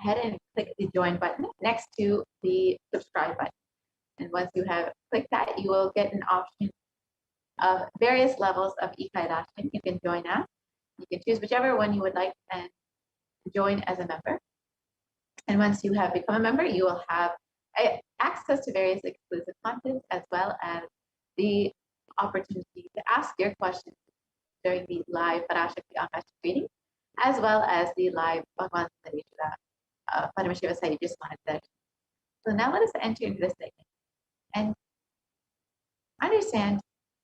ahead and click the join button next to the subscribe button. And once you have clicked that, you will get an option of various levels of Ikai Darshan. You can join now. You can choose whichever one you would like and join as a member. And once you have become a member, you will have access to various exclusive content as well as the opportunity to ask your questions during the live Parashakti Akashic reading, as well as the live Bhagwan Paramashiva just wanted that. So now let us enter into this segment and understand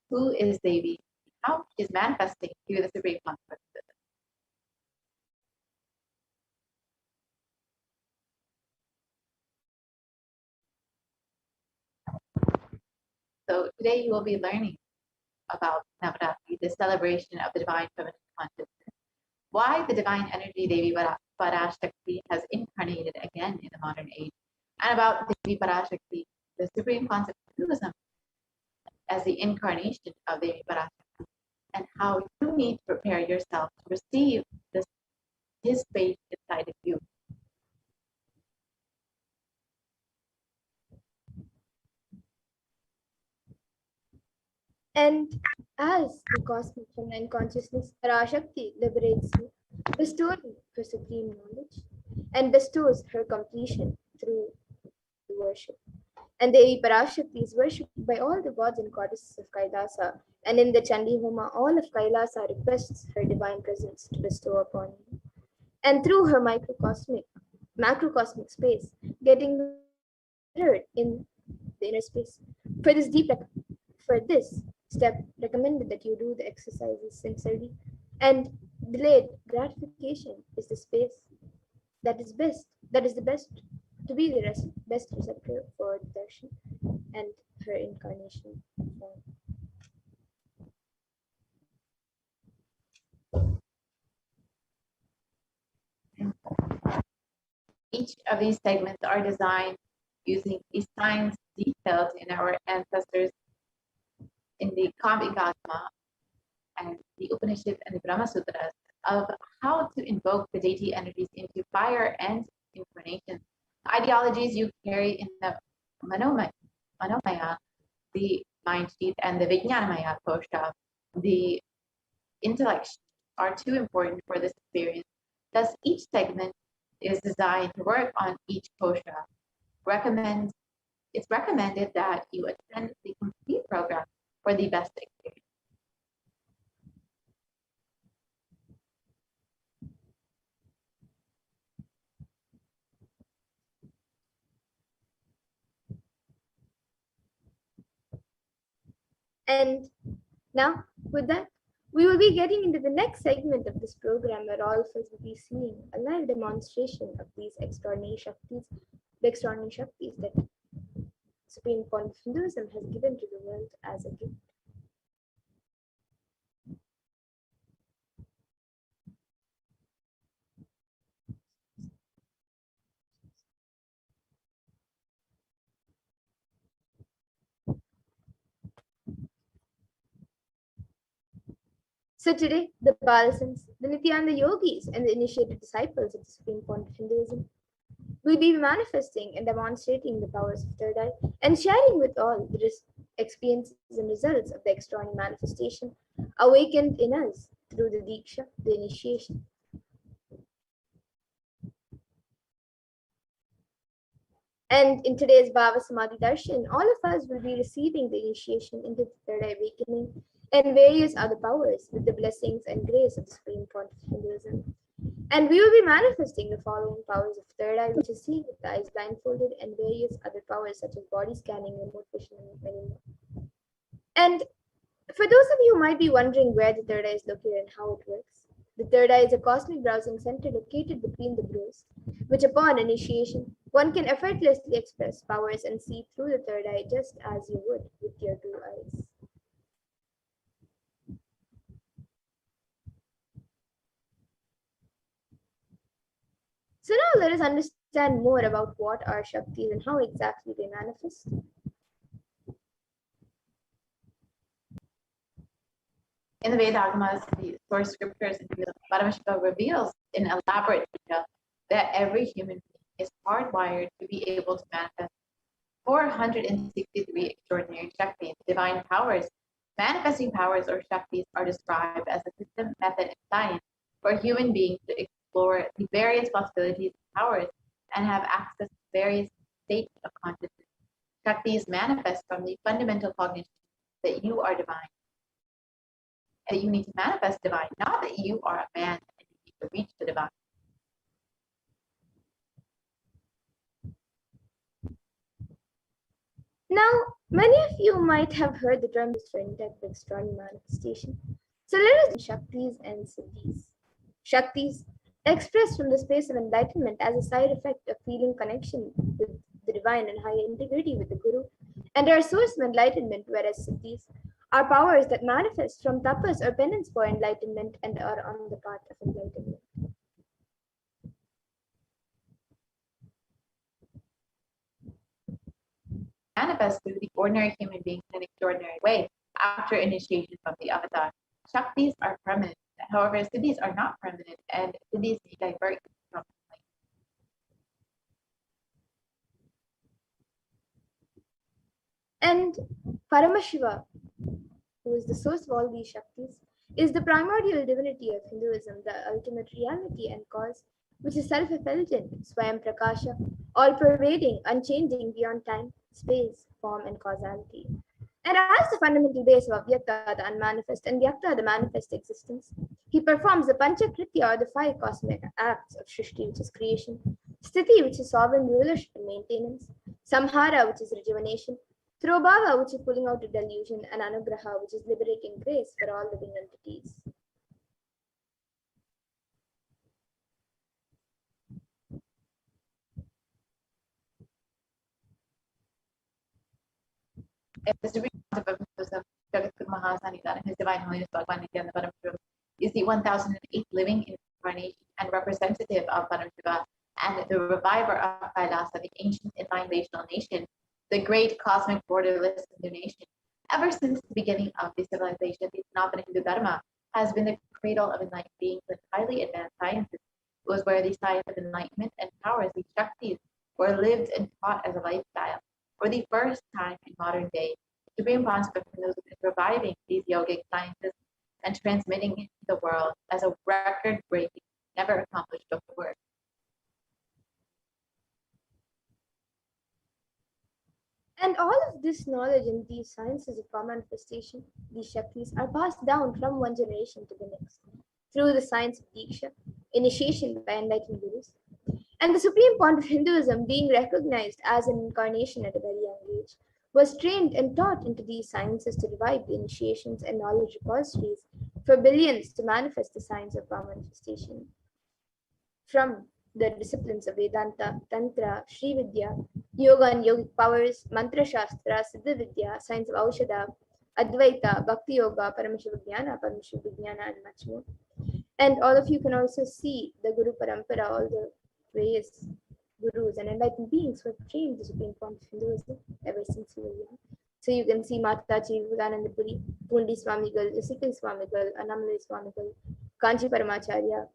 who is Devi, how she is manifesting through the Supreme Consciousness. So today you will be learning about Navaratri, the celebration of the divine feminine consciousness, why the divine energy Devi Parashakti has incarnated again in the modern age, and about Devi Parashakti, the supreme concept of Hinduism, as the incarnation of Devi Parashakti, and how you need to prepare yourself to receive his faith inside of you. And as the cosmic feminine consciousness, Parashakti liberates you, restoring her supreme knowledge, and bestows her completion through the worship. And Devi Parashakti is worshipped by all the gods and goddesses of Kailasa, and in the Chandi Homa, all of Kailasa requests her divine presence to bestow upon you. And through her macrocosmic space, getting mirrored in the inner space. For this step, recommended that you do the exercises sincerely, and delayed gratification is the space that is the best to be the best receptor for darshan and her incarnation form. Each of these segments are designed using the signs detailed in our ancestors in the Kamikatma and the Upanishads and the Brahma Sutras of how to invoke the deity energies into fire and incarnation. Ideologies you carry in the Manomaya, the mind sheath, and the Vijnanamaya kosha, the intellect, are too important for this experience. Thus, each segment is designed to work on each kosha. It's recommended that you attend the complete program for the best experience. And now, with that, we will be getting into the next segment of this program where all of us will be seeing a live demonstration of these extraordinary Shaktis that Supreme Point of Hinduism has given to the world as a gift. So today, the Balasans, the Nithyananda yogis, and the initiated disciples of the Supreme Point of Hinduism will be manifesting and demonstrating the powers of third eye and sharing with all the experiences and results of the extraordinary manifestation awakened in us through the Diksha, the initiation. And in today's Bhava Samadhi Darshan, all of us will be receiving the initiation into the third eye awakening and various other powers with the blessings and grace of the Supreme Point of Hinduism. And we will be manifesting the following powers of third eye, which is seeing with the eyes blindfolded, and various other powers such as body scanning, remote vision, and many more. And for those of you who might be wondering where the third eye is located and how it works, the third eye is a cosmic browsing center located between the brows, which upon initiation, one can effortlessly express powers and see through the third eye just as you would with your two eyes. So now let us understand more about what are Shaktis and how exactly they manifest. In the Veda Agamas, the source scriptures, Paramashivoham reveals in elaborate detail that every human being is hardwired to be able to manifest 463 extraordinary Shaktis, divine powers. Manifesting powers or Shaktis are described as a system, method, and science for human beings to explore the various possibilities of powers and have access to various states of consciousness. Shaktis manifest from the fundamental cognition that you are divine, and that you need to manifest divine, not that you are a man and you need to reach the divine. Now, many of you might have heard the term used for intact extraordinary manifestation. So let us Shaktis and Siddhis. Shaktis expressed from the space of enlightenment as a side effect of feeling connection with the divine and higher integrity with the Guru, and are a source of enlightenment, whereas Siddhis are powers that manifest from tapas or penance for enlightenment and are on the path of enlightenment. Manifest through the ordinary human beings in an extraordinary way after initiation from the avatar. Shaktis are permanent, however, siddhis are not permanent, and siddhis may divert from life. And Paramashiva, who is the source of all these Shaktis, is the primordial divinity of Hinduism, the ultimate reality and cause, which is self-effulgent, Swayam Prakasha, all-pervading, unchanging beyond time, space, form, and causality. And as the fundamental base of Avyakta, the unmanifest, and Vyakta, the manifest existence, he performs the Panchakritya, or the 5 cosmic acts of Shrishti, which is creation, Sthiti, which is sovereign rulership and maintenance, Samhara, which is rejuvenation, Throbhava, which is pulling out a delusion, and Anugraha, which is liberating grace for all living entities. As the concept of Jagatguru Mahasanidana, His Divine Holiness Bhagavan Nithyananda Paramashivam, is the 1008th living incarnation and representative of Paramashiva and the reviver of Kailasa, the ancient enlightened nation, the great cosmic borderless Hindu nation. Ever since the beginning of the civilization, the Sanatana Hindu Dharma has been the cradle of enlightened beings with highly advanced sciences. It was where the science of enlightenment and powers, the Shaktis, were lived and taught as a lifestyle. For the first time in modern day, the Supreme Concept of Hinduism is reviving these yogic sciences and transmitting it to the world as a record-breaking, never accomplished before. And all of this knowledge and these sciences of power manifestation, these Shaktis, are passed down from one generation to the next through the science of Diksha, initiation by enlightened gurus. And the supreme point of Hinduism, being recognized as an incarnation at a very young age, was trained and taught into these sciences to revive the initiations and knowledge repositories for billions to manifest the science of power manifestation. From the disciplines of Vedanta, Tantra, Sri Vidya, Yoga and Yogic powers, Mantra Shastra, Siddha Vidya, science of Aushadha, Advaita, Bhakti Yoga, Paramashivoham, and much more. And all of you can also see the Guru Parampara, all the various gurus and enlightened beings who have trained the supreme point of Hinduism ever since we were young. So you can see Mataji Vivekanandapuri, Pundi Swamigal, Yasikal Swamigal, Annamalai Swamigal, Kanchi Paramacharya,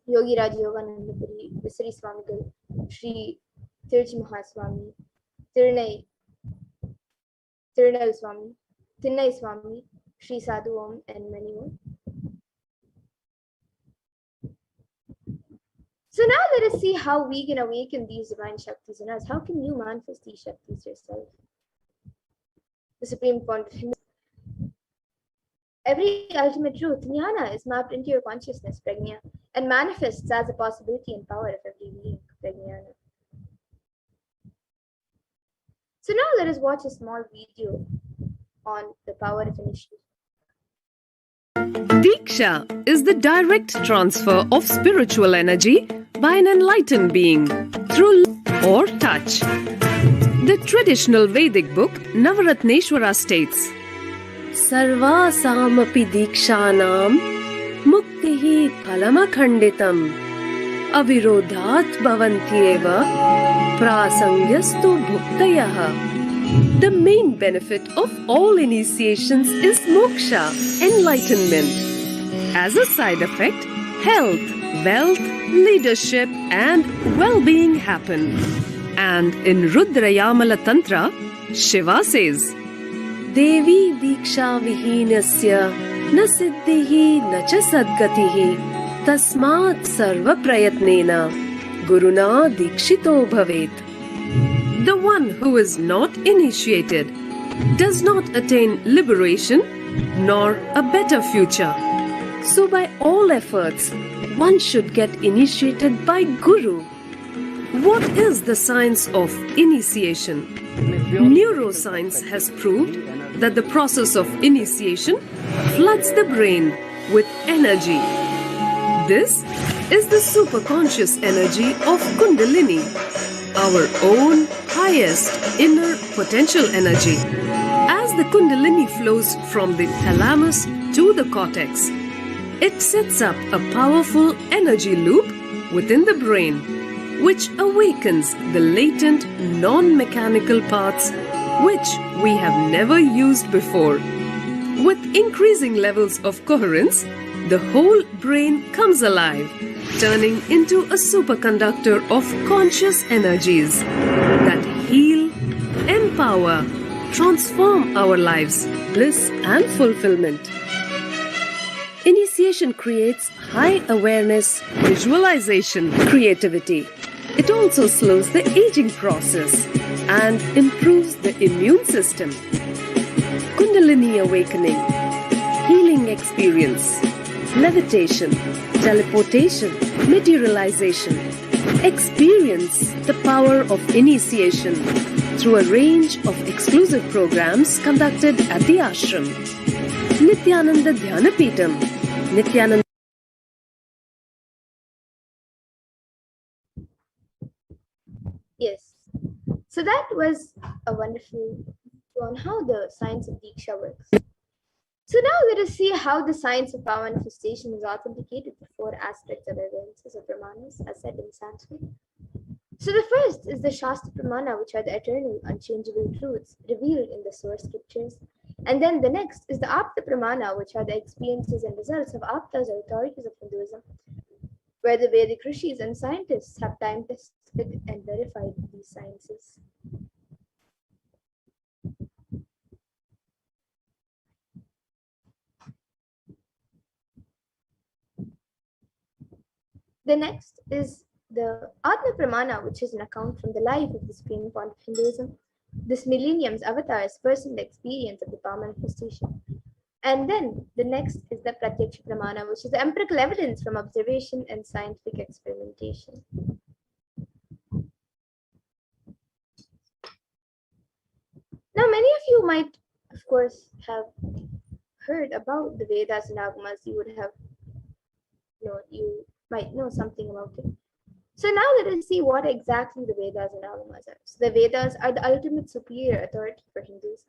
Yogi Raj Yoganandapuri, Visari Swamigal, Sri Tiruchi Mahaswami, Tirunai Swami, Thinnai Swami, Sri Sadhu Om, and many more. So now let us see how we can awaken these divine Shaktis in us. How can you manifest these Shaktis yourself? The supreme point of Hinduism. Every ultimate truth, jnana, is mapped into your consciousness, prajna, and manifests as a possibility and power of every being, prajnana. So now let us watch a small video on the power of initiation. Diksha is the direct transfer of spiritual energy by an enlightened being through or touch. The traditional Vedic book Navaratneshwara states, Sarvasamapi Dikshanam Muktihi Phalamakhanditam Avirodhat Bhavantyeva Prasangyastu Bhuktayaha. The main benefit of all initiations is moksha, enlightenment. As a side effect, health, wealth, leadership, and well-being happen. And in Rudrayamala Tantra, Shiva says, Devi Diksha Vihinasya na siddhihi na cha sadgatihi tasmat sarva prayatnena guruna dikshito bhavet. The one who is not initiated does not attain liberation nor a better future. So by all efforts, one should get initiated by Guru. What is the science of initiation? Neuroscience has proved that the process of initiation floods the brain with energy. This is the superconscious energy of Kundalini, our own highest inner potential energy. As the Kundalini flows from the thalamus to the cortex, it sets up a powerful energy loop within the brain, which awakens the latent non-mechanical parts which we have never used before. With increasing levels of coherence, the whole brain comes alive, turning into a superconductor of conscious energies that heal, empower, transform our lives, bliss and fulfillment. Initiation creates high awareness, visualization, creativity. It also slows the aging process and improves the immune system. Kundalini awakening, healing experience, levitation, teleportation, materialization. Experience the power of initiation through a range of exclusive programs conducted at the ashram. Nithyananda Dhyanapitham, Nithyananda. Yes. So that was a wonderful on how the science of Diksha works. So now let us see how the science of power manifestation is authenticated with four aspects of evidences or pramanas, as said in Sanskrit. So the first is the Shastra Pramana, which are the eternal, unchangeable truths revealed in the source scriptures. And then the next is the Apta Pramana, which are the experiences and results of Aptas or authorities of Hinduism, where the Vedic rishis and scientists have time tested and verified these sciences. The next is the Atma Pramana, which is an account from the life of the Supreme Point of Hinduism, this millennium's avatar's personal experience of the power manifestation. And then the next is the Pratyaksha Pramana, which is the empirical evidence from observation and scientific experimentation. Now, many of you might, of course, have heard about the Vedas and Agamas. You would have, you might know something about it. So now let us see what exactly the Vedas and Agamas are. So the Vedas are the ultimate superior authority for Hindus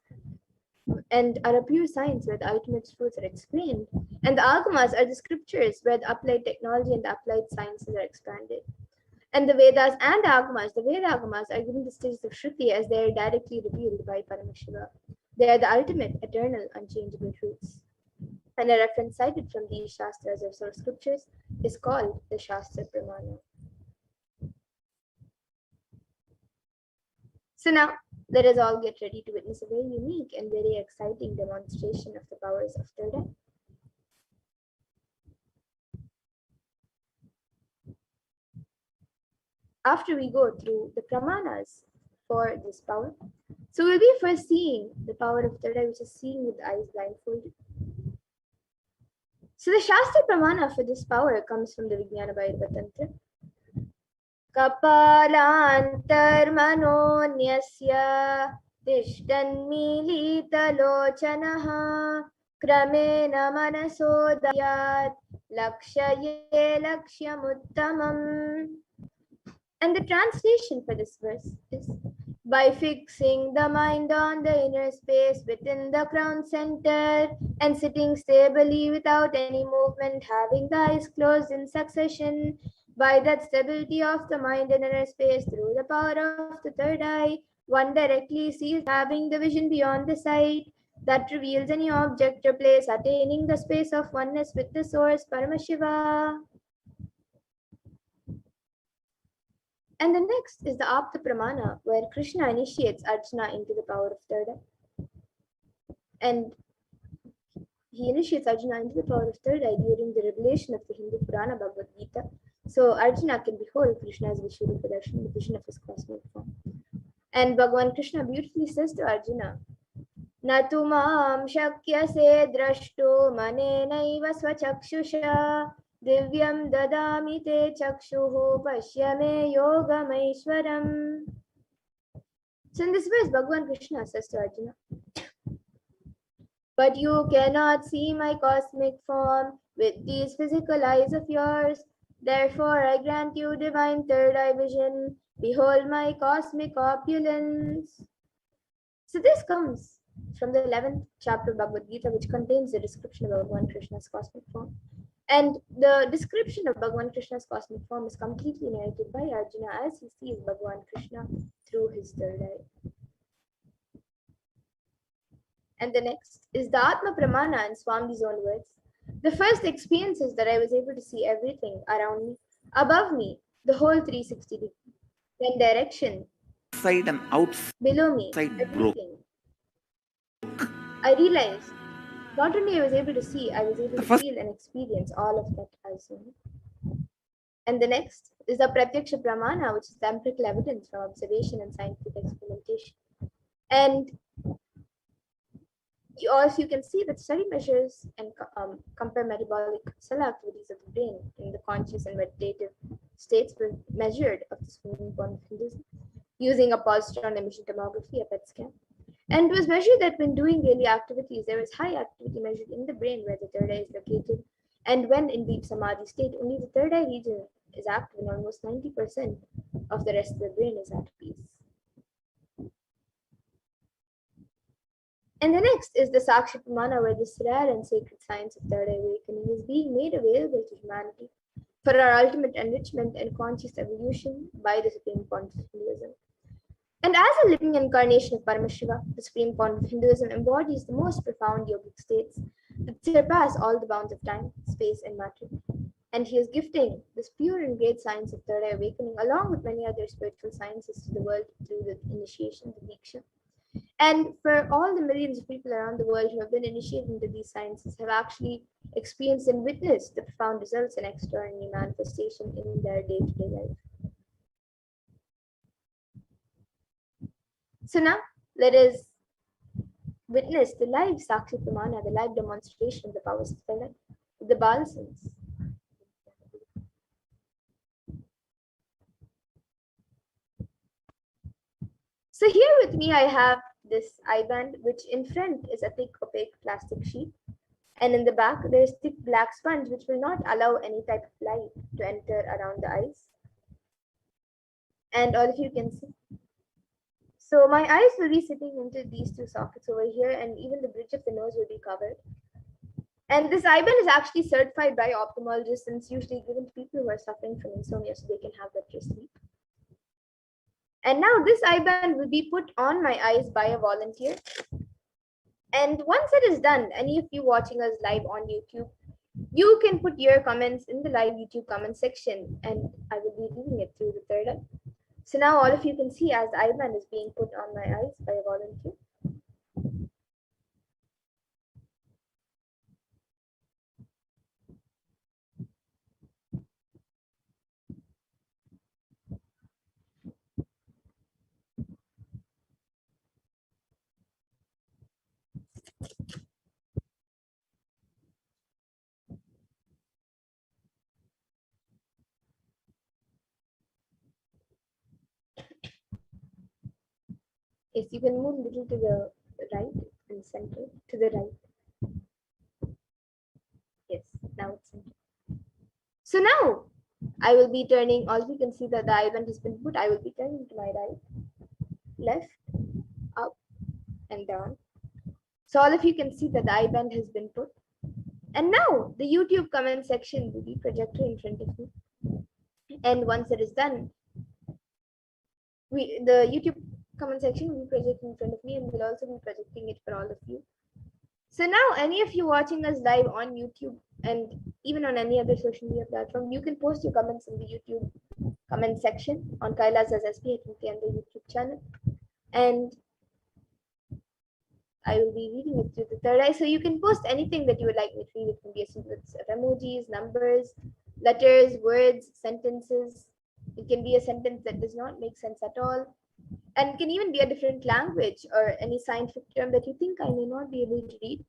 and are a pure science where the ultimate truths are explained. And the Agamas are the scriptures where the applied technology and the applied sciences are expanded. And the Vedas and the Veda Agamas are given the status of Shruti as they are directly revealed by Paramashiva. They are the ultimate, eternal, unchangeable truths. And a reference cited from these Shastras or source scriptures is called the Shastra Pramana. So now, let us all get ready to witness a very unique and very exciting demonstration of the powers of third eye. After we go through the pramanas for this power, so we'll be first seeing the power of third eye, which is seeing with the eyes blindfolded. So the Shastra Pramana for this power comes from the Vijnana Bhairava Tantra. Kapalantarmanonyasya tishtanmilitalochanaha kramena manasodayat lakshaye lakshyamuttamam. And the translation for this verse is, by fixing the mind on the inner space within the crown center and sitting stably without any movement, having the eyes closed in succession, by that stability of the mind in inner space through the power of the third eye, one directly sees, having the vision beyond the sight that reveals any object or place, attaining the space of oneness with the source, Paramashiva. And the next is the Apta Pramana, where Krishna initiates Arjuna into the power of third eye. And he initiates Arjuna into the power of third eye during the revelation of the Hindu Purana Bhagavad Gita. So Arjuna can behold Krishna's Vishwarupa Darshan, the vision of his cosmic form. And Bhagavan Krishna beautifully says to Arjuna, Natu mam shakyase drashto manenaiva swachakshushā divyam dadami te chakshuhu pashyame yogamaishwaram. So in this verse, Bhagavan Krishna says to Arjuna, but you cannot see my cosmic form with these physical eyes of yours. Therefore, I grant you divine third eye vision. Behold my cosmic opulence. So this comes from the 11th chapter of Bhagavad Gita, which contains the description of Bhagavan Krishna's cosmic form. And the description of Bhagavan Krishna's cosmic form is completely narrated by Arjuna as he sees Bhagavan Krishna through his third eye. And the next is the Atma Pramana in Swami's own words. The first experience is that I was able to see everything around me, above me, the whole 360 degree, then direction, Outside and outside below me, broke. everything. I realized not only I was able to see, I was able to feel and experience all of that as well. And the next is the Pratyaksha Pramana, which is the empirical evidence from observation and scientific experimentation. And you can see that study measures and compare metabolic cell activities of the brain in the conscious and meditative states were measured of the swimming point of Hinduism using a positron emission tomography, a PET scan. And it was measured that when doing daily activities, there was high activity measured in the brain where the third eye is located. And when in deep samadhi state, only the third eye region is active and almost 90% of the rest of the brain is at peace. And the next is the Sakshi Pramana, where this rare and sacred science of third eye awakening is being made available to humanity for our ultimate enrichment and conscious evolution by the Supreme Point of Hinduism. And as a living incarnation of Paramashiva, the Supreme Point of Hinduism embodies the most profound yogic states that surpass all the bounds of time, space, and matter. And he is gifting this pure and great science of third eye awakening along with many other spiritual sciences to the world through the initiation, the Diksha. And for all the millions of people around the world who have been initiated into these sciences have actually experienced and witnessed the profound results and extraordinary manifestation in their day-to-day life. So now let us witness the live Sakshi Pramana, the live demonstration of the powers of third eye, with the Balasans. So here with me, I have this eye band, which in front is a thick opaque plastic sheet. And in the back, there's thick black sponge, which will not allow any type of light to enter around the eyes. And all of you can see. So my eyes will be sitting into these two sockets over here, and even the bridge of the nose will be covered. And this eye band is actually certified by ophthalmologists and it's usually given to people who are suffering from insomnia so they can have better sleep. And now this eye band will be put on my eyes by a volunteer. And once it is done, any of you watching us live on YouTube, you can put your comments in the live YouTube comment section and I will be reading it through the third eye. So now all of you can see as the eye band is being put on my eyes by a volunteer. Yes, you can move a little to the right and center, to the right. Yes, now it's center. So now I will be turning, all you can see that the eye band has been put, I will be turning to my right, left, up, and down. So all of you can see that the eye band has been put. And now the YouTube comment section will be projected in front of me. And once it is done, the YouTube comment section will be projected in front of me and we'll also be projecting it for all of you. So now any of you watching us live on YouTube and even on any other social media platform, you can post your comments in the YouTube comment section on Kailasa's SPH Nithyananda YouTube channel. And I will be reading it through the third eye. So you can post anything that you would like me to read. It can be a sequence of emojis, numbers, letters, words, sentences. It can be a sentence that does not make sense at all. And it can even be a different language or any scientific term that you think I may not be able to read.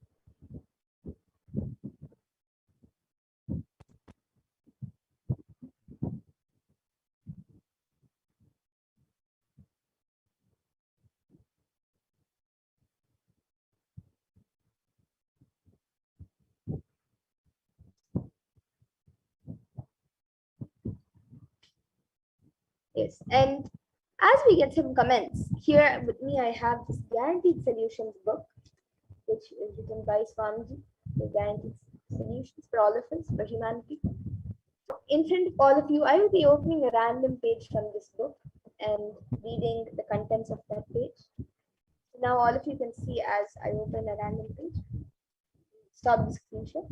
Yes, and as we get some comments, here with me I have this Guaranteed Solutions book, which is written by Swamiji, the Guaranteed Solutions for all of us, for humanity. In front of all of you, I will be opening a random page from this book and reading the contents of that page. So now all of you can see as I open a random page. Stop the screen share.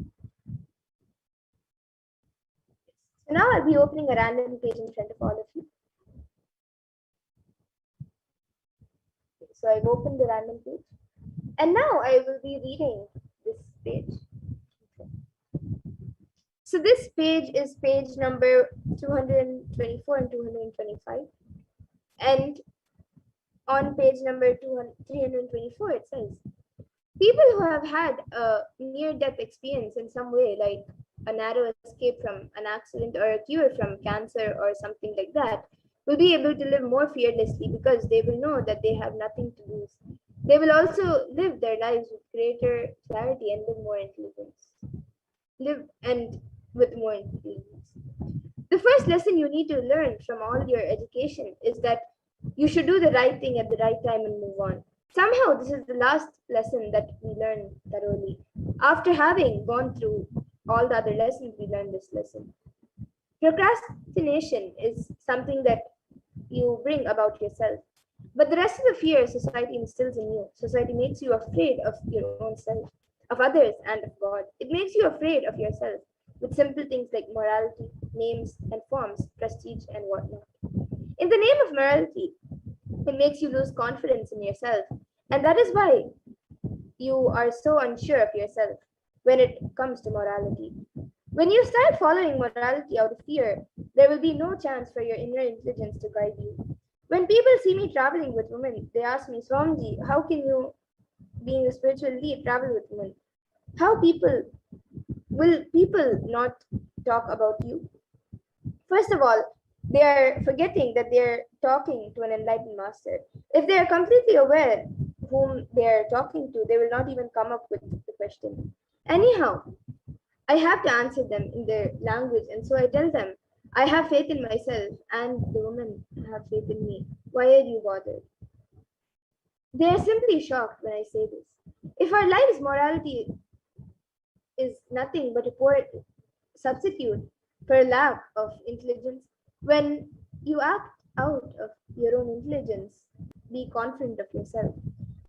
So now I'll be opening a random page in front of all of you. So I've opened the random page. And now I will be reading this page. So this page is page number 224 and 225. And on page number 324, it says, people who have had a near-death experience in some way, like a narrow escape from an accident or a cure from cancer or something like that, will be able to live more fearlessly because they will know that they have nothing to lose. They will also live their lives with greater clarity and live more intelligence. The first lesson you need to learn from all your education is that you should do the right thing at the right time and move on. Somehow, this is the last lesson that we learn thoroughly. After having gone through all the other lessons, we learn this lesson. Procrastination is something that you bring about yourself. But the rest of the fear society instills in you. Society makes you afraid of your own self, of others, and of God. It makes you afraid of yourself with simple things like morality, names and forms, prestige, and whatnot. In the name of morality, it makes you lose confidence in yourself. And that is why you are so unsure of yourself when it comes to morality. When you start following morality out of fear, there will be no chance for your inner intelligence to guide you. When people see me traveling with women, they ask me, Swamiji, how can you, being a spiritual lead, travel with women? Will people not talk about you? First of all, they are forgetting that they are talking to an enlightened master. If they are completely aware whom they are talking to, they will not even come up with the question. Anyhow, I have to answer them in their language, and so I tell them, I have faith in myself, and the women have faith in me. Why are you bothered? They are simply shocked when I say this. If our life's morality is nothing but a poor substitute for lack of intelligence, when you act out of your own intelligence, be confident of yourself.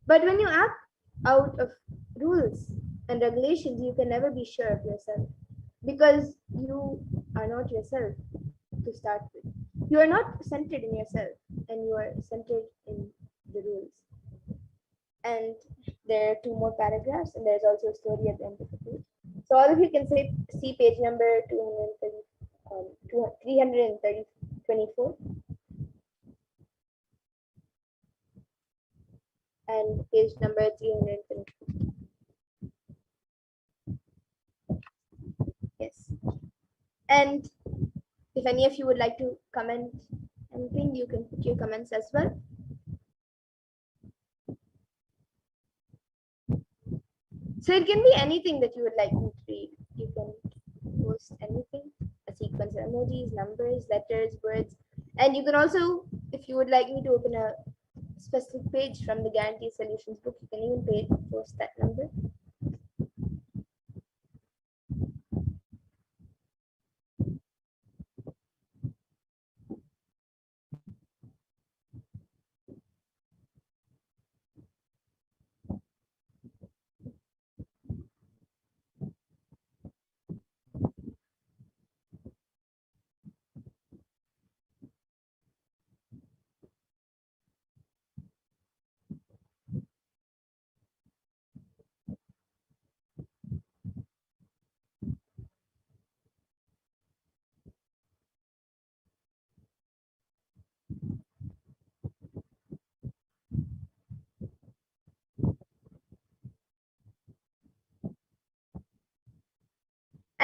But when you act out of rules and regulations, you can never be sure of yourself because you are not yourself to start with. You are not centered in yourself and you are centered in the rules. And there are two more paragraphs, and there's also a story at the end of the page. So all of you can see page number 324 and page number 324. Yes. And if any of you would like to comment anything, you can put your comments as well. So it can be anything that you would like me to read. You can post anything, a sequence of emojis, numbers, letters, words. And you can also, if you would like me to open a specific page from the Guaranteed Solutions book, you can even post that number.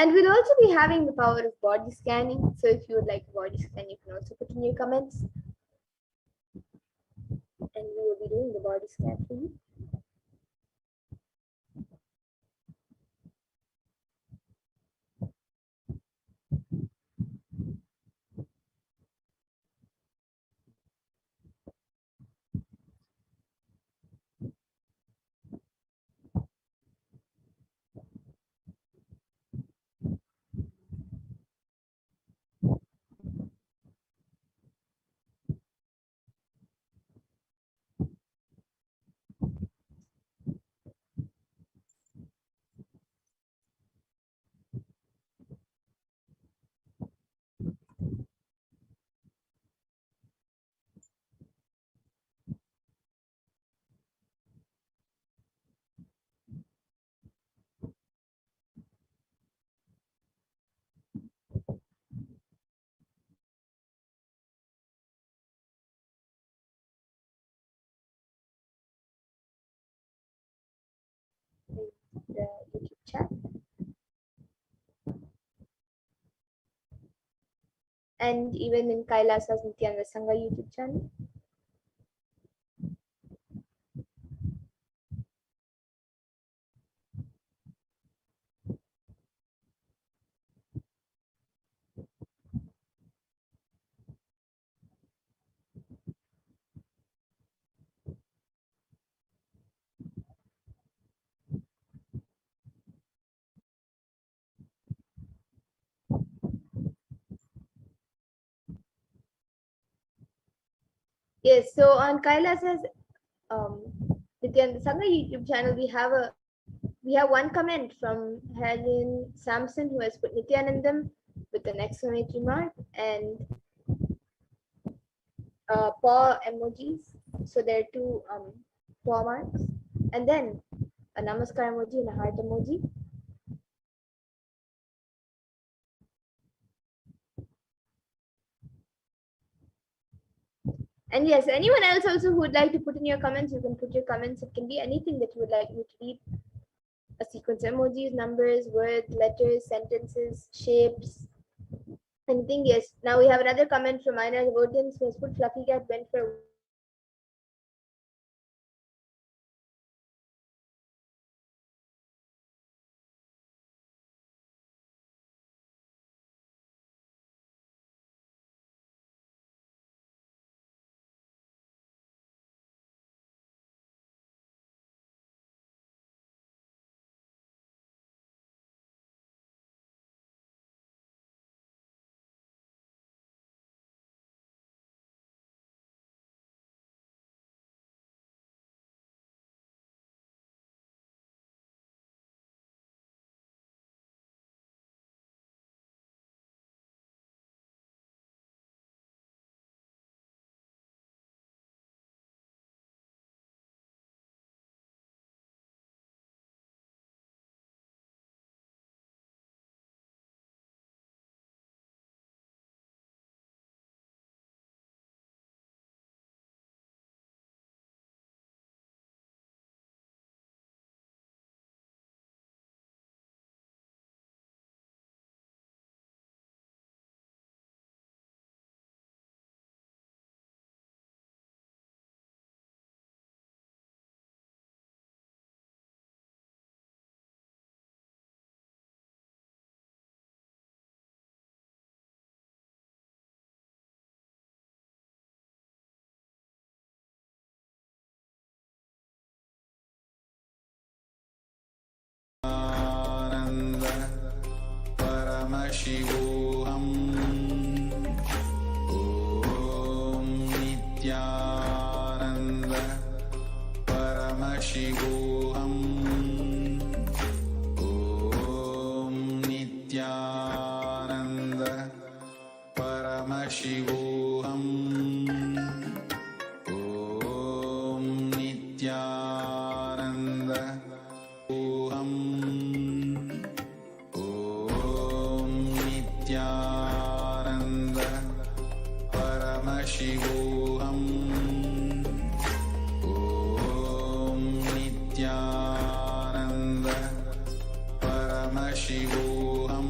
And we'll also be having the power of body scanning. So if you would like a body scan, you can also put in your comments. And we will be doing the body scan for you. The YouTube chat. And even in Kailasa's Nithyananda Sangha YouTube channel. Yes, so on Kailasa's Nithyananda Sangha YouTube channel, we have one comment from Helen Samson, who has put Nithyanandam with an exclamation mark and paw emojis. So there are two paw marks, and then a namaskar emoji and a heart emoji. And yes, anyone else also who would like to put in your comments, you can put your comments. It can be anything that you would like me to read. A sequence of emojis, numbers, words, letters, sentences, shapes, anything. Yes. Now we have another comment from Aina Vodens, who has put Fluffy Cat went for Paramashivoham. Om Nithyananda Paramashivoham. Om Nithyananda Paramashivoham. Om Nithyananda Oham. Nithyananda Paramashivoham. Om Nithyananda Paramashivoham.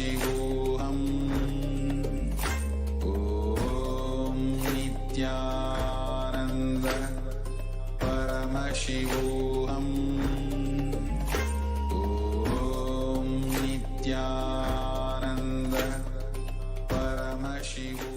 Paramashivoham. Om Nithyananda Paramashivoham. Om Nithyananda Paramashivoham.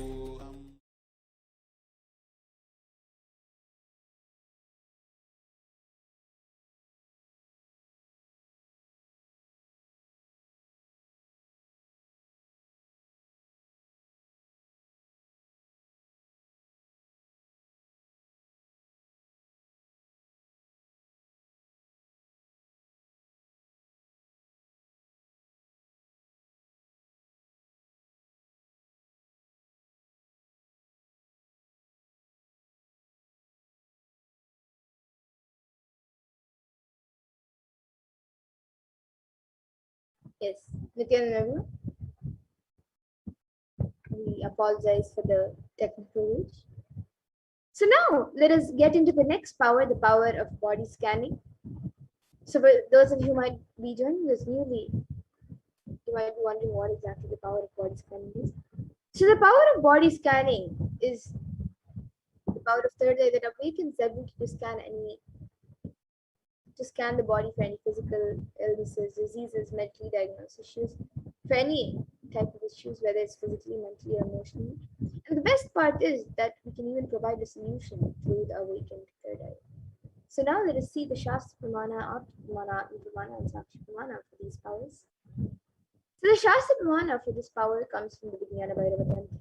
Yes, Nithyananda, we apologize for the technical glitch. So now let us get into the next power, the power of body scanning. So for those of you who might be joining us newly, you might be wondering what exactly the power of body scanning is. So the power of body scanning is the power of third eye that awakens the ability to scan the body for any physical illnesses, diseases, mentally diagnosed issues, for any type of issues, whether it's physically, mentally, or emotionally. And the best part is that we can even provide a solution through the awakened third eye. So now let us see the Shastra Pramana, Artha Pramana, Atma Pramana, and Sakshi Pramana for these powers. So the Shastra Pramana for this power comes from the Vijnana Bhairava Tantra.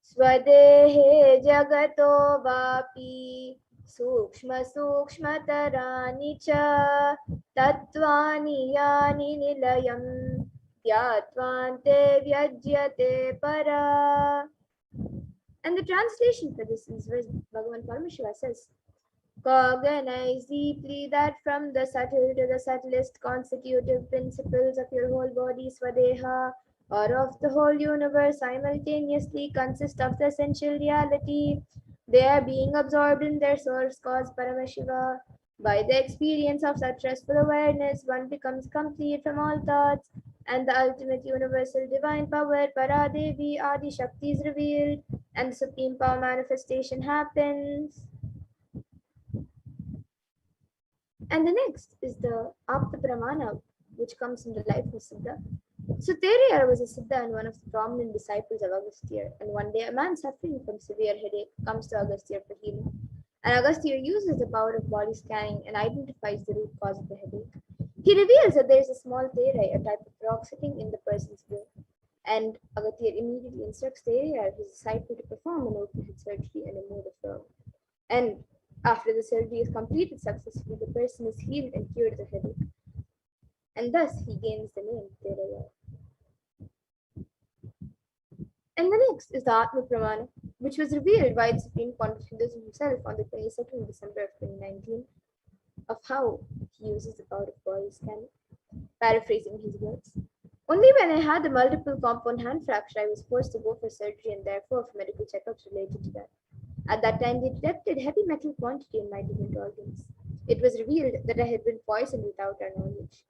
Swadehe jagato vapi sukshma sukshmatarani cha tattvani yani nilayam dhyatvante vyajyate para. And the translation for this is where Bhagavan Paramashiva says, cognize deeply that from the subtle to the subtlest constitutive principles of your whole body, Swadeha, or of the whole universe, simultaneously consist of the essential reality. They are being absorbed in their source cause, Paramashiva. By the experience of such restful awareness, one becomes complete from all thoughts, and the ultimate universal divine power, Paradevi Adi Shakti, is revealed, and the supreme power manifestation happens. And the next is the Apta Pramana, which comes from the life of Siddha. So Teriyar was a Siddha and one of the prominent disciples of Agastya. And one day, a man suffering from severe headache comes to Agastya for healing. And Agastya uses the power of body scanning and identifies the root cause of the headache. He reveals that there is a small terai, a type of rock, sitting in the person's brain. And Agastya immediately instructs Teriyar, his disciple, to perform an open head surgery and remove the firm. And after the surgery is completed successfully, the person is healed and cured of the headache. And thus he gains the name Teraya. And the next is the Atma Pramana, which was revealed by the Supreme Pontiff himself on the 22nd of December of 2019, of how he uses the power of body scanning. Paraphrasing his words. Only when I had a multiple compound hand fracture, I was forced to go for surgery and therefore for medical checkups related to that. At that time, they detected heavy metal quantity in my different organs. It was revealed that I had been poisoned without our knowledge.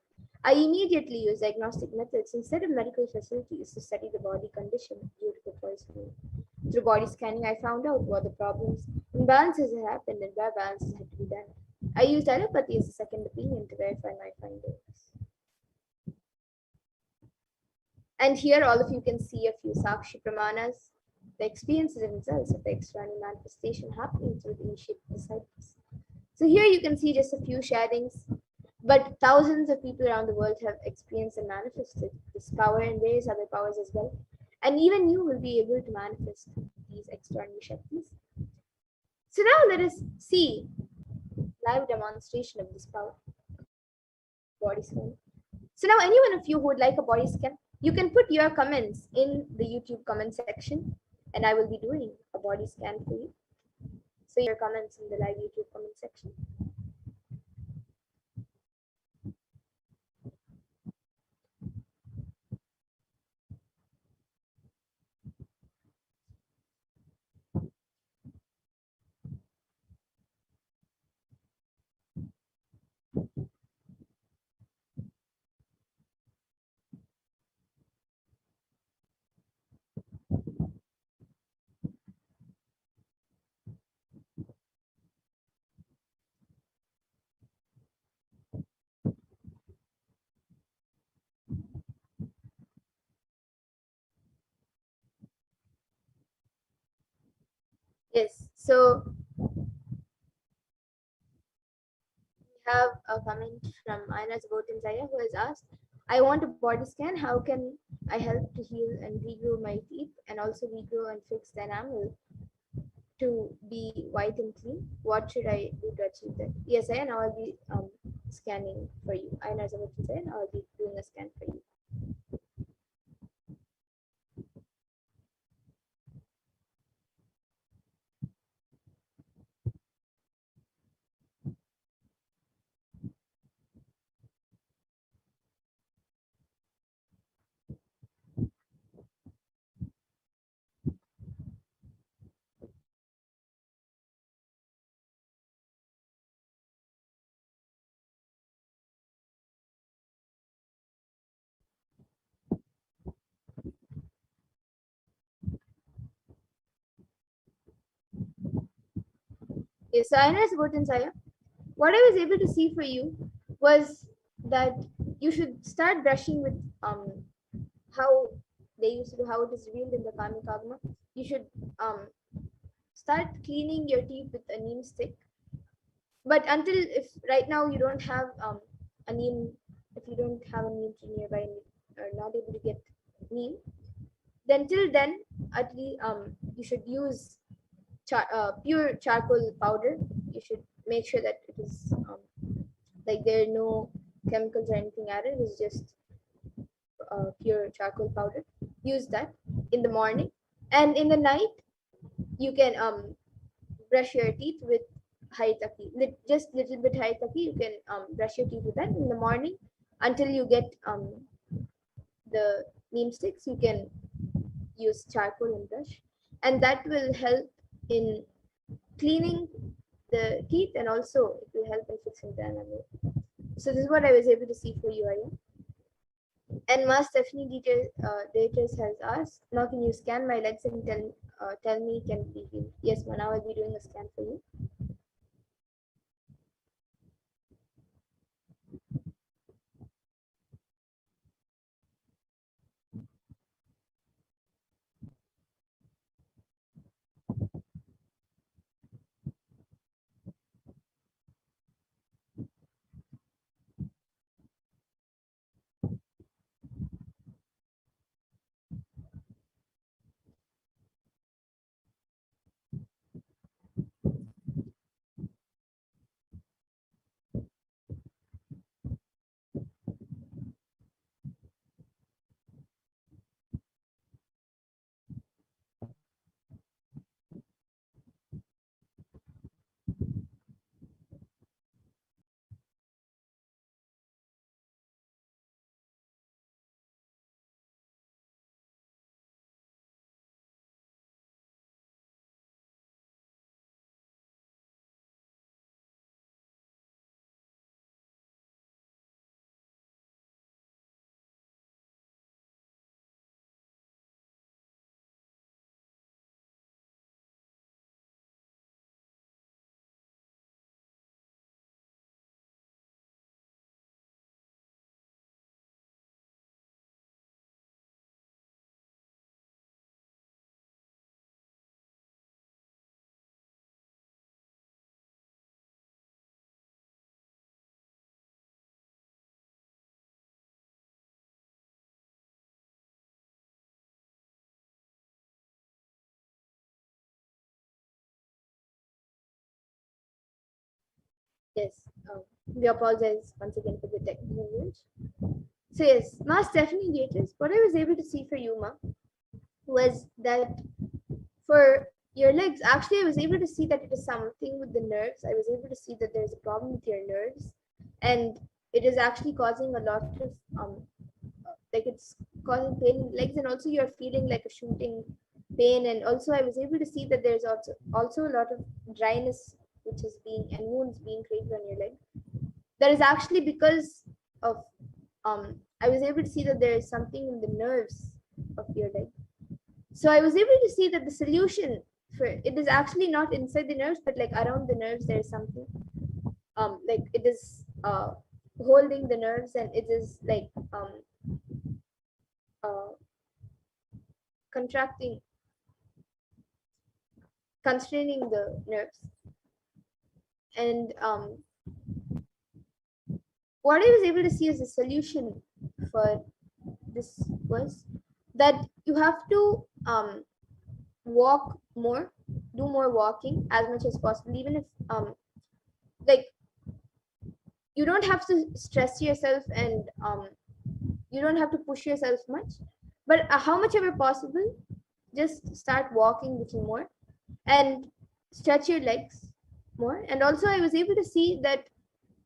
I immediately used diagnostic methods instead of medical facilities to study the body condition due to the poisoning. Through body scanning, I found out what the problems, imbalances had happened, and where balances had to be done. I used allopathy as a second opinion to verify my findings. And here, all of you can see a few Sakshi Pramanas, the experiences and results of the external manifestation happening through the initiated disciples. So here you can see just a few sharings, but thousands of people around the world have experienced and manifested this power and various other powers as well. And even you will be able to manifest these external Shaktis. So now let us see live demonstration of this power. Body scan. So now any one of you who would like a body scan, you can put your comments in the YouTube comment section, and I will be doing a body scan for you. So your comments in the live YouTube comment section. So we have a comment from Aina's Zaya who has asked, I want a body scan. How can I help to heal and regrow my teeth and also regrow and fix the enamel to be white and clean? What should I do to achieve that? Yes, I know. I'll be scanning for you. Aina's Zaya, I'll be doing a scan for you. Yes, so Aina's Zaya, what I was able to see for you was that you should start brushing with how they used to do, how it is revealed in the Karmic Agama. You should start cleaning your teeth with a neem stick. But until, if right now you don't have a neem, if you don't have a neem tree nearby and you are not able to get neem, then till then, at least you should use pure charcoal powder. You should make sure that it is like there are no chemicals or anything added. It's just pure charcoal powder. Use that in the morning, and in the night you can brush your teeth with haritaki. Just little bit haritaki. You can brush your teeth with that in the morning until you get the neem sticks. You can use charcoal and brush, and that will help in cleaning the teeth, and also it will help in fixing the enamel. So this is what I was able to see for you, Aya. And Mas Stephanie Daters has asked, now can you scan my legs and tell me can it be healed? Yes, ma, now I'll be doing a scan for you. Yes, we apologize once again for the technical glitch. So yes, Ma Stephanie Gators, what I was able to see for you, Ma, was that for your legs, actually I was able to see that it is something with the nerves. I was able to see that there's a problem with your nerves, and it is actually causing a lot of like it's causing pain in legs, and also you're feeling like a shooting pain. And also I was able to see that there's also a lot of dryness which is being, and wounds being created on your leg. That is actually because of I was able to see that there is something in the nerves of your leg. So I was able to see that the solution for it is actually not inside the nerves, but like around the nerves there is something like it is holding the nerves, and it is like contracting constraining the nerves. And what I was able to see as a solution for this was that you have to walk more, do more walking as much as possible, even if like you don't have to stress yourself, and you don't have to push yourself much, but how much ever possible, just start walking a little more and stretch your legs more. And also I was able to see that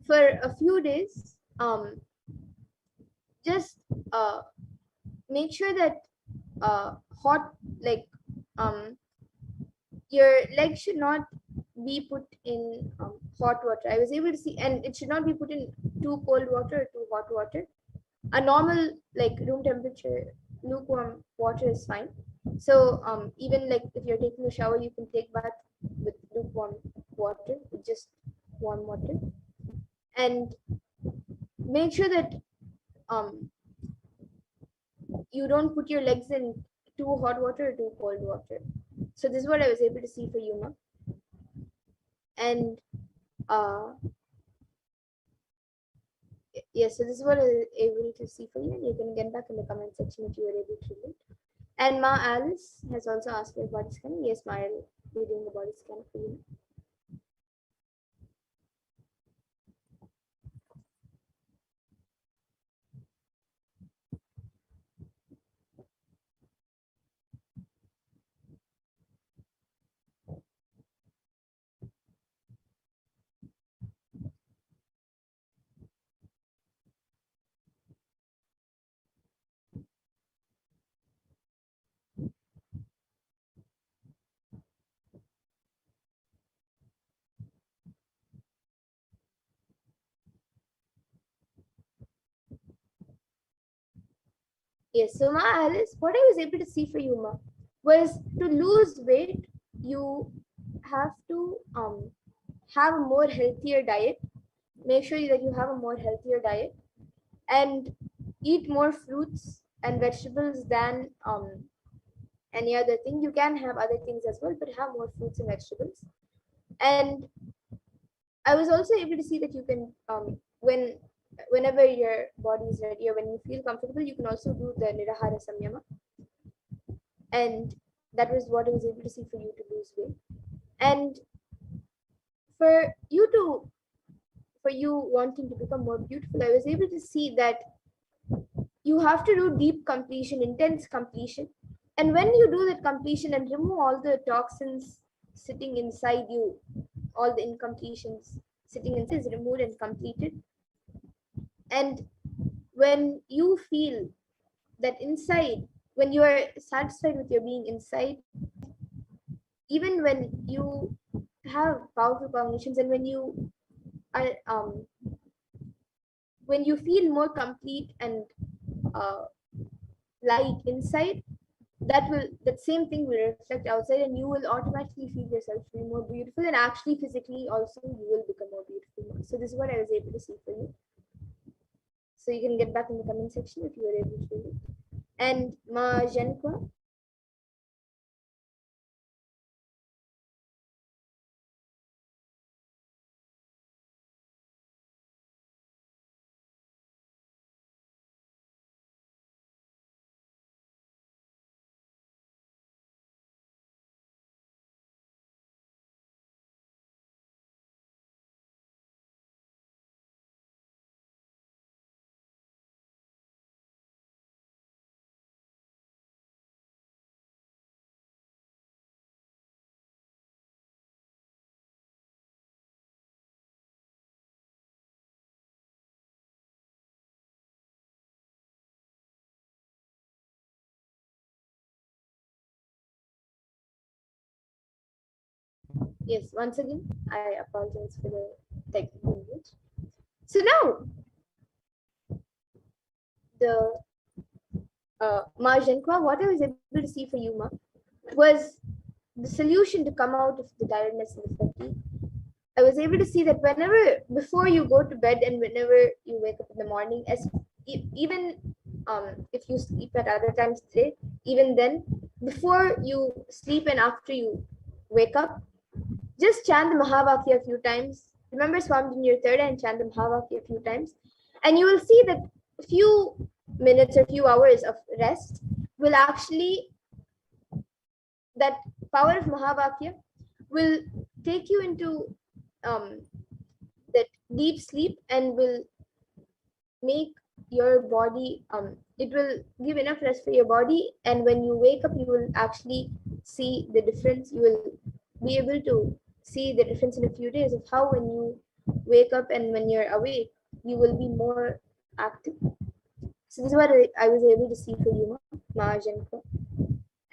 for a few days, just make sure that hot, like your legs should not be put in hot water. I was able to see, and it should not be put in too cold water or too hot water. A normal, like, room temperature lukewarm water is fine. So even like if you're taking a shower, you can take bath with lukewarm water, with just warm water. And make sure that you don't put your legs in too hot water or too cold water. So this is what I was able to see for Yuma. And yes, so this is what I was able to see for you, and you can get back in the comment section if you were able to relate. And Ma Alice has also asked for a body scan. Yes, Ma, I'll be doing the body scan for you. Yes, so Ma Alice, what I was able to see for you, Ma, was to lose weight, you have to have a more healthier diet. Make sure that you have a more healthier diet and eat more fruits and vegetables than any other thing. You can have other things as well, but have more fruits and vegetables. And I was also able to see that you can whenever your body is ready or when you feel comfortable, you can also do the Nirahara Samyama. And that was what I was able to see for you to lose weight. And for you wanting to become more beautiful, I was able to see that you have to do deep completion, intense completion. And when you do that completion and remove all the toxins sitting inside you, all the incompletions sitting inside is removed and completed. And when you feel that inside, when you are satisfied with your being inside, even when you have powerful cognitions, and when you are when you feel more complete and light inside, that same thing will reflect outside, and you will automatically feel yourself to be more beautiful, and actually physically also you will become more beautiful. So this is what I was able to see for you. So you can get back in the comment section if you were able to do it. And Ma Jenkwa, yes, once again, I apologize for the technical glitch. So now, the Ma Jenkwa, what I was able to see for you, Ma, was the solution to come out of the tiredness and the fatigue. I was able to see that whenever, before you go to bed and whenever you wake up in the morning, as even if you sleep at other times today, even then, before you sleep and after you wake up, just chant the Mahavakya a few times. Remember Swami your third and chant the Mahavakya a few times. And you will see that a few minutes or few hours of rest will actually, that power of Mahavakya will take you into that deep sleep and will make your body, it will give enough rest for your body. And when you wake up, you will actually see the difference. You will be able to see the difference in a few days of how when you wake up and when you're awake, you will be more active. So this is what I was able to see for you, Mahajanka.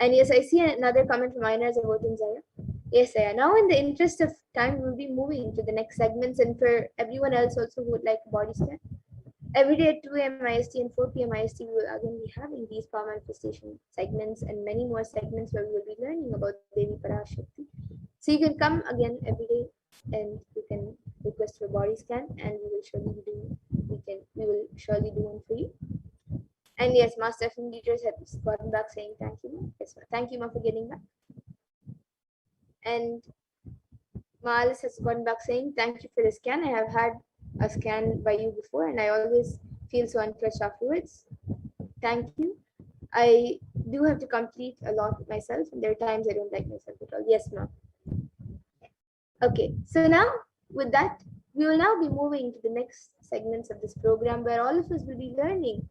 And yes, I see another comment from Inez about Zaya. Yes, Saya. Now, in the interest of time, we'll be moving to the next segments. And for everyone else also who would like a body scan, every day at 2 a.m. IST and 4 p.m. IST, we will again be having these power manifestation segments and many more segments where we will be learning about Devi Parashakti. So you can come again every day and you can request for body scan, and we will surely do. We will surely do one for you. And yes, Master F leaders have gotten back saying thank you, Ma. Yes, thank you, Ma, for getting back. And Ma Alice has gotten back saying thank you for the scan. I have had a scan by you before, and I always feel so untouched afterwards. Thank you. I do have to complete a lot myself, and there are times I don't like myself at all. Yes, Ma. Okay, so now with that, we will now be moving to the next segments of this program where all of us will be learning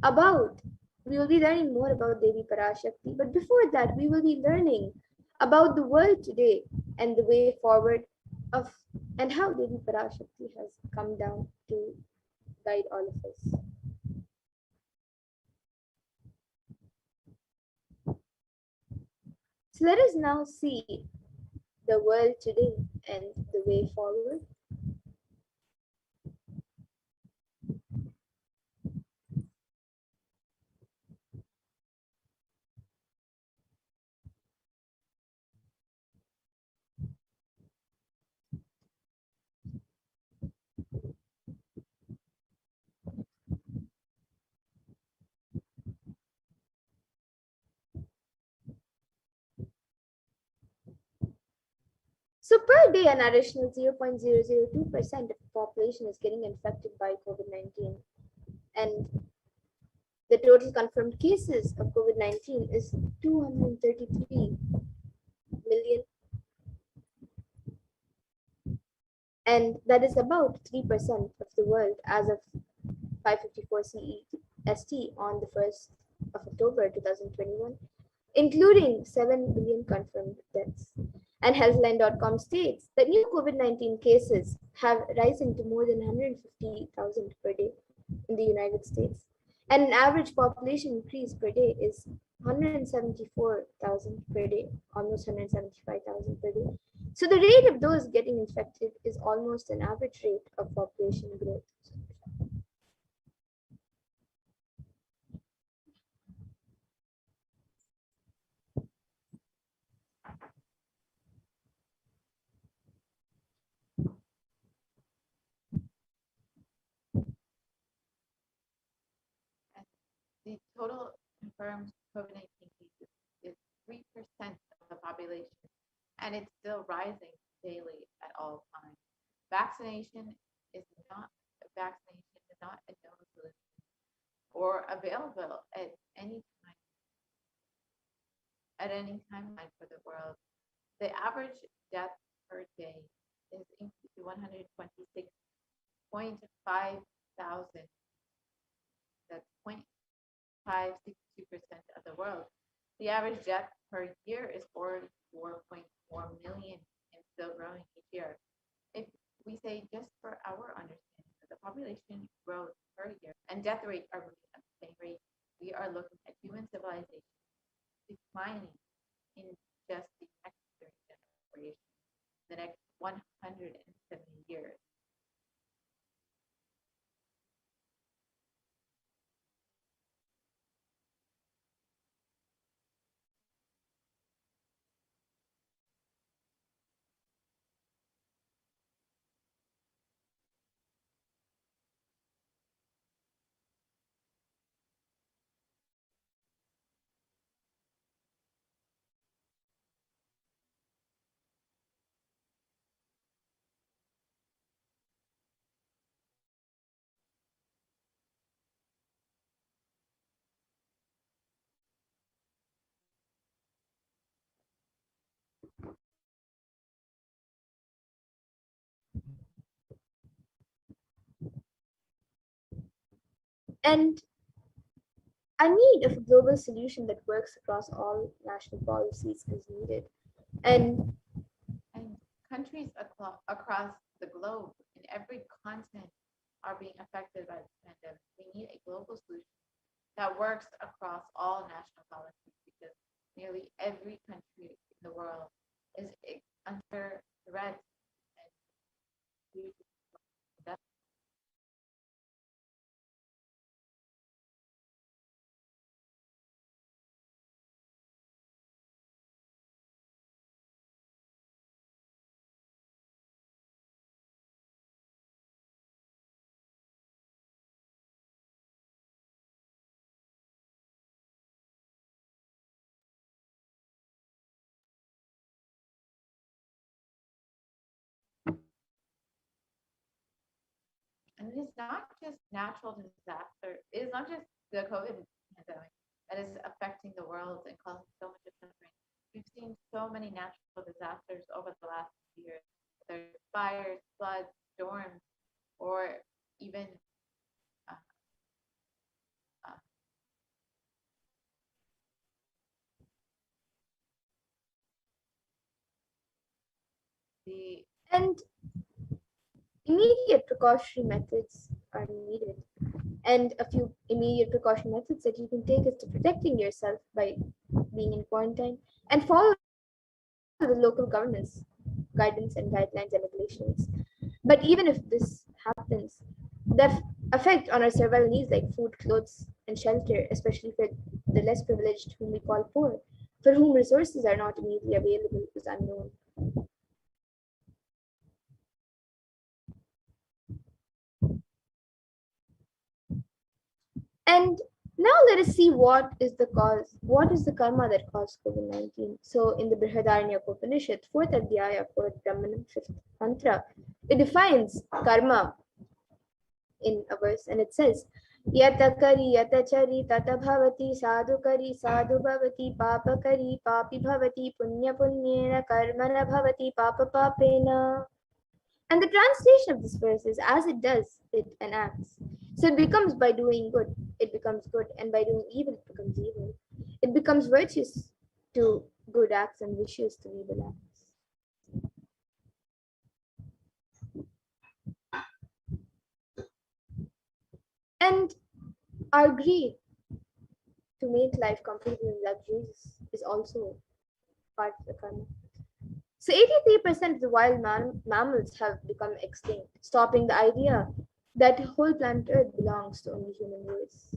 about, we will be learning more about Devi Parashakti. But before that, we will be learning about the world today and the way forward of, and how Devi Parashakti has come down to guide all of us. So let us now see the world today and the way forward. So per day, an additional 0.002% of the population is getting infected by COVID-19. And the total confirmed cases of COVID-19 is 233 million. And that is about 3% of the world as of 5:54 CEST on the 1st of October 2021, including 7 million confirmed deaths. And Healthline.com states that new COVID-19 cases have risen to more than 150,000 per day in the United States. And an average population increase per day is 174,000 per day, almost 175,000 per day. So the rate of those getting infected is almost an average rate of population growth. The total confirmed COVID-19 cases is 3% of the population, and it's still rising daily at all times. Vaccination is not a known solution or available at any timeline for the world. The average death per day is increased to 126.5 thousand. That's 0.562% of the world. The average death per year is 44.4 million and still growing each year. If we say just for our understanding that the population growth per year and death rate are moving at the same rate, we are looking at human civilization declining in just the next 30 generations, the next 170 years. And a need of a global solution that works across all national policies is needed. And And countries across the globe in every continent are being affected by this pandemic. We need a global solution that works across all national policies because nearly every country in the world is under threat and huge death. And it is not just natural disaster. It is not just the COVID pandemic that is affecting the world and causing so much suffering. We've seen so many natural disasters over the last year. There's fires, floods, storms, or even uh, uh, the and immediate precautionary methods are needed. And a few immediate precautionary methods that you can take is to protecting yourself by being in quarantine and follow the local government's guidance and guidelines and regulations. But even if this happens, the effect on our survival needs like food, clothes, and shelter, especially for the less privileged whom we call poor, for whom resources are not immediately available, is unknown. And now let us see what is the cause, what is the karma that caused COVID-19. So in the Brihadaranya Upanishad, 4th Adhyaya, 4th Brahmanam, 5th Mantra, it defines karma in a verse and it says, Yata kari yata chari tata bhavati sadhu kari sadhu bhavati papa kari papi bhavati punya punyena karmana bhavati papa papena. And the translation of this verse is as it does, it enacts. So it becomes by doing good, it becomes good, and by doing evil, it becomes evil. It becomes virtuous to good acts and vicious to evil acts. And our greed to make life comfortable and luxurious is also part of the karma. So 83% of the wild mammals have become extinct, stopping the idea that whole planet Earth belongs to only human race.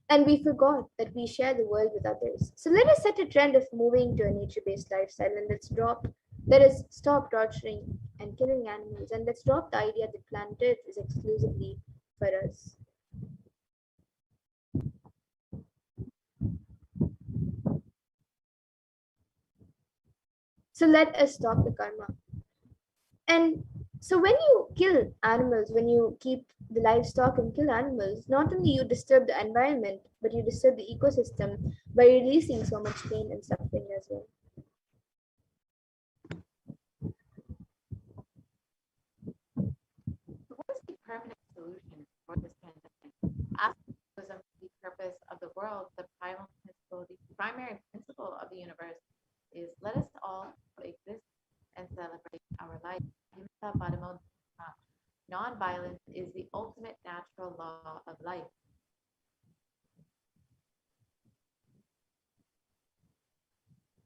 And we forgot that we share the world with others. So let us set a trend of moving to a nature-based lifestyle and let us stop torturing and killing animals and let's drop the idea that planet Earth is exclusively for us. So let us stop the karma. And so when you kill animals, when you keep the livestock and kill animals, not only you disturb the environment, but you disturb the ecosystem by releasing so much pain and suffering as well. So what is the permanent solution for this pandemic? Asking the purpose of the world, the primal principle, the primary principle of the universe is let us all exist and celebrate our life. Non-violence is the ultimate natural law of life.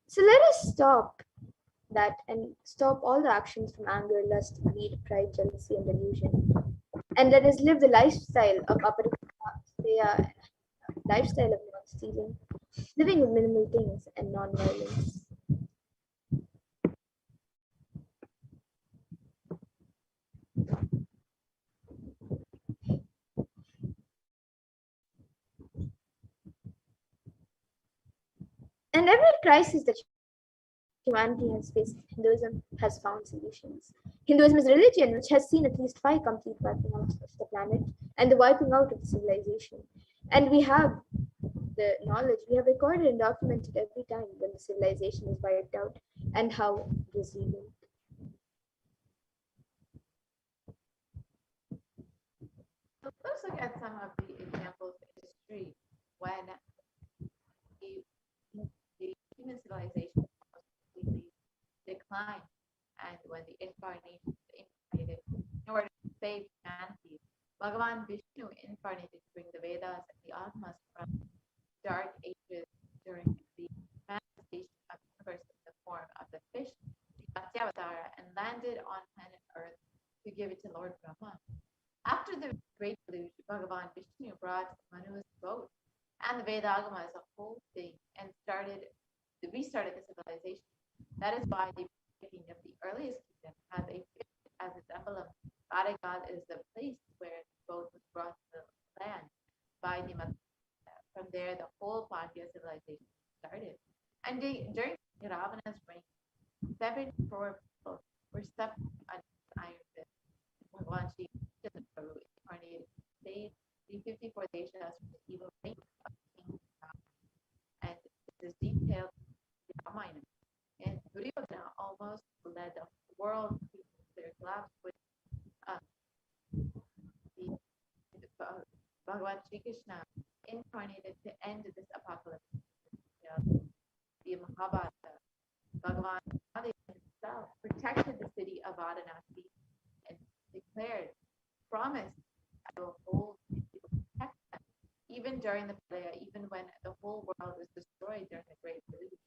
So let us stop that and stop all the actions from anger, lust, greed, pride, jealousy, and delusion. And let us live the lifestyle of lifestyle of non-stealing, living with minimal things and non-violence. And every crisis that humanity has faced, Hinduism has found solutions. Hinduism is a religion which has seen at least 5 complete wiping out of the planet and the wiping out of the civilization. And we have the knowledge, we have recorded and documented every time when the civilization was wiped out and how it was rebuilt. at some of the examples in history when the human civilization was completely declined, and when the incarnation was incarnated in order to save humanity, Bhagavan Vishnu incarnated to bring the Vedas and the Agamas from dark ages during the manifestation of the universe in the form of the fish, the Matsyavatara, and landed on planet Earth to give it to Lord Brahma. After the great deluge, Bhagavan Vishnu brought Manu's boat and the Veda Agamas, a whole thing, and restarted the civilization. That is why the beginning of the earliest kingdom has a fish as its emblem. Baragal is the place where the boat was brought to the land by the Matsya. From there, the whole Pandya civilization started. And during Ravana's reign, 74 people were stuck under the iron fist. Bhagavan Shri Krishna Prabhu incarnated to save the 54 Deshas from the evil reign of King Ravana. And this is detailed in the Ramayana. And Duryodhana almost led the world to their collapse with Bhagavan Shri Krishna incarnated to end this apocalypse. The Mahabharata, Bhagavan himself protected the city of Varanasi and declared, promised, I will hold and protect them, even during the Pralaya, even when the whole world was destroyed during the Great Deluge.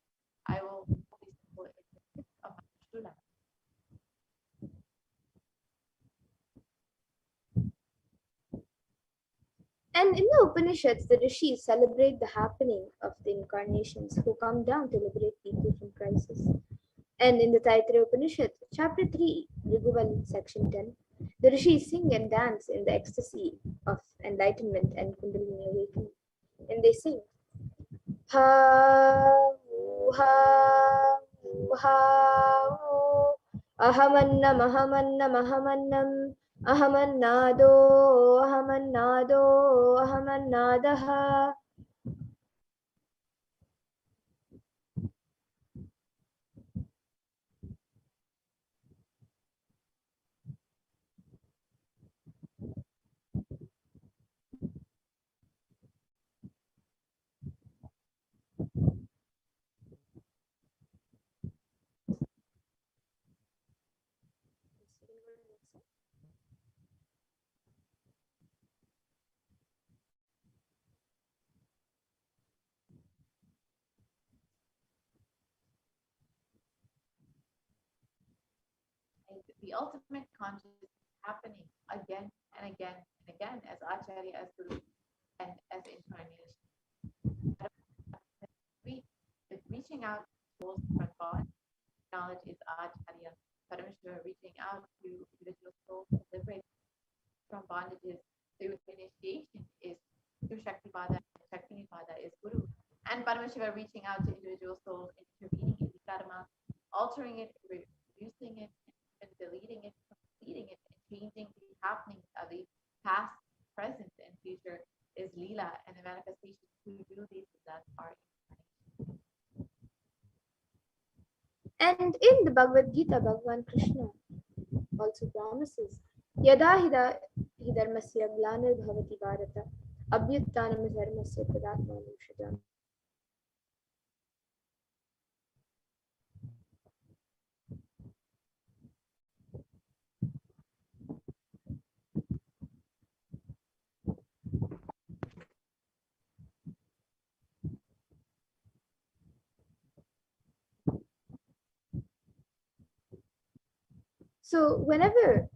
I will hold these people in the tip of my shula. And in the Upanishads, the rishis celebrate the happening of the incarnations who come down to liberate people from crisis. And in the Taittiriya Upanishad, chapter 3, Riguval, section 10, the rishis sing and dance in the ecstasy of enlightenment and Kundalini awakening. And they sing, Ha, ha, ha, ahamannam, ahamannam, ahamannam, ahamannado, ahamannado, ahamannadaha. And the ultimate consciousness happening again and again and again as Acharya, as Guru, and as incarnation. Reaching out to souls from God, knowledge is Acharya. Parashakti reaching out to individual souls to liberate from bondages through initiation is through Shaktipada, and Shaktipada is Guru. And Paramashiva reaching out to individual souls, intervening in the karma, altering it, reducing it, and deleting it, completing it, and changing the happenings of the past, present, and future is Leela, and the manifestations who do these that are incarnation. And in the Bhagavad Gita, Bhagavan Krishna also promises, Yada hidharmasya glanir bhavati bharata abhyuttanam dharmasya tadatmanam shajam. So whenever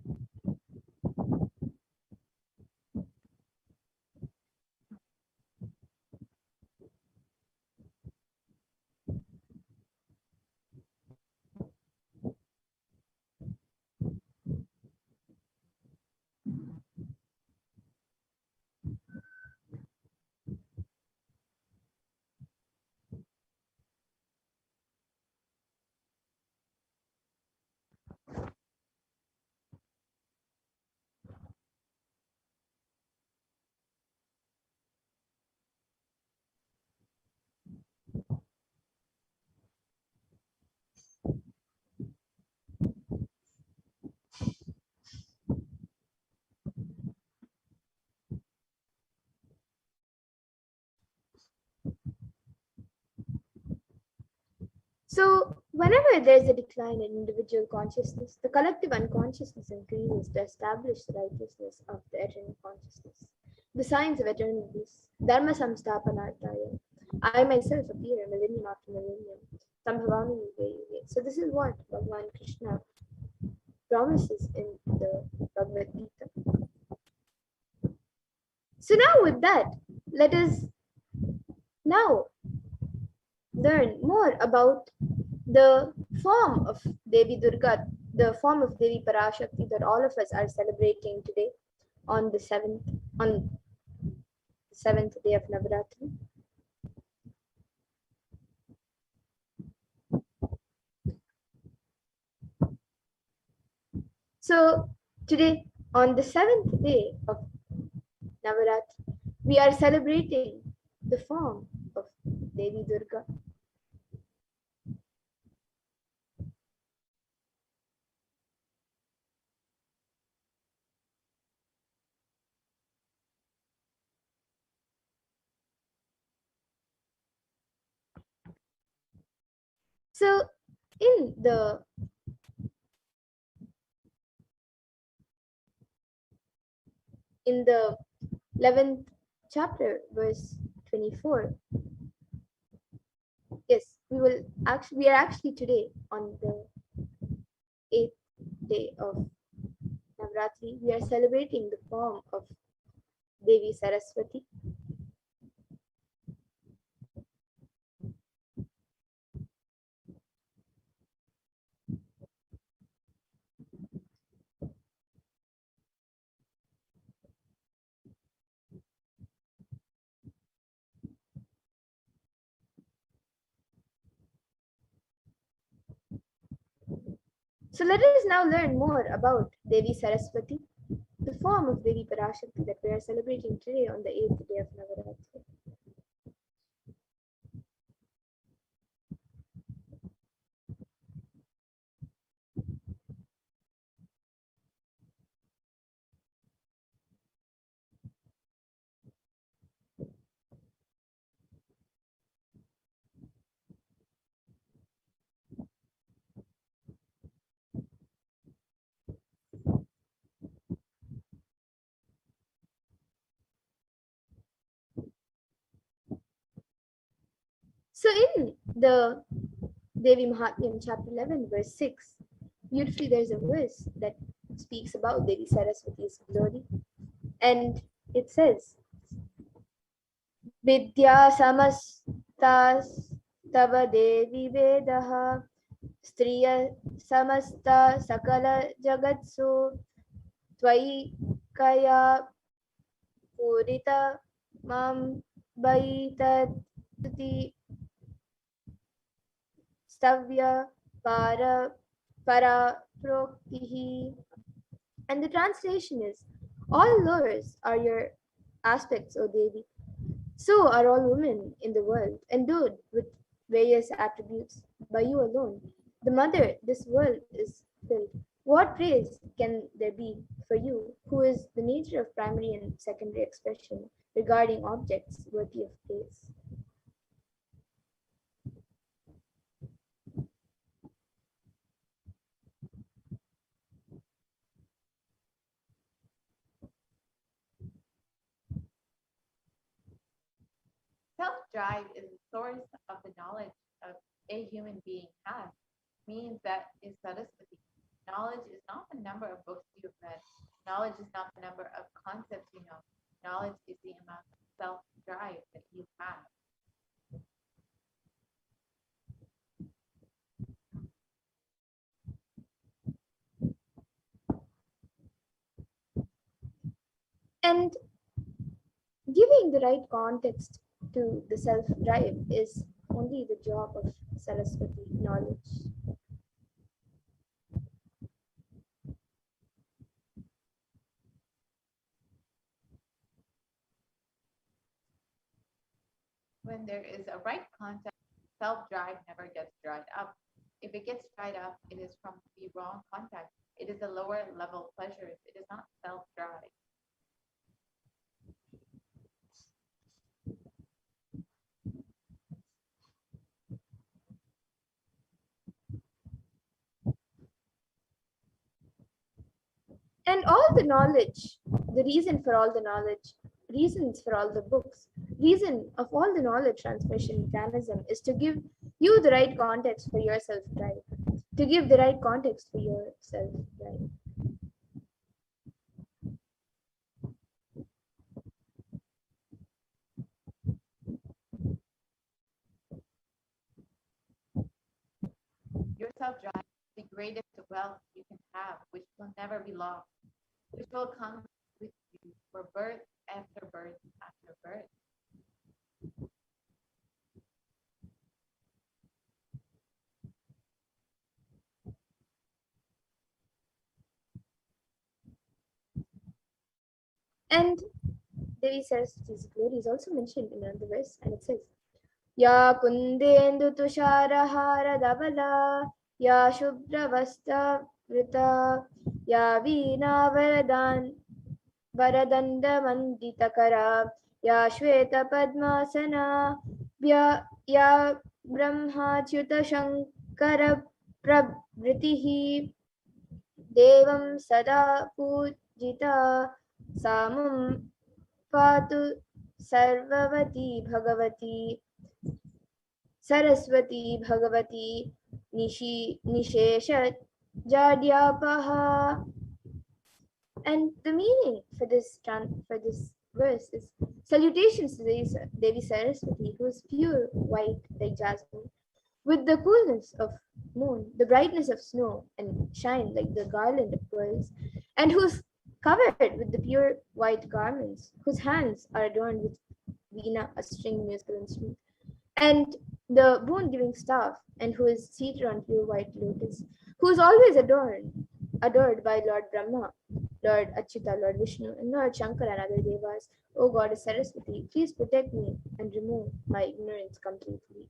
Whenever there is a decline in individual consciousness, the collective unconsciousness increases to establish the righteousness of the eternal consciousness. The signs of eternal bliss. Dharma samstapanartaya. I myself appear millennium after millennium. Sambhavami yuge yuge. So this is what Bhagavan Krishna promises in the Bhagavad Gita. So now with that, let us now learn more about the form of Devi Durga, the form of Devi Parashakti that all of us are celebrating today on the seventh day of Navaratri. So today, on the seventh day of Navaratri, we are celebrating the form of Devi Durga. So in the 11th chapter, verse 24. Yes, we are actually today on the 8th day of Navratri. We are celebrating the form of Devi Saraswati. So let us now learn more about Devi Saraswati, the form of Devi Parashakti that we are celebrating today on the 8th day of Navaratri. So in the Devi Mahatmyam chapter 11 verse 6, beautifully there's a verse that speaks about Devi Saraswati's glory, and it says, Vidya samastas tava Devi vedaha striya samasta sakala jagatsu tvai kaya purita mam baitat stavya para proktihi. And the translation is, all lowers are your aspects, O Devi. So are all women in the world, endowed with various attributes. By you alone, the mother, this world is filled. What praise can there be for you, who is the nature of primary and secondary expression regarding objects worthy of praise? Self-drive is the source of the knowledge of a human being has, means that is Saraswati. Knowledge is not the number of books you've read. Knowledge is not the number of concepts you know. Knowledge is the amount of self-drive that you have. And giving the right context to the self-drive is only the job of Saraswati knowledge. When there is a right context, self-drive never gets dried up. If it gets dried up, it is from the wrong context. It is a lower level pleasures. It is not self-drive. And all the knowledge, the reason for all the knowledge, reasons for all the books, reason of all the knowledge transmission mechanism is to give you the right context for your self-drive, to give the right context for your self-drive. Your self-drive is the greatest wealth you can have, which will never be lost, which will come with you for birth after birth after birth. And Devi Saraswati's glory is also mentioned in another verse, and it says, Ya kundendu tusharahara davala, ya shubravasta vrita, ya veena varadanda manditakara, ya shweta padmasana, ya brahmachyuta shankara pravritihi, devam sada pujita, samam patu sarvavati bhagavati Saraswati Bhagavati Nishesha Jadyapaha. And the meaning for this verse is salutations to Devi Saraswati, who is pure white like jasmine, with the coolness of moon, the brightness of snow, and shine like the garland of pearls, and who's covered with the pure white garments, whose hands are adorned with veena, a string musical instrument, and the boon giving staff, and who is seated on pure white lotus, who is always adored by Lord Brahma, Lord Achyuta, Lord Vishnu, and Lord Shankara and other devas. O Goddess Saraswati, please protect me and remove my ignorance completely.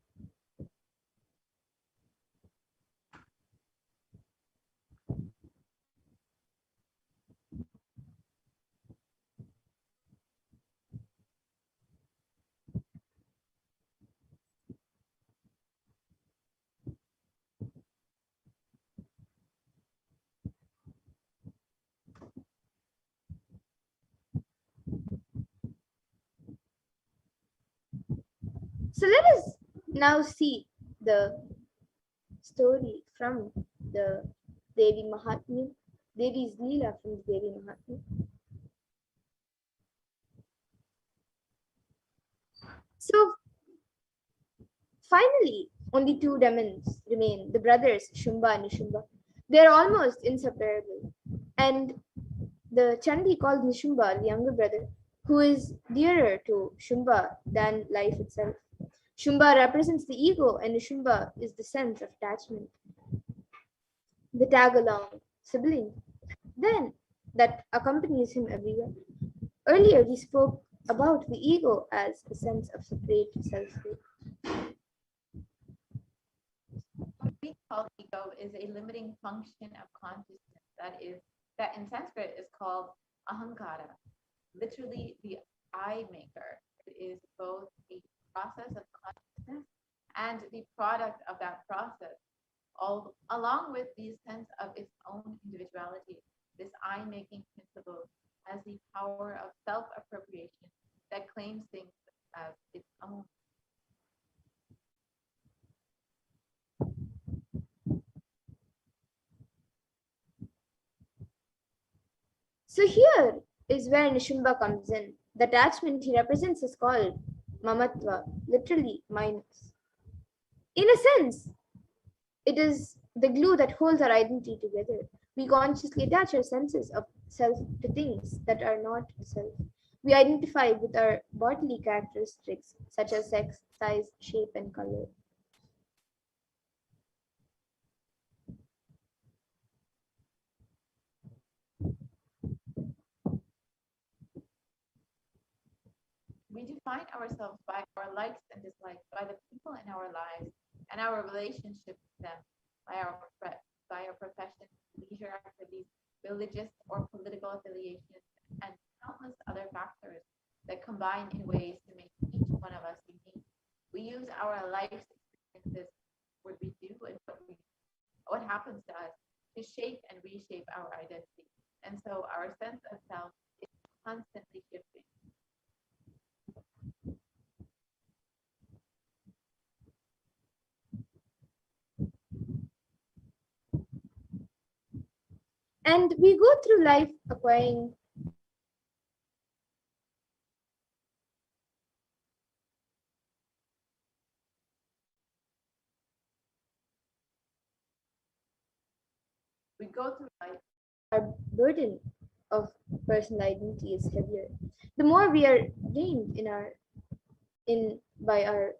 So let us now see the story from the Devi Mahatmya, Devi's Leela from the Devi Mahatmya. So finally, only two demons remain, the brothers Shumba and Nishumba. They are almost inseparable. And the Chandi called Nishumba, the younger brother, who is dearer to Shumba than life itself. Shumba represents the ego, and Nishumba is the sense of attachment, the tag along sibling, then that accompanies him everywhere. Earlier, we spoke about the ego as a sense of separate selfhood. What we call ego is a limiting function of consciousness that in Sanskrit is called ahankara, literally the I maker. It is both a process of consciousness and the product of that process, all along with the sense of its own individuality. This I making principle has the power of self-appropriation that claims things as its own. So here is where Nishumba comes in. The attachment he represents is called mamatva, literally minus. In a sense, it is the glue that holds our identity together. We consciously attach our senses of self to things that are not self. We identify with our bodily characteristics such as sex, size, shape, and color. We define ourselves by our likes and dislikes, by the people in our lives and our relationship with them, by our profession, leisure activities, religious or political affiliations, and countless other factors that combine in ways to make each one of us unique. We use our life's experiences, what we do and what happens to us, to shape and reshape our identity. And so our sense of self is constantly shifting. And we go through life acquiring We go through life. our burden of personal identity is heavier. The more we are drained in by our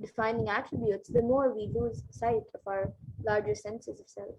defining attributes, the more we lose sight of our larger senses of self.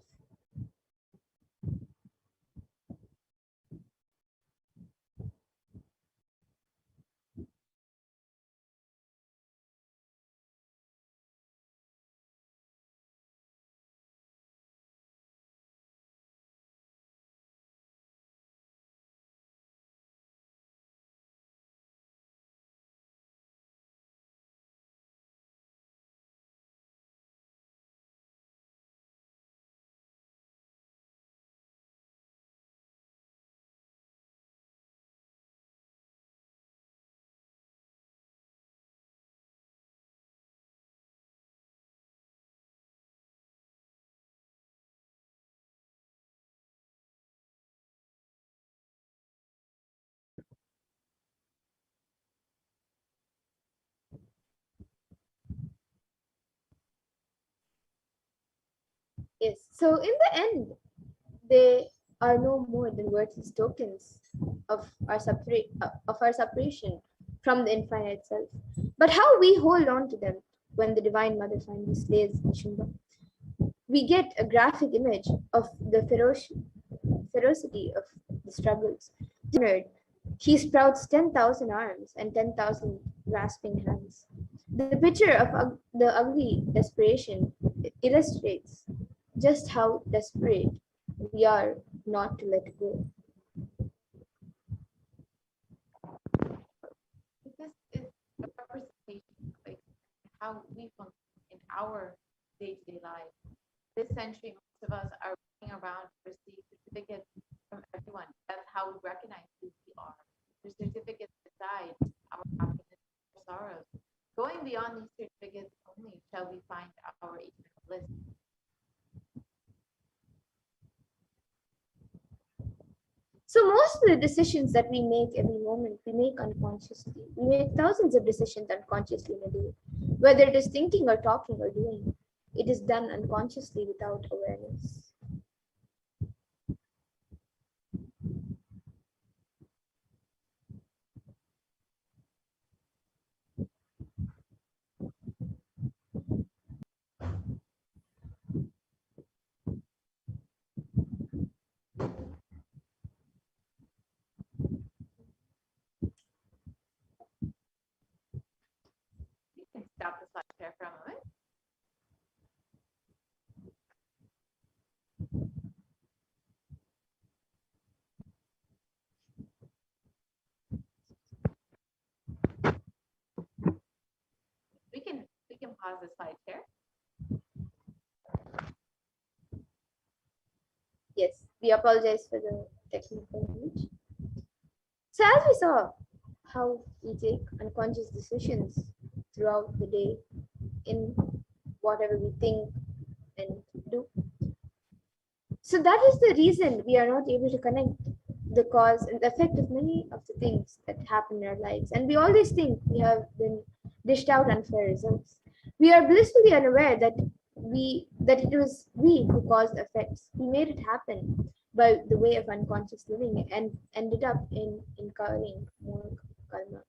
Yes. So in the end, they are no more than worthless tokens of our separation from the infinite self. But how we hold on to them when the Divine Mother finally slays Shimba, we get a graphic image of the ferocity of the struggles. He sprouts 10,000 arms and 10,000 grasping hands. The picture of the ugly desperation illustrates just how desperate we are not to let go. This is a representation of like how we function in our day-to-day lives. This century, most of us are running around to receive certificates from everyone. That's how we recognize who we are. The certificates decide our happiness or sorrows. Going beyond these certificates only shall we find our eternal bliss. So most of the decisions that we make every moment, we make unconsciously. We make thousands of decisions unconsciously in a day. Whether it is thinking or talking or doing, it is done unconsciously without awareness. You can stop the slide share for a moment. We can pause the slide share. Yes, we apologize for the technical glitch. So as we saw how we take unconscious decisions throughout the day in whatever we think and do. So that is the reason we are not able to connect the cause and the effect of many of the things that happen in our lives. And we always think we have been dished out unfair results. We are blissfully unaware that it was we who caused the effects. We made it happen by the way of unconscious living and ended up in incurring more karma.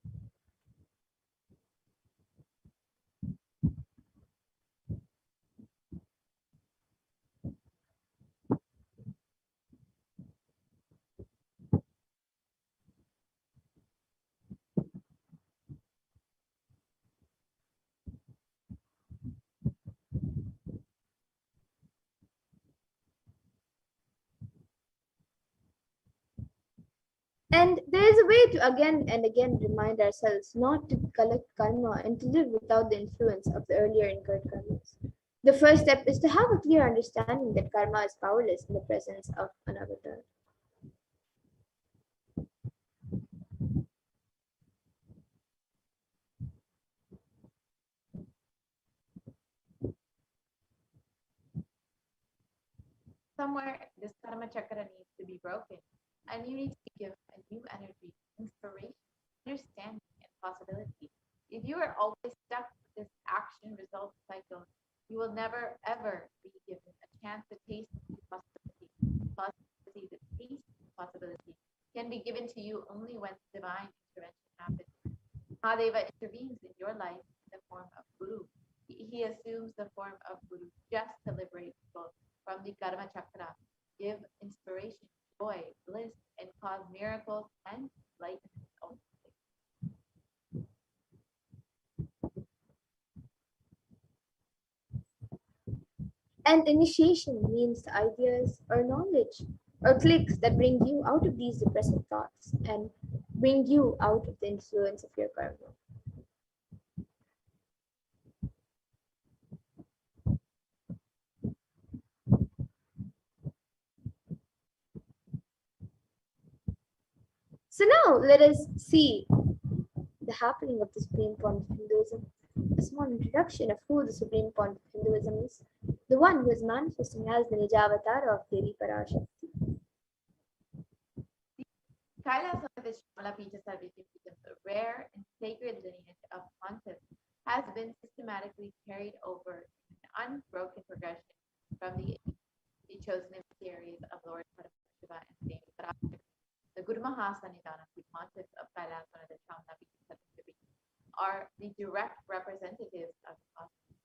And there is a way to again and again remind ourselves not to collect karma and to live without the influence of the earlier incurred karmas. The first step is to have a clear understanding that karma is powerless in the presence of an avatar. somewhere this karma chakra needs to be broken, and you need to give a new energy, inspiration, understanding, and possibility. If you are always stuck with this action result cycle, you will never ever be given a chance to taste the possibility. Possibility, the taste of possibility can be given to you only when divine intervention happens. Mahadeva intervenes in your life in the form of Guru. He assumes the form of Guru just to liberate people from the karma chakra, give inspiration, joy, bliss, and cause miracles and enlightenment ultimately. And initiation means the ideas or knowledge or clicks that bring you out of these depressive thoughts and bring you out of the influence of your karma. So now let us see the happening of the Supreme Point of Hinduism. A small introduction of who the Supreme Point of Hinduism is. The one who is manifesting as the Nijavatar of Devi Parashakti. Kailas of the Shamalapita Sarviti, the rare and sacred lineage of pontiffs, has been systematically carried over in an unbroken progression from the chosen emissaries of Lord Paramashiva and Saint Parashakti. The Guru Mahasanidana, the pontiffs of Kailas of the Shamalapita Sarviti, are the direct representatives of the cosmos.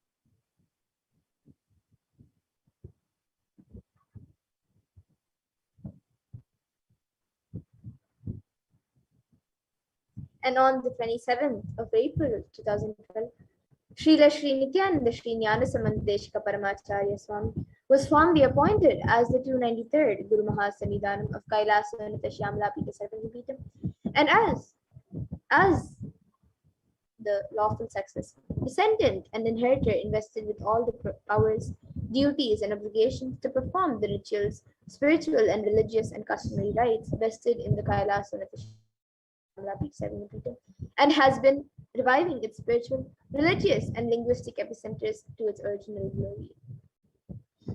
And on the 27th of April 2012, Srila Sri Nithyananda Paramashivam Paramacharya Swami was formally appointed as the 293rd Guru Mahasanidhanam of Kailasa Nithyananda Paramashivam, and as the lawful successor, descendant and inheritor invested with all the powers, duties, and obligations to perform the rituals, spiritual and religious and customary rites vested in the Kailasa and has been reviving its spiritual, religious, and linguistic epicenters to its original glory.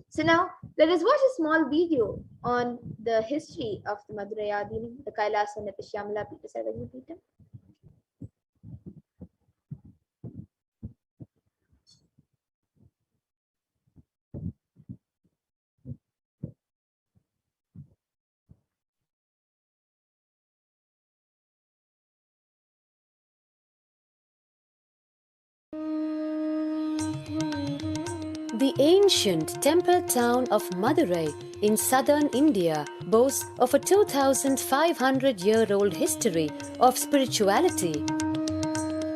So now, let us watch a small video on the history of the Madhurayadini, the Kailasa Nithyananda Paramashivam. The ancient temple town of Madurai in southern India boasts of a 2,500-year-old history of spirituality.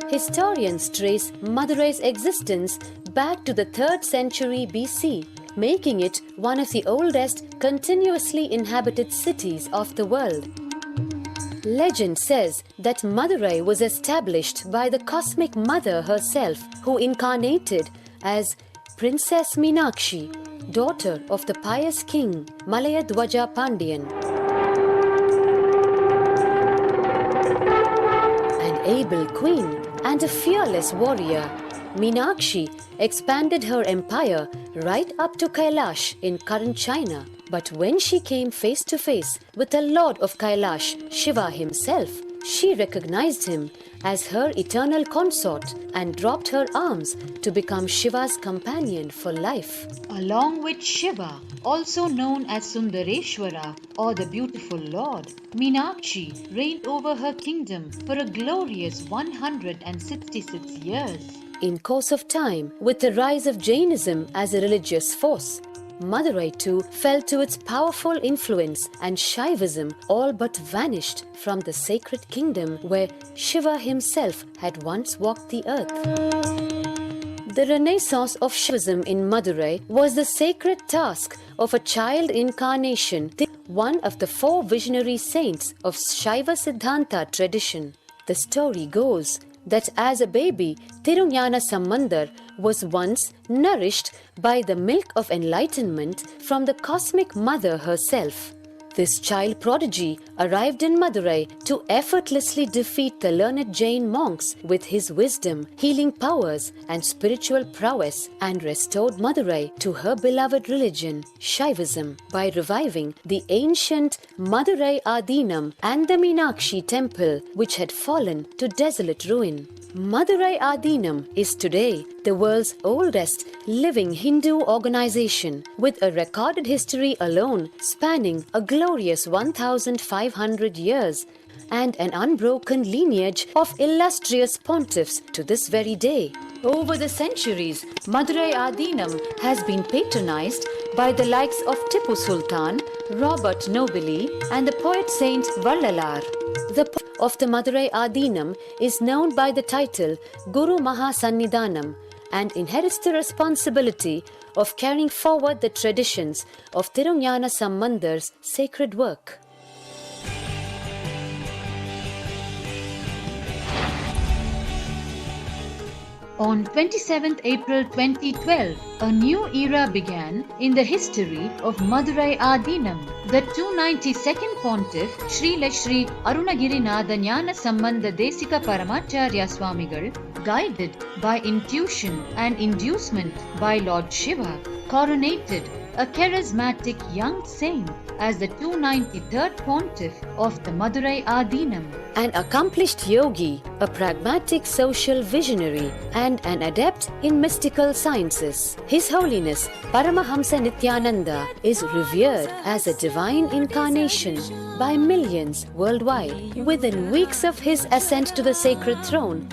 Historians trace Madurai's existence back to the 3rd century BC, making it one of the oldest continuously inhabited cities of the world. Legend says that Madurai was established by the cosmic mother herself, who incarnated as Princess Meenakshi, daughter of the pious king Malayadwaja Pandian. An able queen and a fearless warrior, Meenakshi expanded her empire right up to Kailash in current China. But when she came face to face with the Lord of Kailash, Shiva himself, she recognized him as her eternal consort and dropped her arms to become Shiva's companion for life. Along with Shiva, also known as Sundareshwara or the beautiful Lord, Meenakshi reigned over her kingdom for a glorious 166 years. In course of time, with the rise of Jainism as a religious force, Madurai too fell to its powerful influence, and Shaivism all but vanished from the sacred kingdom where Shiva himself had once walked the earth. The renaissance of Shaivism in Madurai was the sacred task of a child incarnation, one of the 4 visionary saints of Shaiva Siddhanta tradition. The story goes that as a baby, Tirunjana Sambandar was once nourished by the milk of enlightenment from the cosmic mother herself. This child prodigy arrived in Madurai to effortlessly defeat the learned Jain monks with his wisdom, healing powers, and spiritual prowess, and restored Madurai to her beloved religion, Shaivism, by reviving the ancient Madurai Adinam and the Meenakshi temple, which had fallen to desolate ruin. Madurai Adinam is today the world's oldest living Hindu organization, with a recorded history alone spanning a glorious 1,500 years and an unbroken lineage of illustrious pontiffs to this very day. Over the centuries, Madurai Adinam has been patronized by the likes of Tipu Sultan, Robert Nobili, and the poet saint Vallalar. The of the Madurai Adinam is known by the title Guru Mahasannidhanam and inherits the responsibility of carrying forward the traditions of Tirunjana Sambandar's sacred work. On 27th April 2012, a new era began in the history of Madurai Adinam. The 292nd Pontiff, Srila Sri Arunagirinatha Jnana Sambandha Desika Paramacharya Swamigal, guided by intuition and inducement by Lord Shiva, coronated a charismatic young saint as the 293rd Pontiff of the Madurai Adinam. An accomplished yogi, a pragmatic social visionary, and an adept in mystical sciences. His Holiness Paramahamsa Nithyananda is revered as a divine incarnation by millions worldwide. Within weeks of his ascent to the sacred throne,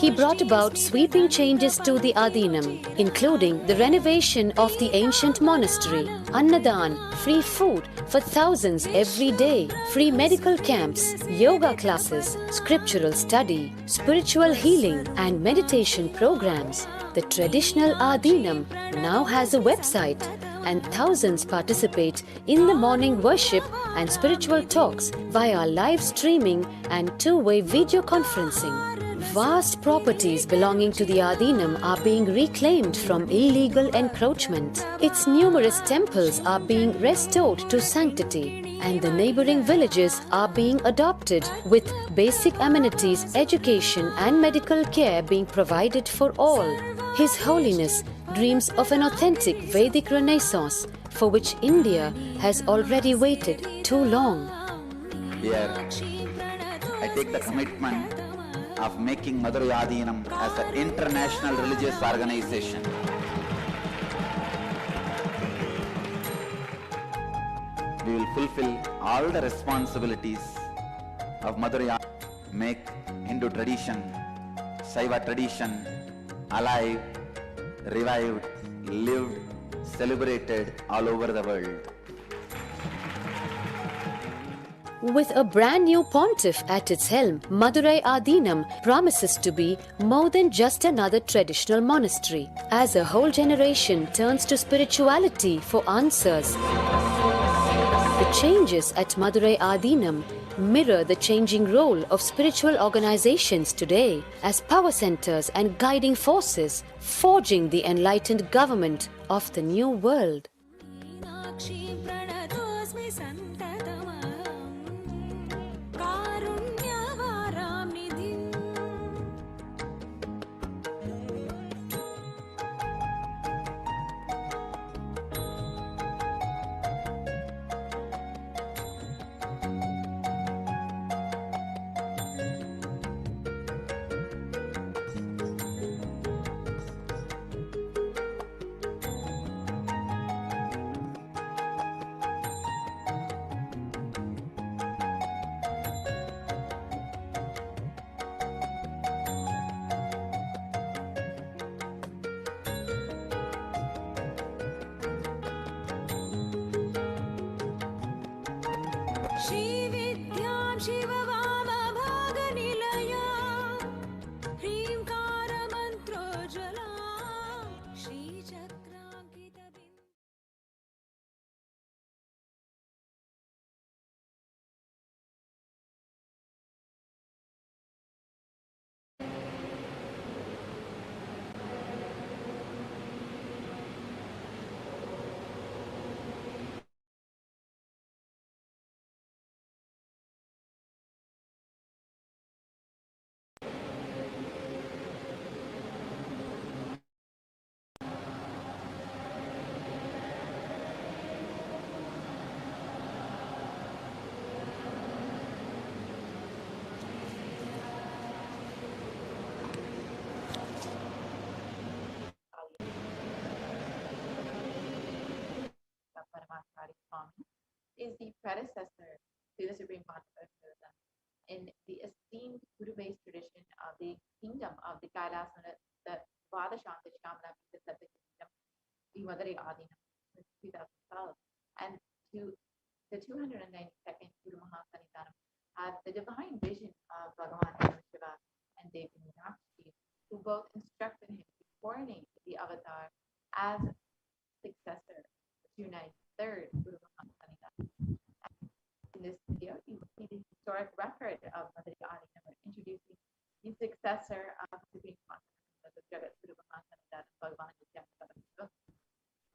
he brought about sweeping changes to the Adinam, including the renovation of the ancient monastery, Annadan, free food for thousands every day, free medical camps, yoga classes, scriptural study, spiritual healing, and meditation programs. The traditional Adinam now has a website, and thousands participate in the morning worship and spiritual talks via live streaming and two-way video conferencing. Vast properties belonging to the Adinam are being reclaimed from illegal encroachment. Its numerous temples are being restored to sanctity, and the neighboring villages are being adopted, with basic amenities, education, and medical care being provided for all. His Holiness dreams of an authentic Vedic Renaissance, for which India has already waited too long. Here, I take the commitment of making Madurai Adinam as an international religious organization. We will fulfill all the responsibilities of Madurai Adinam, make Hindu tradition, Saiva tradition alive, revived, lived, celebrated all over the world. With a brand new pontiff at its helm, Madurai Adinam promises to be more than just another traditional monastery. As a whole generation turns to spirituality for answers, the changes at Madurai Adinam mirror the changing role of spiritual organizations today as power centers and guiding forces, forging the enlightened government of the new world. is the predecessor to the Supreme Pontiff of Hinduism in the esteemed Guru-based tradition of the kingdom of the Kailasana, the Vadashanta Shamana, the kingdom, the Madhuri Adinam, since 2012, and to the 292nd Guru Mahasanidhanam, the divine vision of Bhagavan Shiva and Devi Meenakshi, who both instructed him to coordinate the avatar as successor to 293rd Guru Mahasanidhanam. In this video, you will see the historic record of Madhuri Adinam introducing the successor of the Supreme Pontiff of Jagat Guru Mahasanidhanam, Bhagavan Shiva.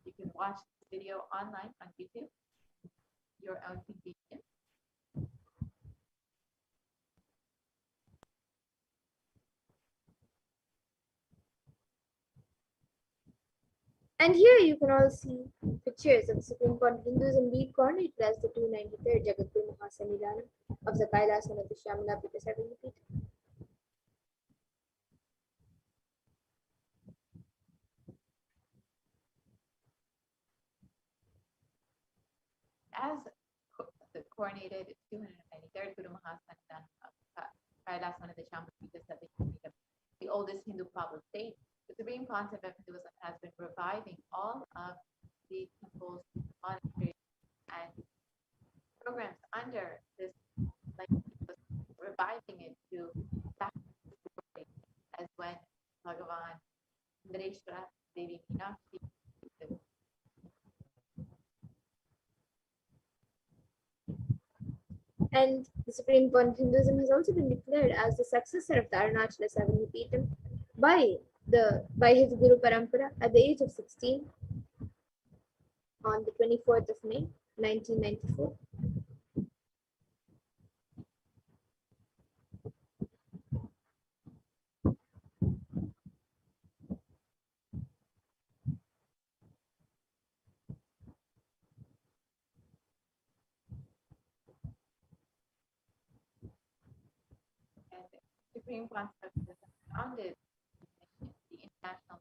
You can watch this video online on YouTube, your own convenience. And here you can all see pictures of the Supreme Pontiff of Hinduism being coordinated as the 293rd Jagadguru Mahasanidhanam of the Kailasana of the Shamala Pita 7 feet. As the coronated 293rd Guru Mahasanidhanam of Kailasana of the Shamala Pita 7 feet, the oldest Hindu public state, the Supreme Pontiff of Hinduism has been reviving all of the temples, monasteries, and programs under this, like reviving it to back as when Bhagavan Nareshwara, Devi Meenakshi. And the Supreme Pontiff of Hinduism has also been declared as the successor of the Arunachala Savanipeetham by his Guru Parampara at the age of 16 on the 24th of May 1994. And the Supreme Pontiff of Hinduism founded the International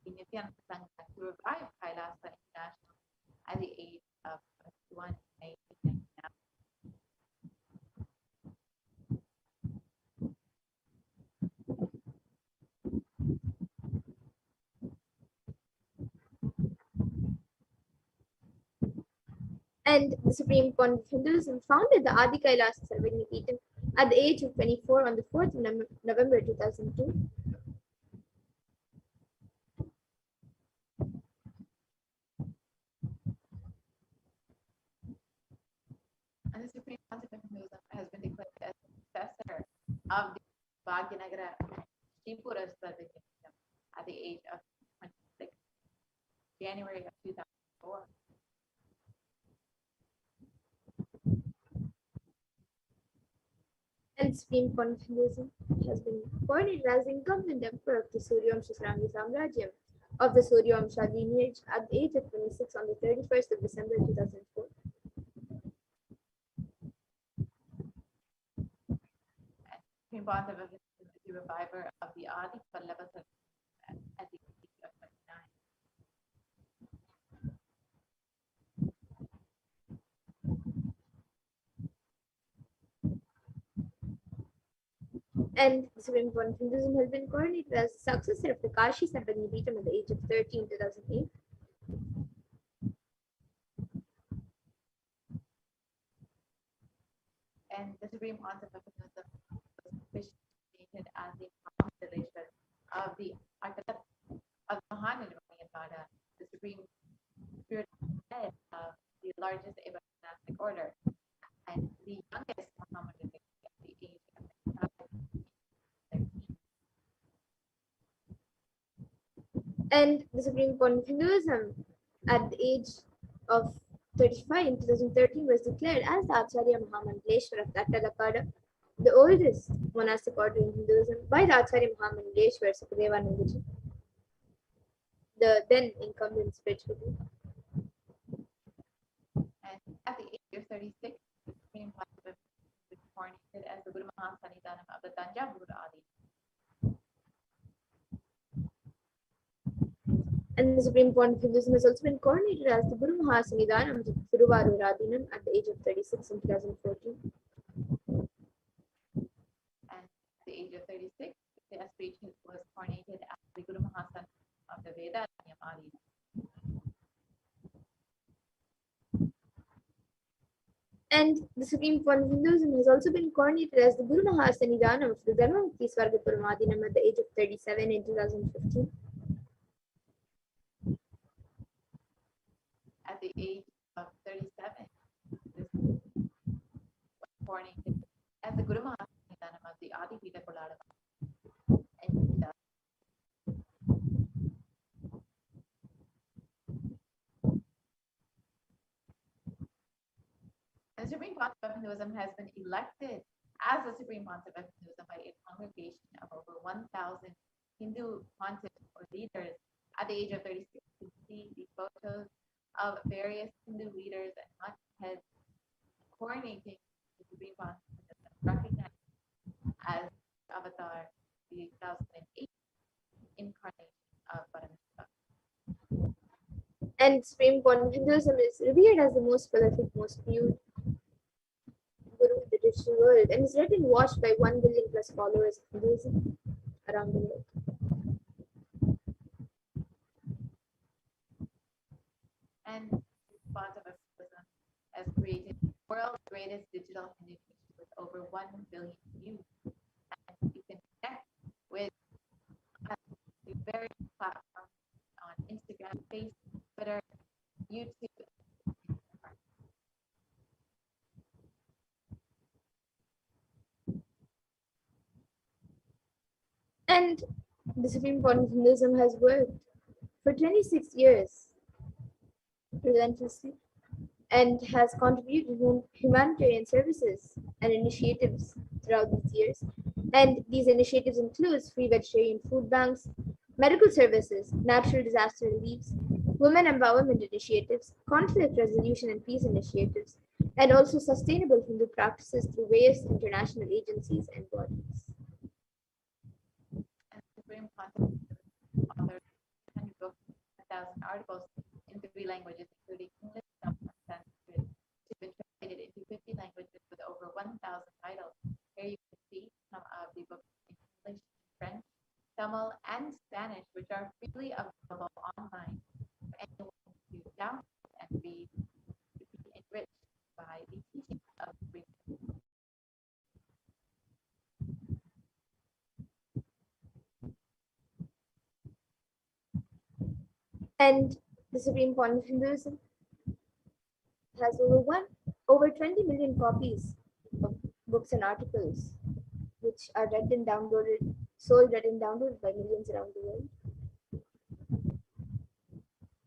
Nithyananda Sangha to revive Kailasa International at the age of 21 May 1999. And the Supreme Pontiff of Hinduism founded the Adi Kailasa Sarvagnipeetham at the age of 24 on the 4th of November 2002. And the Supreme Pontiff of Hinduism has been declared as the successor of the Bhagyanagara Shivpura Sarvagnipeetham at the age of 26 January of 2004. And Supreme Pontiff of Hinduism has been coordinated as the incumbent emperor of the Suryavamsha Srangi Samrajyam of the Suryavamsha lineage at the age of 26 on the 31st of December 2004. Supreme Pontiff of Hinduism is the reviver of the Adi Pallava Sarvagnipeetham at the age of 29. And the Supreme Pontiff of Hinduism has been coordinated as the successor of the Kashi Sarvagnipeetham at the age of 30 in 2008. And the Supreme Pontiff of Hinduism was officially stated as the constellation of the architect of Mahanirvana, the Supreme Spiritual Head of the largest Eva monastic order, and the youngest Mohammedan at the age of 13. And the Supreme Pontiff of Hinduism at the age of 35 in 2013 was declared as the Acharya Mahamandaleshwara of Tattalakada, the oldest monastic order in Hinduism, by the Acharya Mahamandaleshwara Sukadevanandaji, the then incumbent spiritual leader. And at the age of 36, the Supreme Pontiff was coronated as the Guru Mahasanidhanam of the Tanjavur Adi. And the Supreme Court of Hinduism has also been coronated as the Guru Mahasanidhanam of Thiruvarur Radhinam at the age of 36 in 2014. And at the age of 36, the aspiration was coronated as the Guru Mahasan of the Vedanayam Adinam. And the Supreme Court of Hinduism has also been coronated as the Guru Mahasanidhanam of the Dharmamukti Swargapuram Adinam at the age of 37 in 2015. At the age of 37, this was coronated as the Guru Mahasanidhanam of the Adipita Koladava. The Supreme Pontiff of Hinduism has been elected as the Supreme Pontiff of Hinduism by a congregation of over 1,000 Hindu pontiffs or leaders. At the age of 36, you can see the photos of various Hindu leaders and heads coronating the Supreme Pontiff of Hinduism, recognized as Avatar, the 2008 incarnation of Paramashivoham. And Supreme Court of Hinduism is revered as the most prolific, most viewed Guru in the digital world and is read and watched by 1 billion plus followers of Hinduism around the world. And the Pontiff of Hinduism has created the world's greatest digital Hindu community with over 1 billion views. And you can connect with the various platforms on Instagram, Facebook, Twitter, YouTube. And the Supreme Court of Hinduism has worked for 26 years relentlessly and has contributed humanitarian services and initiatives throughout these years. And these initiatives include free vegetarian food banks, medical services, natural disaster reliefs, women empowerment initiatives, conflict resolution and peace initiatives, and also sustainable Hindu practices through various international agencies and bodies. And the Supreme Pontiff authored 100 books, 1,000 articles in 3 languages, including English, Tamil, and Sanskrit. It's been translated into 50 languages with over 1,000 titles. Here you can see some of the books in English, French, Tamil, and Spanish, which are freely available online for anyone to download and read to be enriched by the teachings of the Supreme Pontiff. And the Supreme Court of Hinduism has over 20 million copies of books and articles, which are read and downloaded, sold, read and downloaded by millions around the world.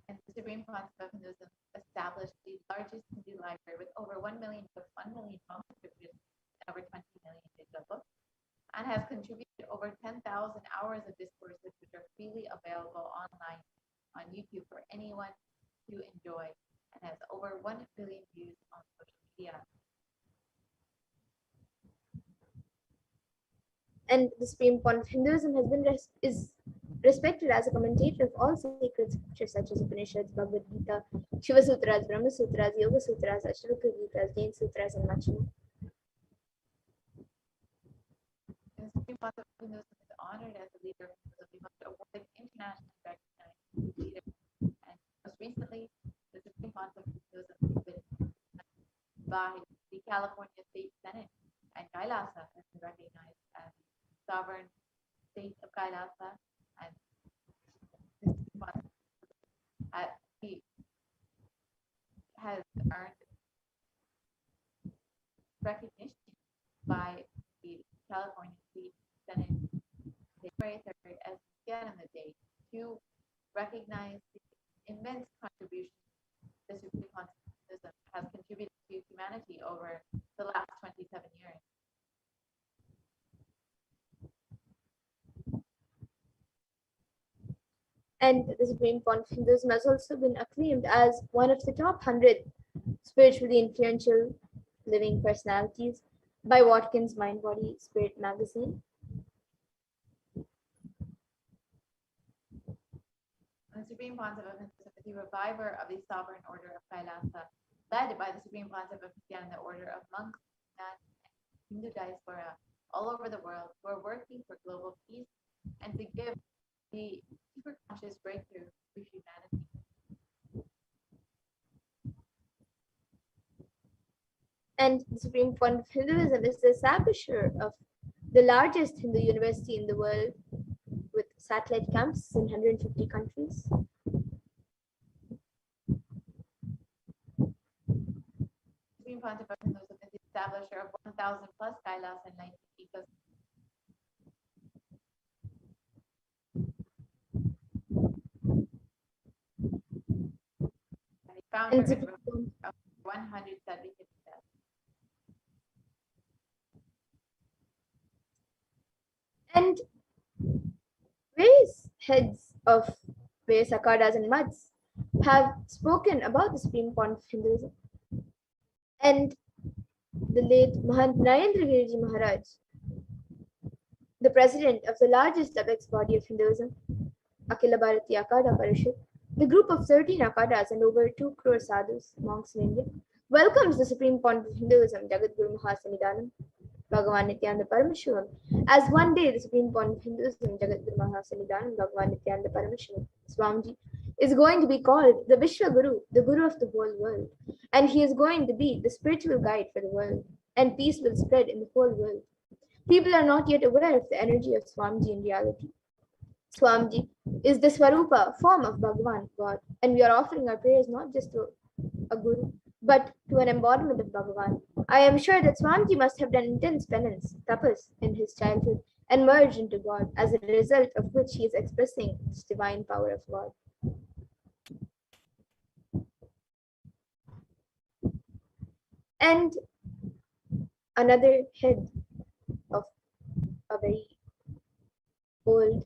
And the Supreme Pontiff of Hinduism established the largest Hindu library with over 1 million books, 1 million manuscripts, and over 20 million digital books, and has contributed over 10,000 hours of discourses, which are freely available online on YouTube for anyone to enjoy, and has over 1 billion views on social media. And the Supreme Court of Hinduism has been is respected as a commentator of all sacred scriptures such as Upanishads, Bhagavad Gita, Shiva Sutras, Brahma Sutras, Yoga Sutras, Ashtavakra Gitas, Jain Sutras, and much more. And the Supreme Pontiff of Hinduism is honored as a leader of Hinduism, the most awarded internationally recognized leader. And most recently, the Supreme Pontiff of Hinduism has been by the California State Senate, and Kailasa has been recognized as sovereign state of Kailasa, and the Supreme Pontiff he has earned recognition by the California State Senate January 3rd as Nithyananda Day to recognize the immense contribution the Supreme Pontiff of Hinduism has contributed to humanity over the last 27 years. And the Supreme Court of Hinduism has also been acclaimed as one of the top 100 spiritually influential living personalities by Watkins Mind Body Spirit magazine. The the Supreme Pontiff of Hinduism is the reviver of the sovereign order of Kailasa, led by the Supreme Pontiff of Nithyananda order of monks, nuns, and Hindu diaspora all over the world who are working for global peace and to give the super conscious breakthrough to humanity. And the Supreme Pontiff of Hinduism is the establisher of the largest Hindu university in the world with satellite campuses in 150 countries. Supreme Pontiff of Hinduism is the establisher of 1,000 plus Kailas and 19 ecosystems. And the founder And and Supreme ruler of 100 certificates. And various heads of various akadas and maths have spoken about the Supreme Pontiff of Hinduism. And the late Mahant Narendra Giriji Maharaj, the president of the largest apex body of Hinduism, Akhila Bharatiya Akada Parashakti, the group of 13 akadas and over 2 crore sadhus, monks in India, welcomes the Supreme Pontiff of Hinduism, Jagadguru Mahasanidanam, Bhagavan Nithyananda Paramashivam, as one day the Supreme Pontiff of Hinduism, Jagadguru Mahasanidanam, Bhagavan Nithyananda Paramashivam, Swamiji, is going to be called the Vishwa Guru, the Guru of the whole world. And he is going to be the spiritual guide for the world, and peace will spread in the whole world. People are not yet aware of the energy of Swamiji in reality. Swamiji is the Swarupa, form of Bhagavan, God, and we are offering our prayers not just to a Guru, but to an embodiment of Bhagavan. I am sure that Swamiji must have done intense penance, tapas, in his childhood and merged into God, as a result of which he is expressing this divine power of God. And another head of a very old,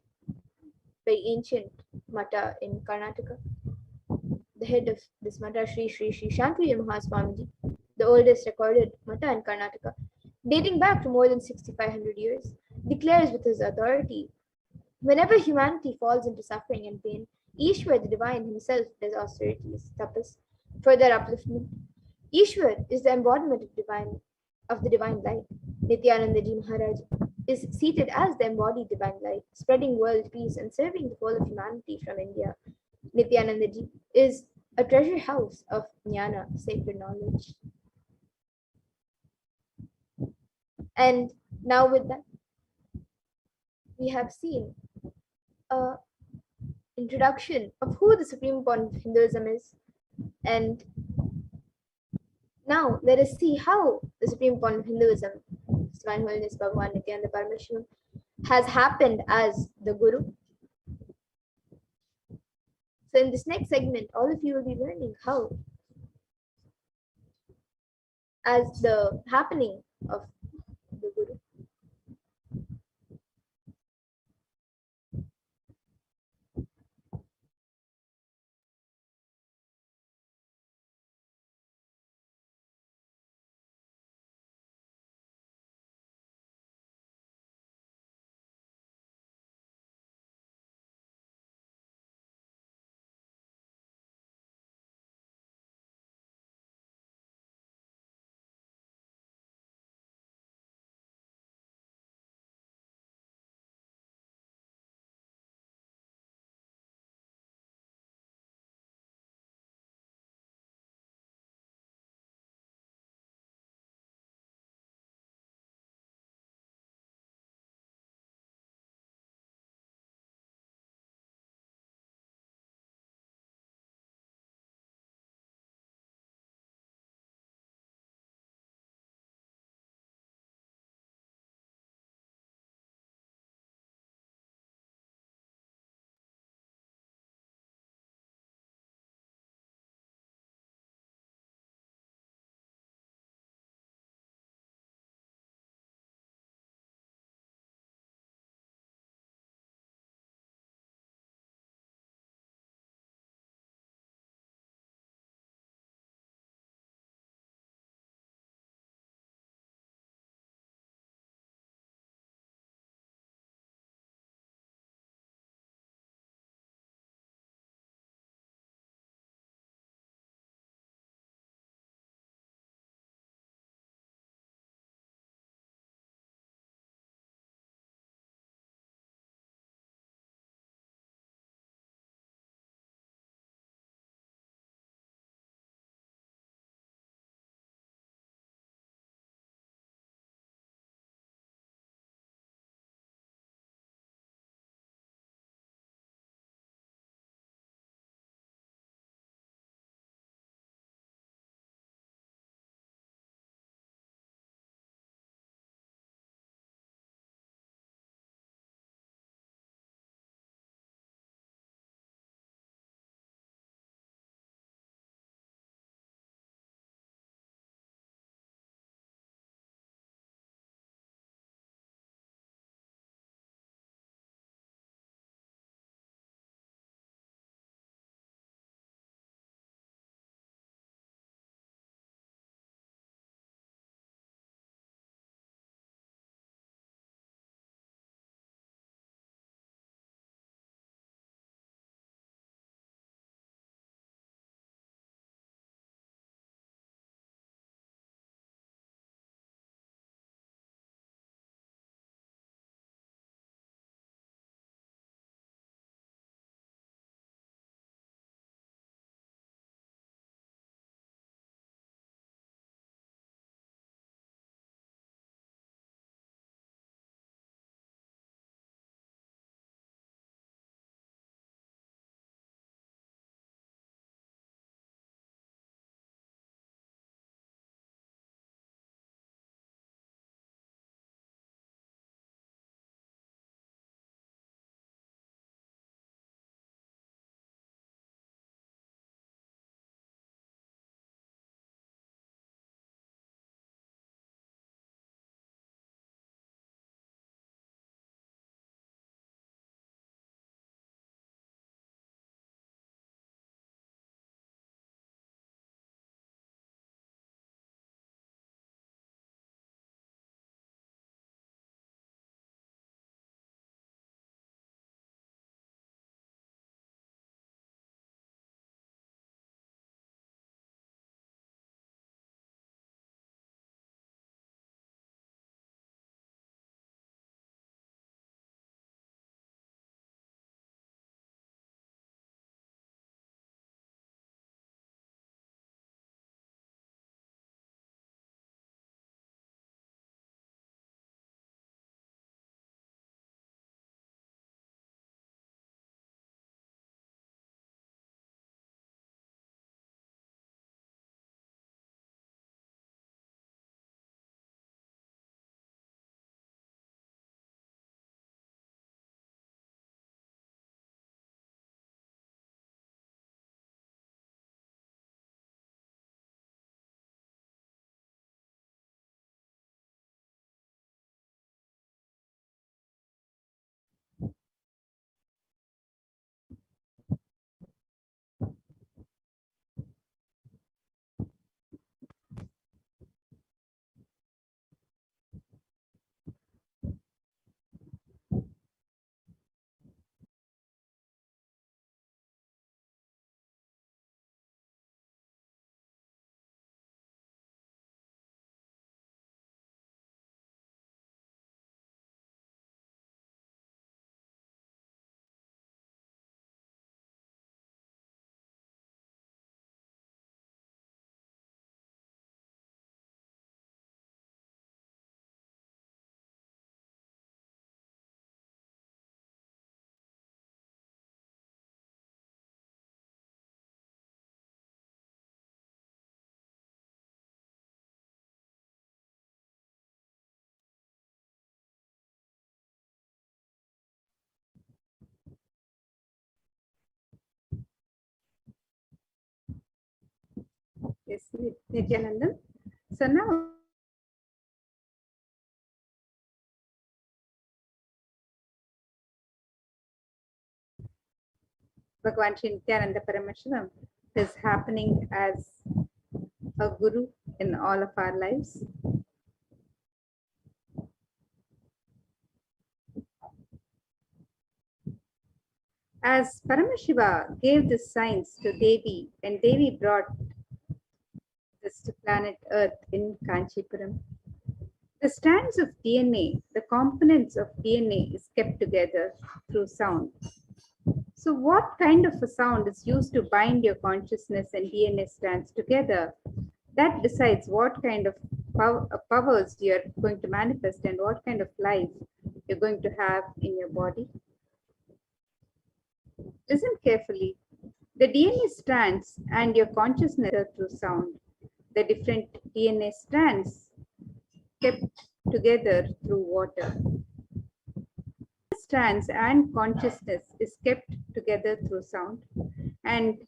very ancient mata in Karnataka, the head of this mata, Sri Shantavya Mahaswamiji, the oldest recorded mata in Karnataka, dating back to more than 6,500 years, declares with his authority, whenever humanity falls into suffering and pain, Ishwar, the divine himself, does austerities, tapas, for their upliftment. Ishwar is the embodiment of the divine light. Nithyananda Ji Maharaj is seated as the embodied divine light, spreading world peace and serving the whole of humanity from India. Nithyananda Ji is a treasure house of jnana, sacred knowledge. And now with that, we have seen an introduction of who the Supreme Pontiff of Hinduism is. And now let us see how the Supreme Pontiff of Hinduism, His Divine Holiness Bhagavan Nithyananda Paramashivam, has happened as the Guru. So in this next segment, all of you will be learning how, as the happening of the Guru. Nithyananda. So now Bhagavan Sri Nithyananda Paramashivam is happening as a guru in all of our lives. As Paramashiva gave this science to Devi, and Devi brought this to planet Earth in Kanchipuram, the strands of DNA, the components of DNA is kept together through sound. So what kind of a sound is used to bind your consciousness and DNA strands together? That decides what kind of powers you're going to manifest and what kind of life you're going to have in your body. Listen carefully. The DNA strands and your consciousness are through sound. The different DNA strands kept together through water. Strands and consciousness is kept together through sound, and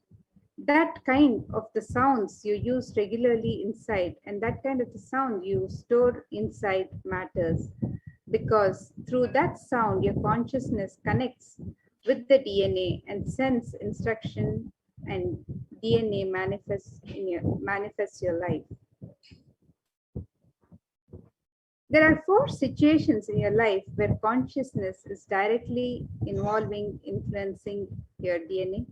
that kind of the sounds you use regularly inside, and that kind of the sound you store inside matters, because through that sound your consciousness connects with the DNA and sends instruction, and DNA manifests your life. There are 4 situations in your life where consciousness is directly influencing your DNA.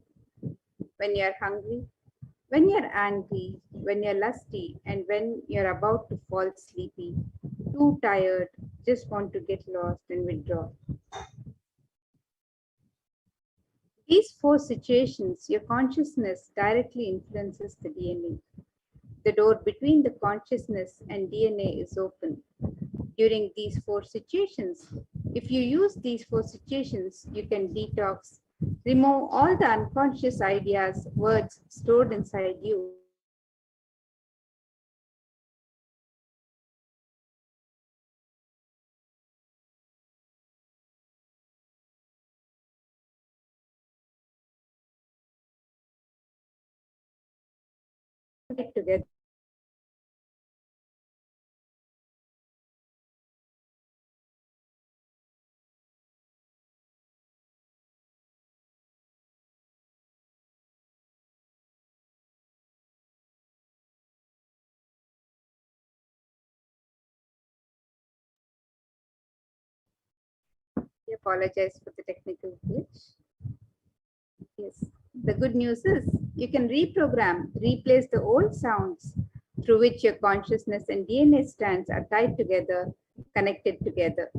When you're hungry, when you're angry, when you're lusty, and when you're about to fall sleepy, too tired, just want to get lost and withdraw. These 4 situations, your consciousness directly influences the DNA. The door between the consciousness and DNA is open. During these 4 situations, if you use these 4 situations, you can detox, remove all the unconscious ideas, words stored inside you. Together. I apologize for the technical glitch. Yes, the good news is you can replace the old sounds through which your consciousness and DNA strands are tied together, connected together.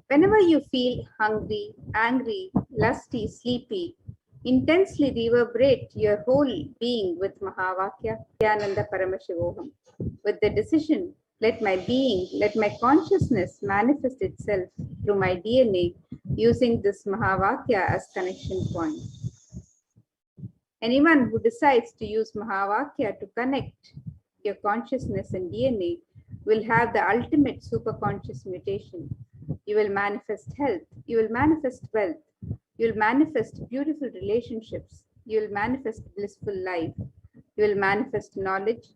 Whenever you feel hungry, angry, lusty, sleepy, intensely reverberate your whole being with Mahavakya, Nithyananda Paramashivoham, with the decision, let my being, let my consciousness manifest itself through my DNA using this Mahavakya as connection point. Anyone who decides to use Mahavakya to connect your consciousness and DNA will have the ultimate superconscious mutation. You will manifest health, you will manifest wealth, you will manifest beautiful relationships, you will manifest blissful life, you will manifest knowledge,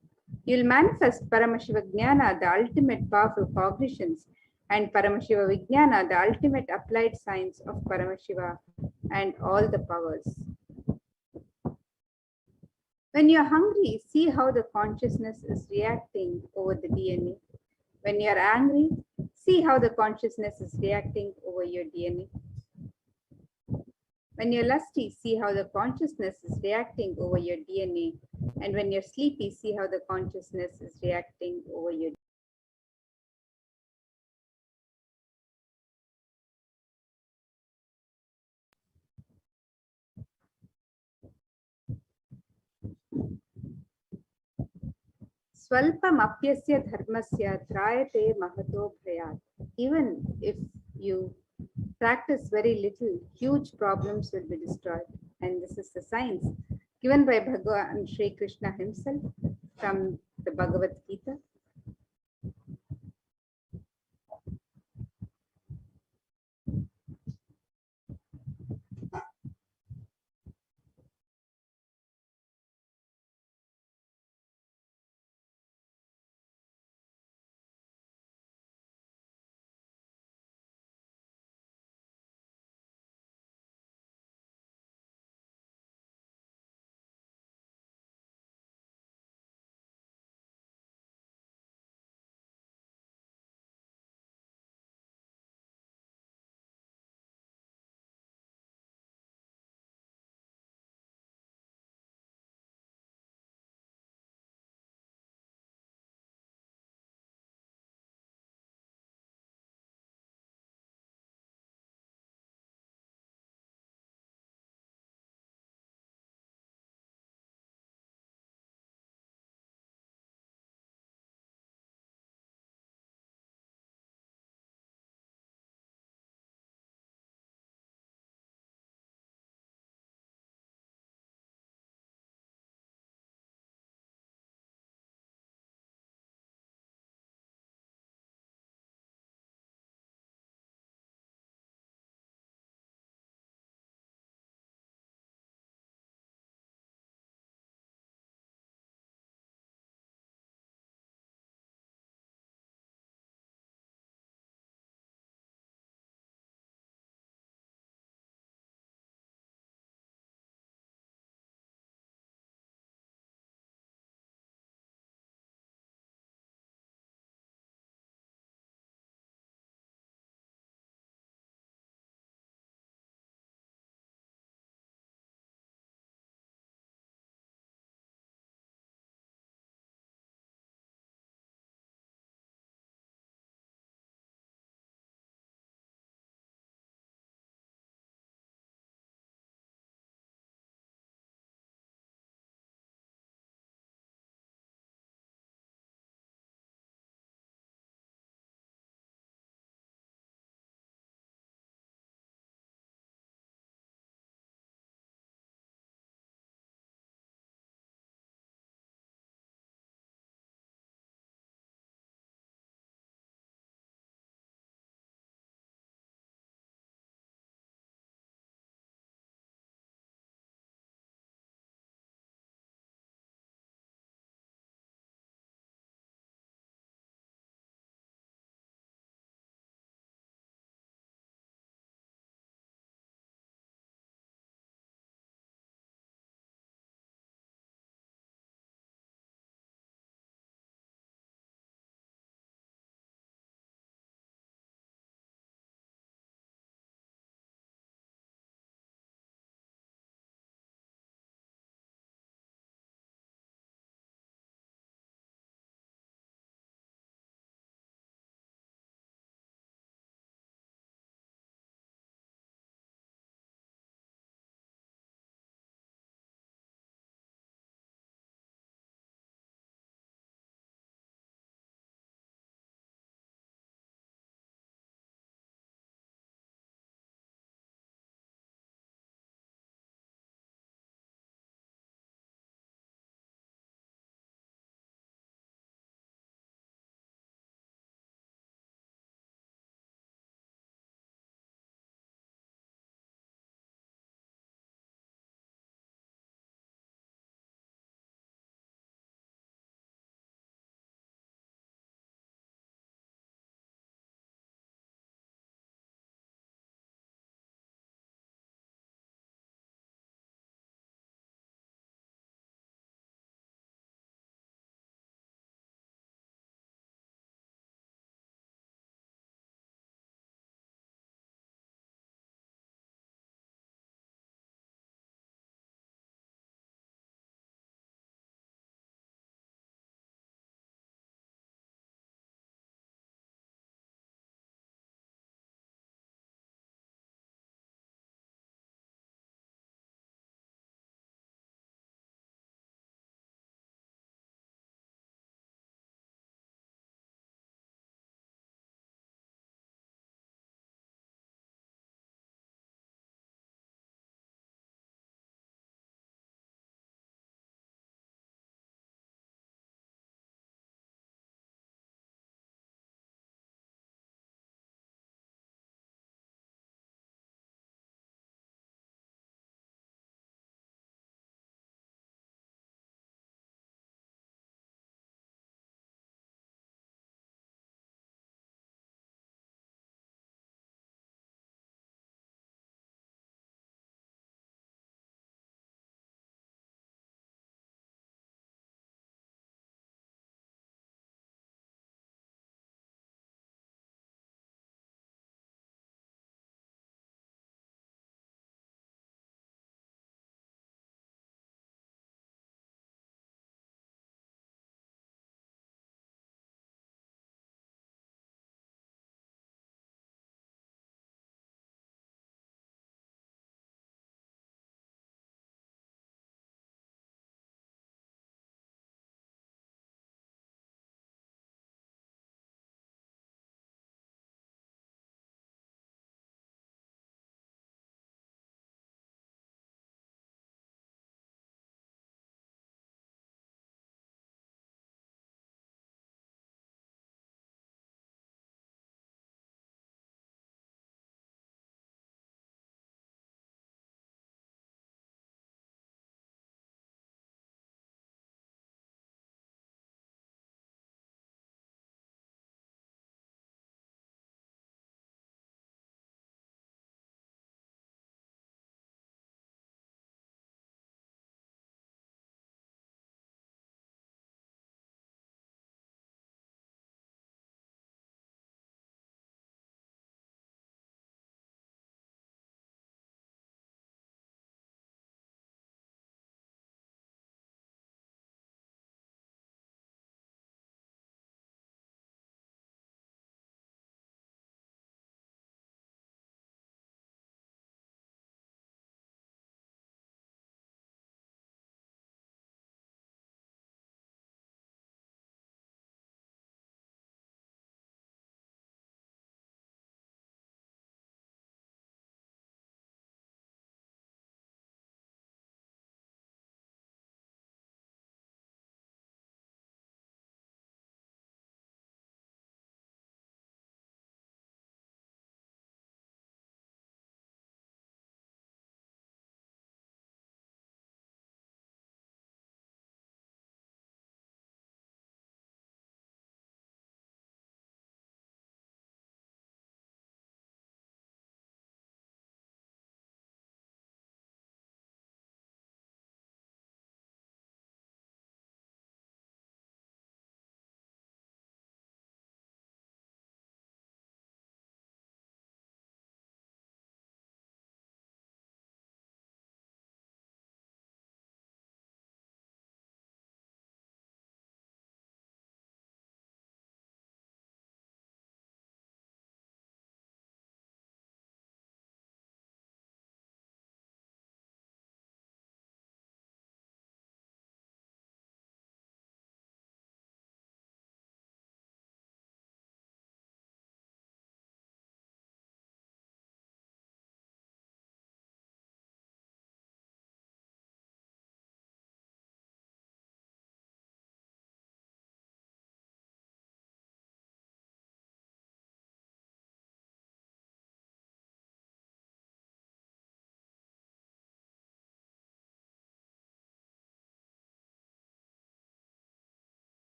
you will manifest Paramashiva Jnana, the ultimate powerful cognitions, and Paramashiva Vijnana, the ultimate applied science of Paramashiva and all the powers. When you're hungry, see how the consciousness is reacting over the DNA. When you're angry, see how the consciousness is reacting over your DNA. When you're lusty, see how the consciousness is reacting over your DNA. And when you're sleepy, see how the consciousness is reacting over your DNA. Swalpam apyasya dharmasya trayate mahato bhayat. Even if you practice very little, huge problems will be destroyed. And this is the science given by Bhagavan Sri Krishna himself from the Bhagavad Gita.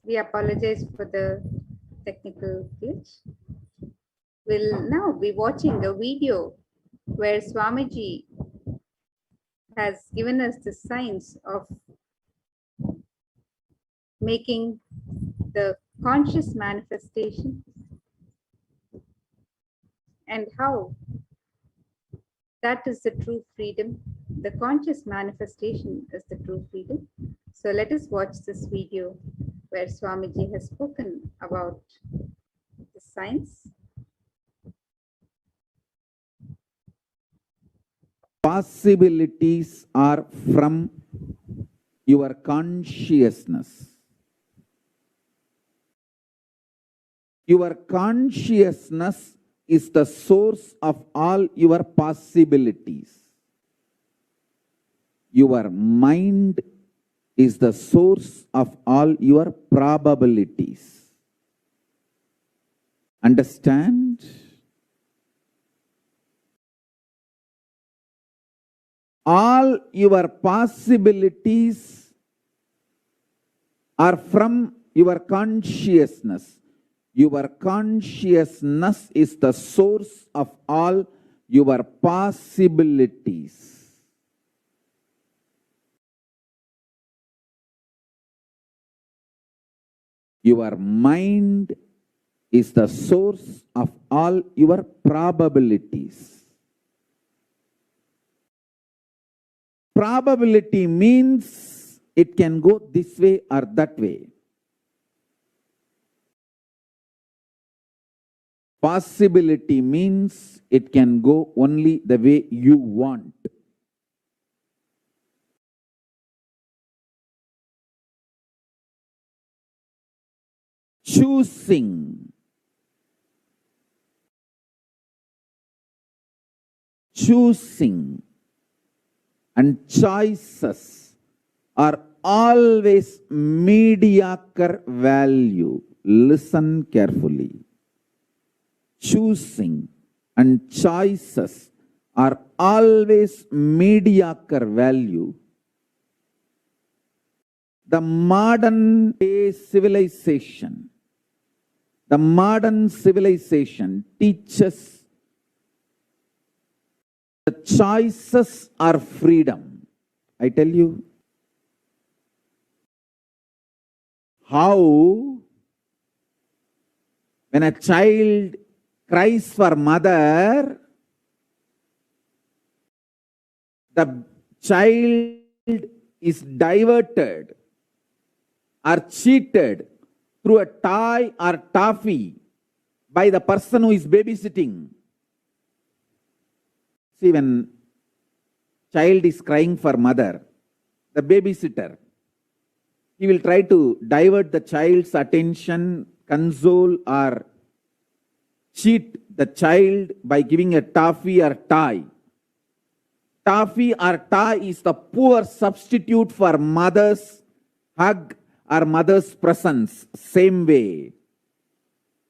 We apologize for the technical glitch. We'll now be watching a video where Swamiji has given us the science of making the conscious manifestation and how that is the true freedom. The conscious manifestation is the true freedom. So let us watch this video where Swamiji has spoken about the science. Possibilities are from your consciousness. Your consciousness is the source of all your possibilities. Your mind is the source of all your probabilities. Understand? All your possibilities are from your consciousness. Your consciousness is the source of all your possibilities. Your mind is the source of all your probabilities. Probability means it can go this way or that way. Possibility means it can go only the way you want. Choosing. Choosing and choices are always mediocre value. Listen carefully. Choosing and choices are always mediocre value. The modern day civilization, teaches the choices are freedom. I tell you how when a child cries for mother, the child is diverted or cheated through a toy or toffee by the person who is babysitting. See, when child is crying for mother, the babysitter, he will try to divert the child's attention, console or cheat the child by giving a toffee or toy. Toffee or toy is the poor substitute for mother's hug or mother's presence. Same way.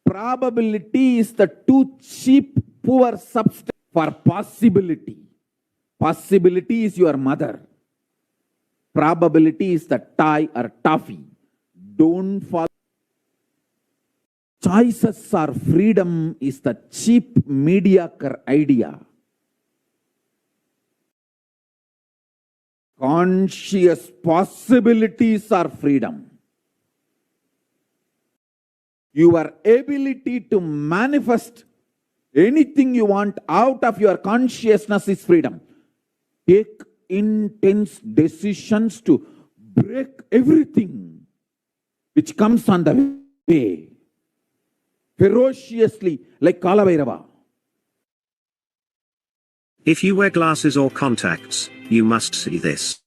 Probability is the too cheap, poor substitute for possibility. Possibility is your mother. Probability is the toy or toffee. Don't follow. Choices or freedom is the cheap, mediocre idea. Conscious possibilities are freedom. Your ability to manifest anything you want out of your consciousness is freedom. Take intense decisions to break everything which comes on the way. Ferociously, like Kalabhairava. If you wear glasses or contacts, you must see this.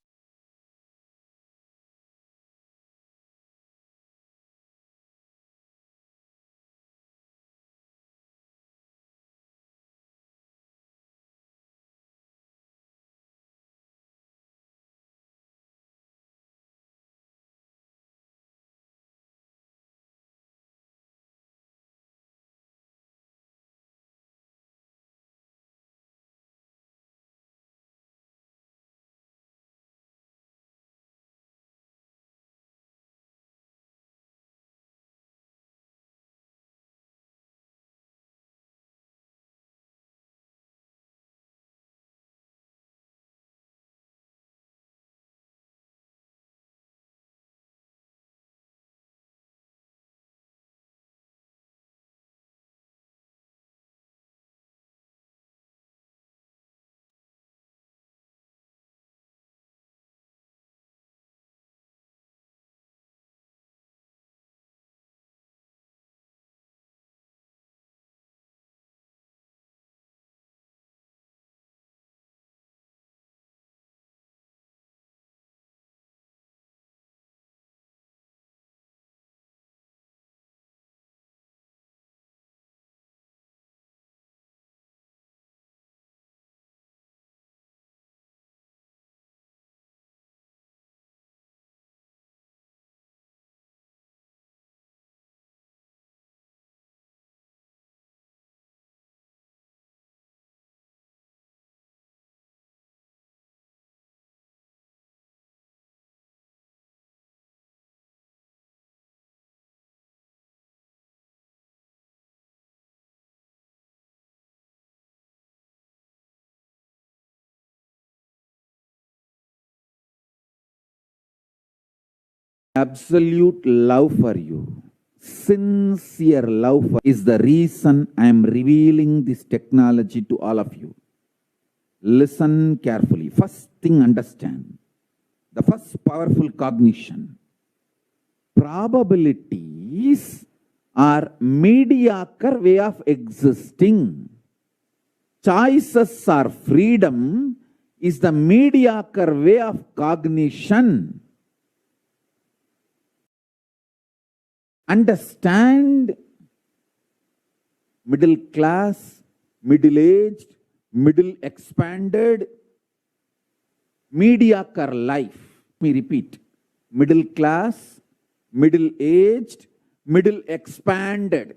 absolute love for you, sincere love is the reason I am revealing this technology to all of you. Listen carefully. First thing, understand. The first powerful cognition. Probabilities are mediocre way of existing. Choices are freedom is the mediocre way of cognition. Understand middle class, middle aged, middle expanded, mediocre life. Let me repeat. Middle class, middle aged, middle expanded.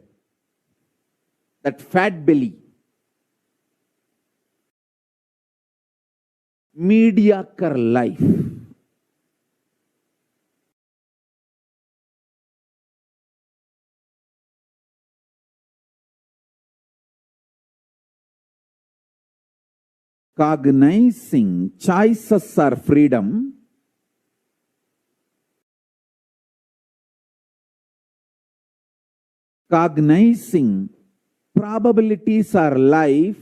That fat belly. Mediocre life. Cognizing choices are freedom. Cognizing probabilities are life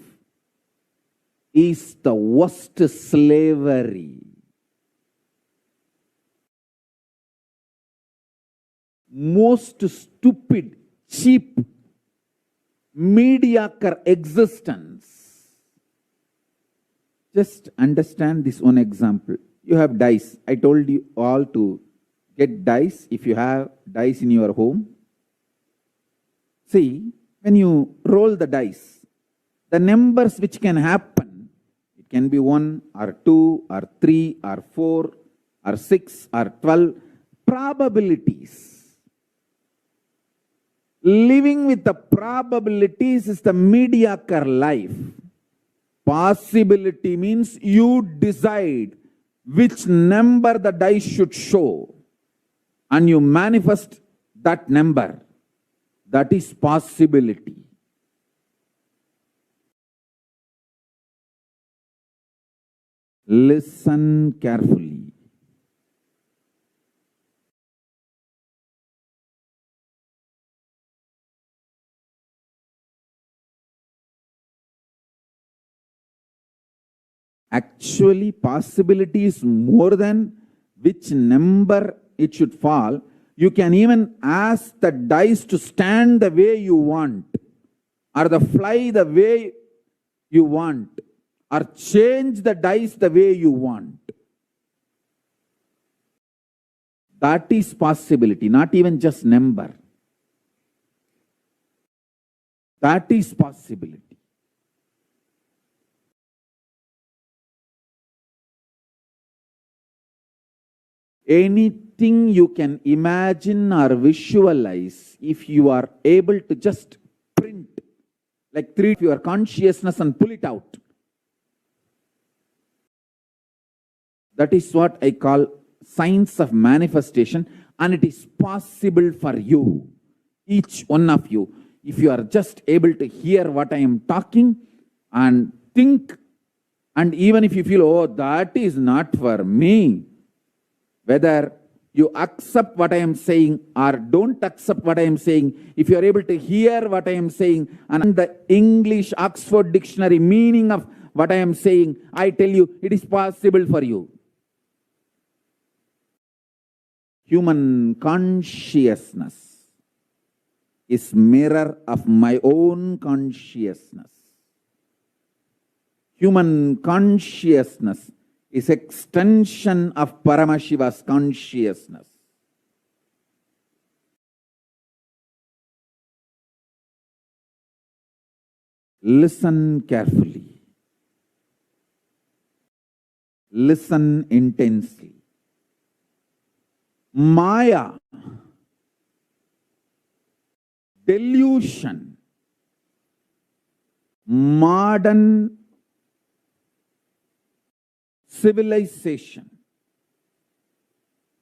is the worst slavery. Most stupid, cheap, mediocre existence. Just understand this one example. You have dice. I told you all to get dice if you have dice in your home. See, when you roll the dice, the numbers which can happen, it can be 1 or 2 or 3 or 4 or 6 or 12, probabilities. Living with the probabilities is the mediocre life. Possibility means you decide which number the dice should show and you manifest that number. That is possibility. Listen carefully. Actually, possibility is more than which number it should fall. You can even ask the dice to stand the way you want, or the fly the way you want, or change the dice the way you want. That is possibility, not even just number. That is possibility. Anything you can imagine or visualize, if you are able to just print, like treat your consciousness and pull it out. That is what I call science of manifestation, and it is possible for you, each one of you, if you are just able to hear what I am talking and think, and even if you feel, oh, that is not for me, whether you accept what I am saying or don't accept what I am saying, if you are able to hear what I am saying and the English Oxford Dictionary meaning of what I am saying, I tell you, it is possible for you. Human consciousness is mirror of my own consciousness. Human consciousness is extension of Paramashiva's consciousness. Listen carefully. Listen intensely. Maya, delusion, modern civilization,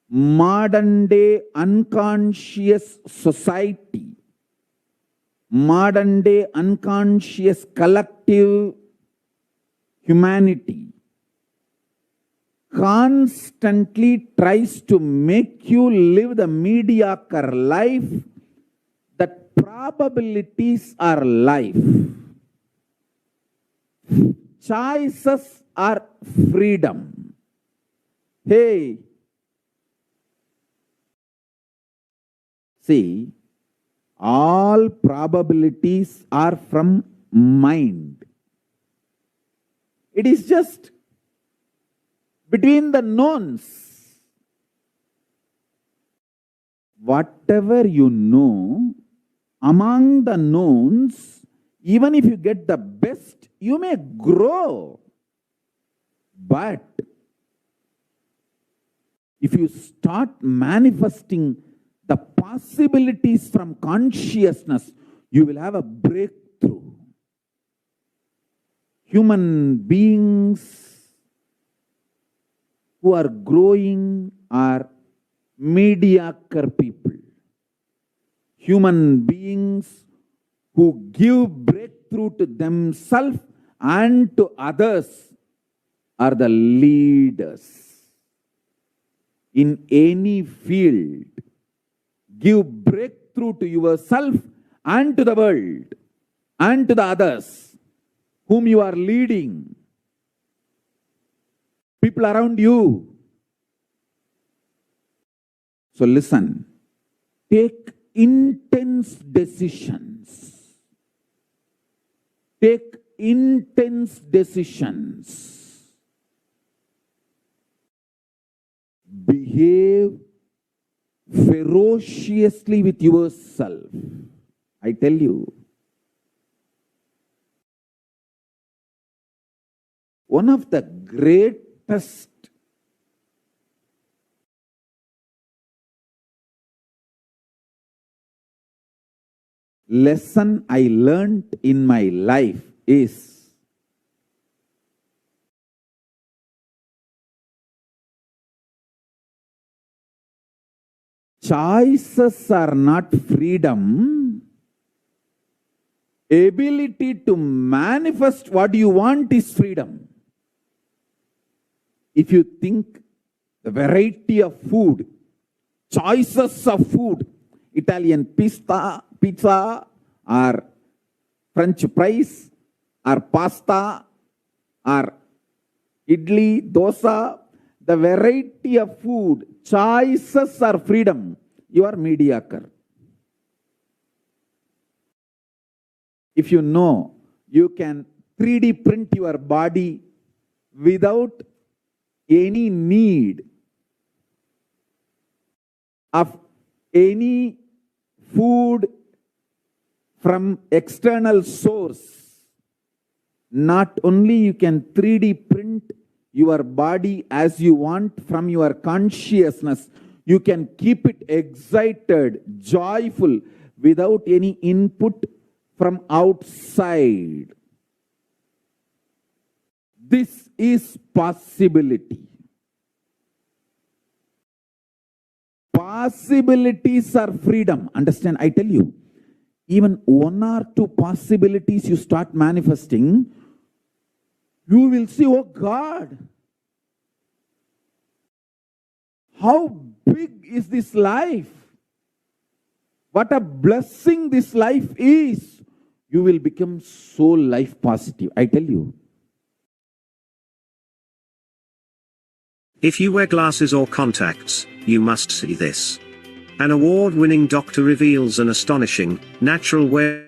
modern day unconscious society, modern day unconscious collective humanity constantly tries to make you live the mediocre life, that probabilities are life. Choices are freedom. Hey, see, all probabilities are from mind. It is just between the knowns. Whatever you know, among the knowns, even if you get the best, you may grow. But if you start manifesting the possibilities from consciousness, you will have a breakthrough. Human beings who are growing are mediocre people. Human beings who give breakthrough to themselves and to others are the leaders. In any field, give breakthrough to yourself and to the world and to the others whom you are leading. People around you. So listen, take intense decisions. Take intense decisions. Behave ferociously with yourself. I tell you, one of the greatest lesson I learned in my life is choices are not freedom. Ability to manifest what you want is freedom. If you think the variety of food, choices of food, Italian pizza, or French fries, or pasta, or idli, dosa, the variety of food, choices are freedom. You are mediocre. If you know you can 3D print your body without any need of any food from external source, not only you can 3D print your body as you want from your consciousness, you can keep it excited, joyful, without any input from outside. This is possibility. Possibilities are freedom. Understand? I tell you, even one or two possibilities you start manifesting, you will see, oh God, how big is this life? What a blessing this life is. You will become so life positive. I tell you. If you wear glasses or contacts, you must see this. An award-winning doctor reveals an astonishing, natural way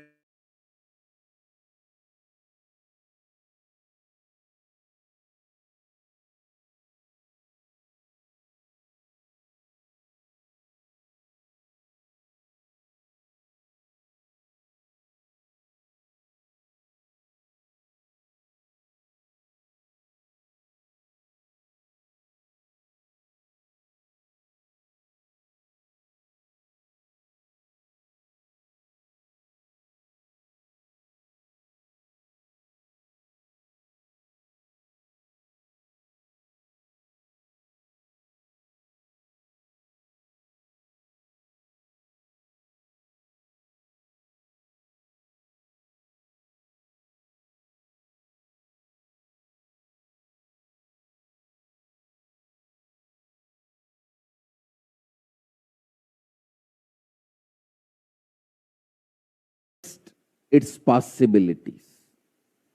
its possibilities.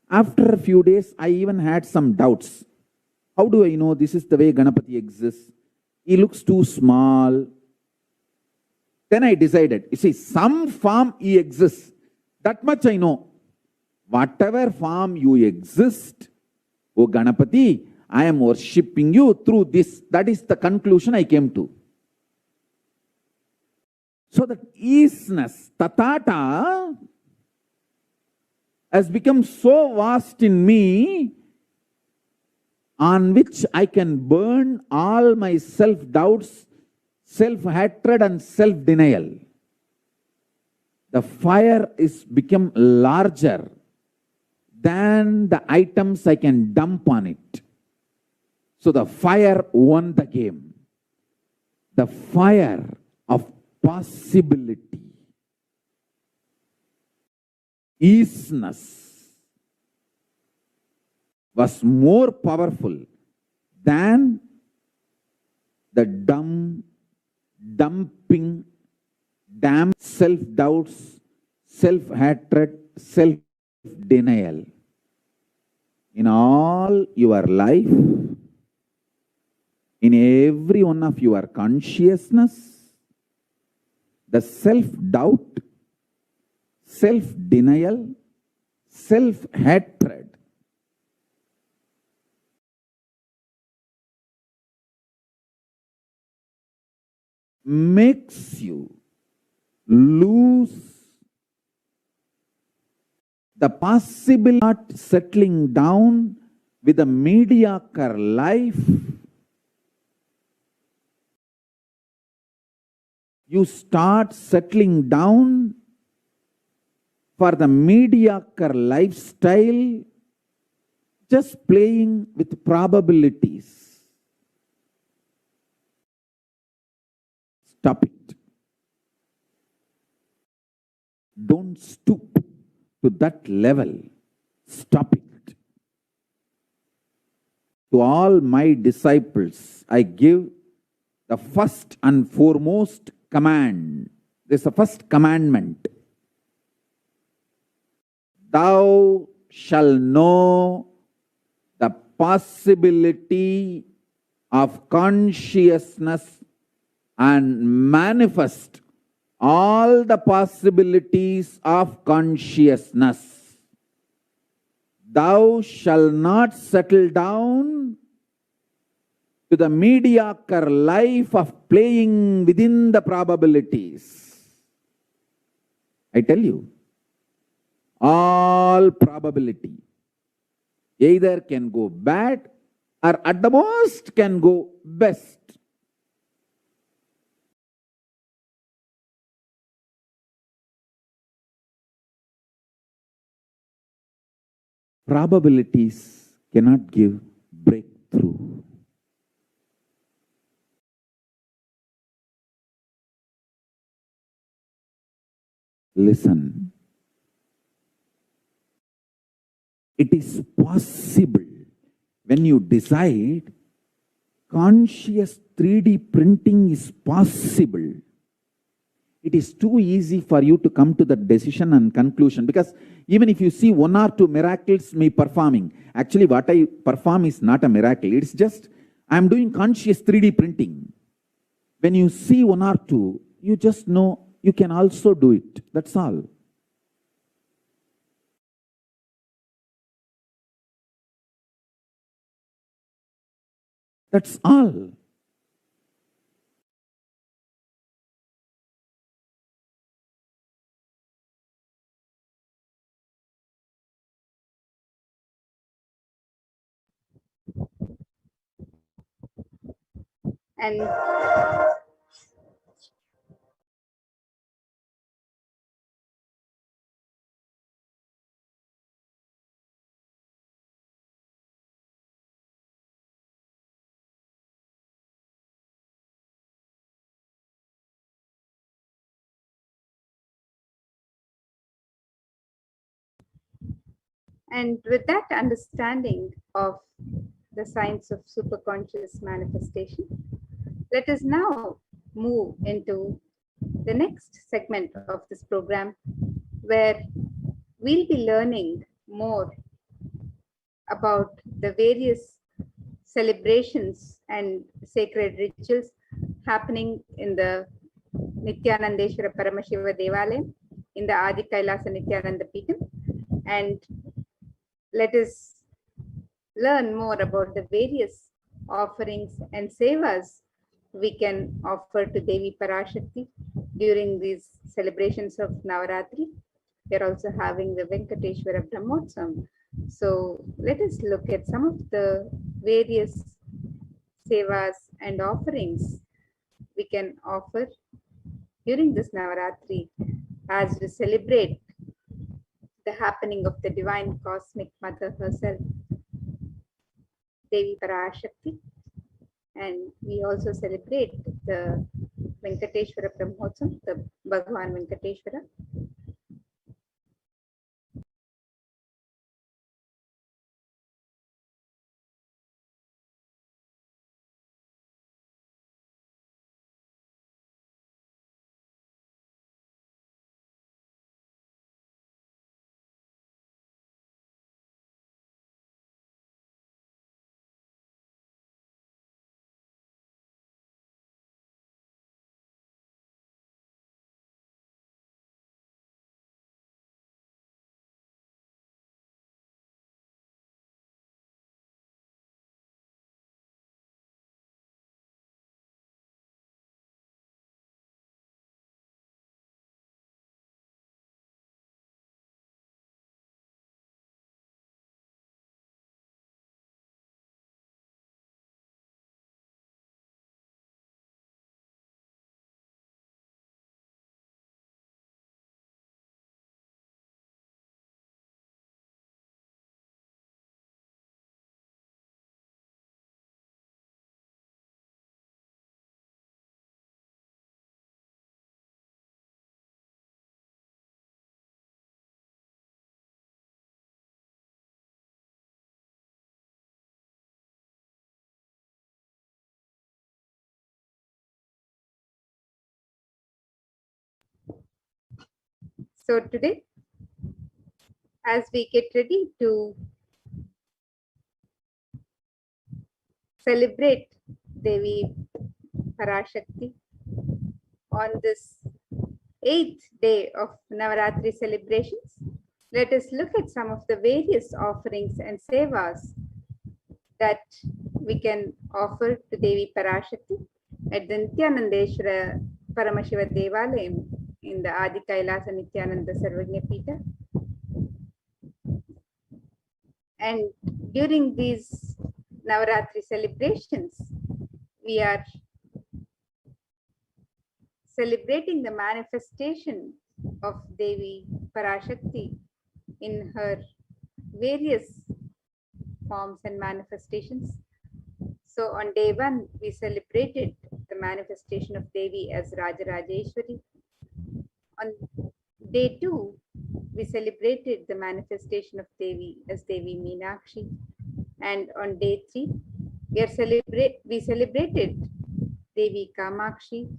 After a few days, I even had some doubts. How do I know this is the way Ganapati exists? He looks too small. Then I decided, you see, some form he exists. That much I know. Whatever form you exist, O Ganapati, I am worshipping you through this. That is the conclusion I came to. So that easiness, tatata, has become so vast in me, on which I can burn all my self-doubts, self-hatred and self-denial. The fire is become larger than the items I can dump on it. So the fire won the game. The fire of possibility, easiness, was more powerful than the dumping, damn self-doubts, self-hatred, self-denial. In all your life, in every one of your consciousness, the self-doubt, self-denial, self-hatred makes you lose the possibility of settling down with a mediocre life. You start settling down for the mediocre lifestyle, just playing with probabilities. Stop it. Don't stoop to that level. Stop it. To all my disciples, I give the first and foremost command. This is the first commandment. Thou shalt know the possibility of consciousness and manifest all the possibilities of consciousness. Thou shalt not settle down to the mediocre life of playing within the probabilities. I tell you, all probability either can go bad or at the most can go best. Probabilities cannot give breakthrough. Listen. It is possible when you decide conscious 3D printing is possible. It is too easy for you to come to the decision and conclusion, because even if you see one or two miracles me performing, actually what I perform is not a miracle. It's just I am doing conscious 3D printing. When you see one or two, you just know you can also do it. That's all. That's all. And And with that understanding of the science of superconscious manifestation, let us now move into the next segment of this program, where we'll be learning more about the various celebrations and sacred rituals happening in the Nithyanandeshwara Paramashiva Devalayam in the Adi Kailasa Nithyananda Peetham, and let us learn more about the various offerings and sevas we can offer to Devi Parashakti during these celebrations of Navaratri. We are also having the Venkateshwara Brahmotsavam. So let us look at some of the various sevas and offerings we can offer during this Navaratri as we celebrate the happening of the divine cosmic mother herself, Devi Parashakti. And we also celebrate the Venkateshwara Brahmotsavam, the Bhagavan Venkateshwara. So today, as we get ready to celebrate Devi Parashakti on this 8th day of Navaratri celebrations, let us look at some of the various offerings and sevas that we can offer to Devi Parashakti at the Nithyanandeshwara Paramashiva Devalayam in the Adi Kailasa Nithyananda Sarvagnya Peetha. And during these Navaratri celebrations, we are celebrating the manifestation of Devi Parashakti in her various forms and manifestations. So on day 1, we celebrated the manifestation of Devi as Rajarajeshwari. On day 2, we celebrated the manifestation of Devi as Devi Meenakshi. And on day 3, we celebrated Devi Kamakshi.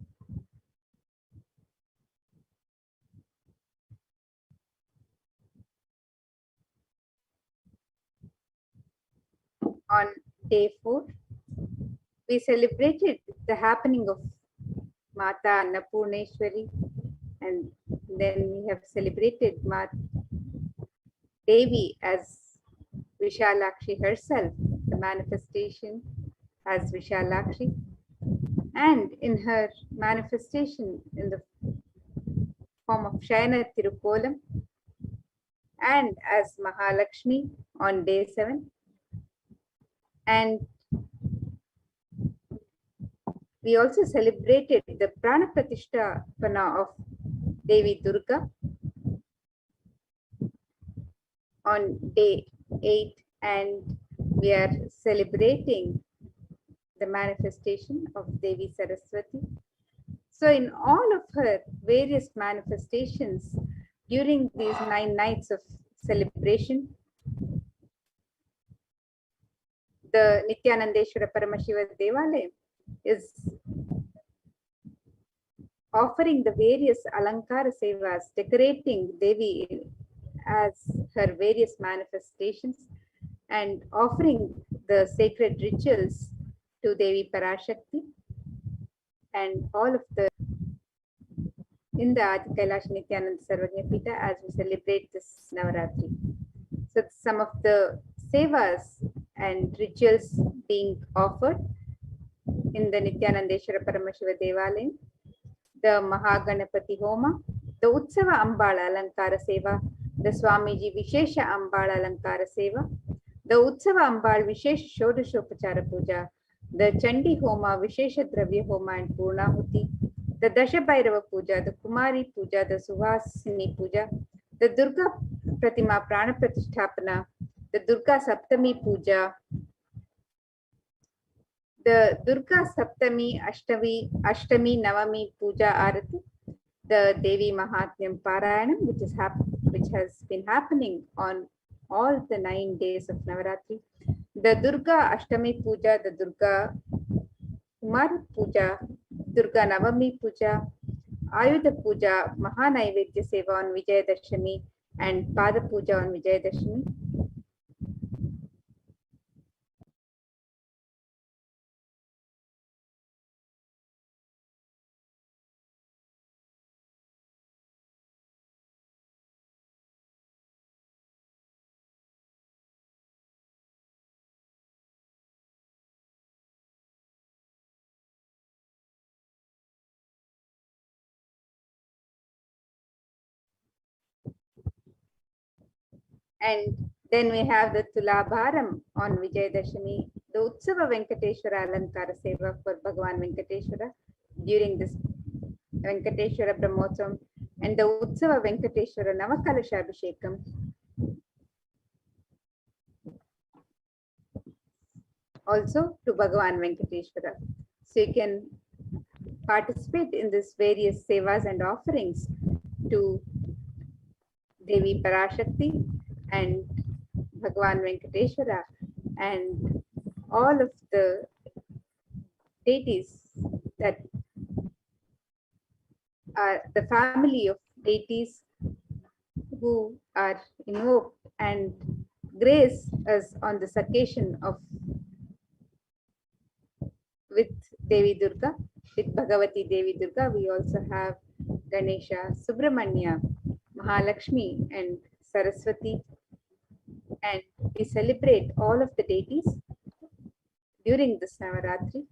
On day 4, we celebrated the happening of Mata Annapurneshwari, and then we have celebrated Devi as Vishalakshi herself, the manifestation as Vishalakshi, and in her manifestation in the form of Shayana Tirukolam, and as Mahalakshmi on day 7. And we also celebrated the Prana Pratishtapana of Devi Durga on day 8, and we are celebrating the manifestation of Devi Saraswati. So in all of her various manifestations during these 9 nights of celebration, the Nithyanandeshwara Paramashiva Devalayam is offering the various Alankara Sevas, decorating Devi as her various manifestations and offering the sacred rituals to Devi Parashakti and all of the in the Adi Kailash Nithyananda Sarvagya Pita as we celebrate this Navaratri. So some of the sevas and rituals being offered in the Nithyanandeshwara Paramashiva Devalayam, the Mahaganapati Homa, the Utsava Ambala Alankara Seva, the Swamiji Vishesha Ambala Alankara Seva, the Utsava Ambal Vishesh Shodashopachara Puja, the Chandi Homa, Vishesha Dravya Homa and Purnahuti, the Dasha Bhairava Puja, the Kumari Puja, the Suhasini Puja, the Durga Pratima Prana Pratisthapana, the Durga Saptami Puja, the Durga Saptami Ashtami Navami Puja Arati, the Devi Mahatmyam Parayanam, which has been happening on all the 9 days of Navaratri, the Durga Ashtami Puja, the Durga Kumari Puja, Durga Navami Puja, Ayudha Puja, Mahanaivedya Seva on Vijayadashami, and Pada Puja on Vijayadashami. And then we have the Tulabharam on Vijayadashami, the Utsava Venkateshwara Alankara Seva for Bhagavan Venkateshwara during this Venkateshwara Brahmotsavam, and the Utsava Venkateshwara Navakalashabhishekam also to Bhagavan Venkateshwara. So you can participate in this various sevas and offerings to Devi Parashakti and Bhagavan Venkateshwara and all of the deities that are the family of deities who are invoked and grace us on this occasion of with Devi Durga, with Bhagavati Devi Durga. We also have Ganesha, Subramanya, Mahalakshmi and Saraswati, and we celebrate all of the deities during this Navaratri.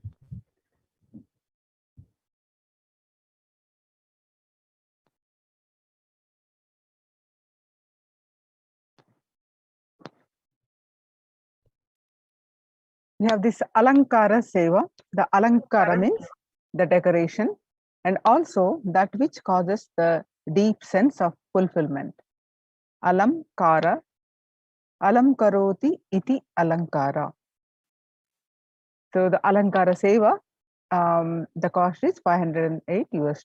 We have this Alankara Seva. The Alankara means the decoration and also that which causes the deep sense of fulfillment. Alamkara, Alamkaroti iti Alankara. So the Alankara Seva, the cost is $508 US.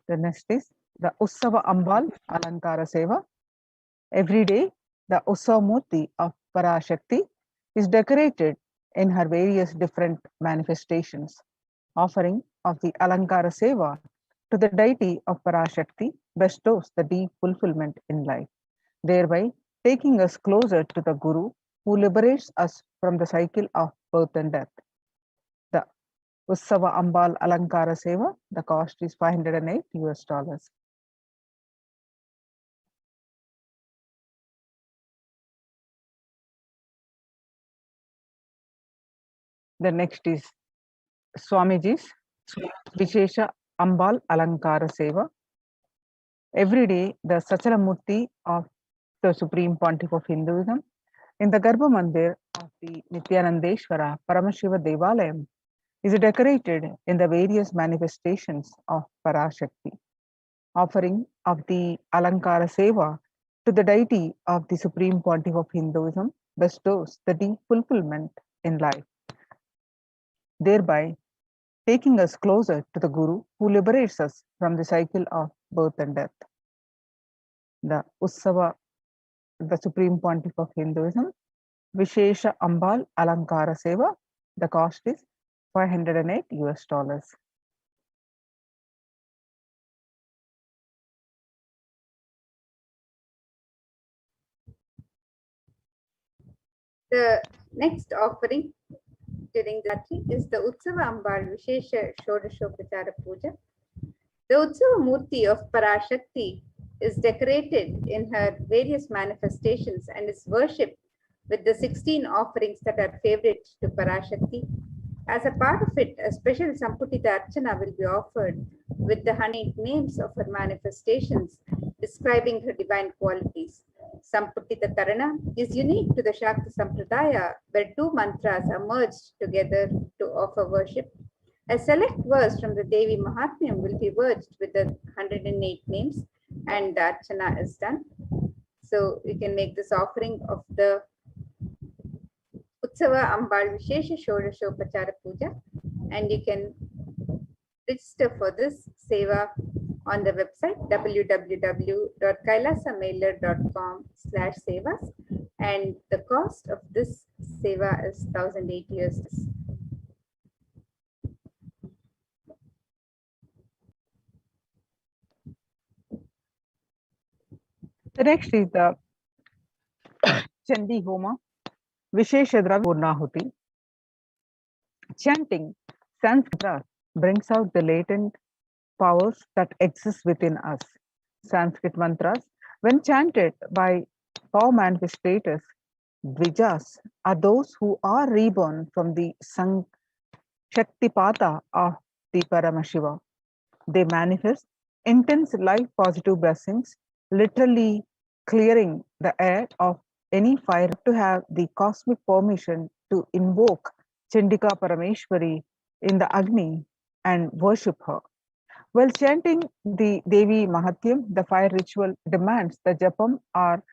The next is the Ussava Ambal Alankara Seva. Every day, the Ussava Murti of Parashakti is decorated in her various different manifestations. Offering of the Alankara Seva to the deity of Parashakti bestows the deep fulfillment in life, thereby taking us closer to the Guru who liberates us from the cycle of birth and death. The Ussava Ambal Alankara Seva, the cost is $508 US. The next is Swamiji's Vishesha Ambal Alankara Seva. Every day, the Sachalamurti of the Supreme Pontiff of Hinduism in the Garbha Mandir of the Nithyanandeshwara Paramashiva Devalayam is decorated in the various manifestations of Parashakti. Offering of the Alankara Seva to the deity of the Supreme Pontiff of Hinduism bestows the deep fulfillment in life, thereby taking us closer to the Guru who liberates us from the cycle of birth and death. The Ussava, the Supreme Pontiff of Hinduism, Vishesha Ambal Alankara Seva, the cost is $508 US. The next offering during the Ratri is the Utsava Ambal Vishesha Shodashopachara Puja. The Utsava Murti of Parashakti is decorated in her various manifestations and is worshipped with the 16 offerings that are favorite to Parashakti. As a part of it, a special Samputita Archana will be offered with the 100 names of her manifestations describing her divine qualities. Samputita Karana is unique to the Shakta Sampradaya, where two mantras are merged together to offer worship. A select verse from the Devi Mahatmyam will be merged with the 108 names, and the Archana is done. So you can make this offering of the Utsava Ambal Vishesha Shodashopachara Puja, and you can register for this seva on the website www.kailasamailer.com/sevas, and the cost of this seva is 1,008 US. The next is the Chandi Homa, Vishesha Dravya Purnahuti. Chanting Sanskrit brings out the latent powers that exist within us. Sanskrit mantras, when chanted by power manifestators, Dvijas, are those who are reborn from the Shaktipata of the Paramashiva. They manifest intense life positive blessings, literally clearing the air of any fire. To have the cosmic permission to invoke Chandika Parameshwari in the Agni and worship her. While chanting the Devi Mahatyam, the fire ritual demands the japam or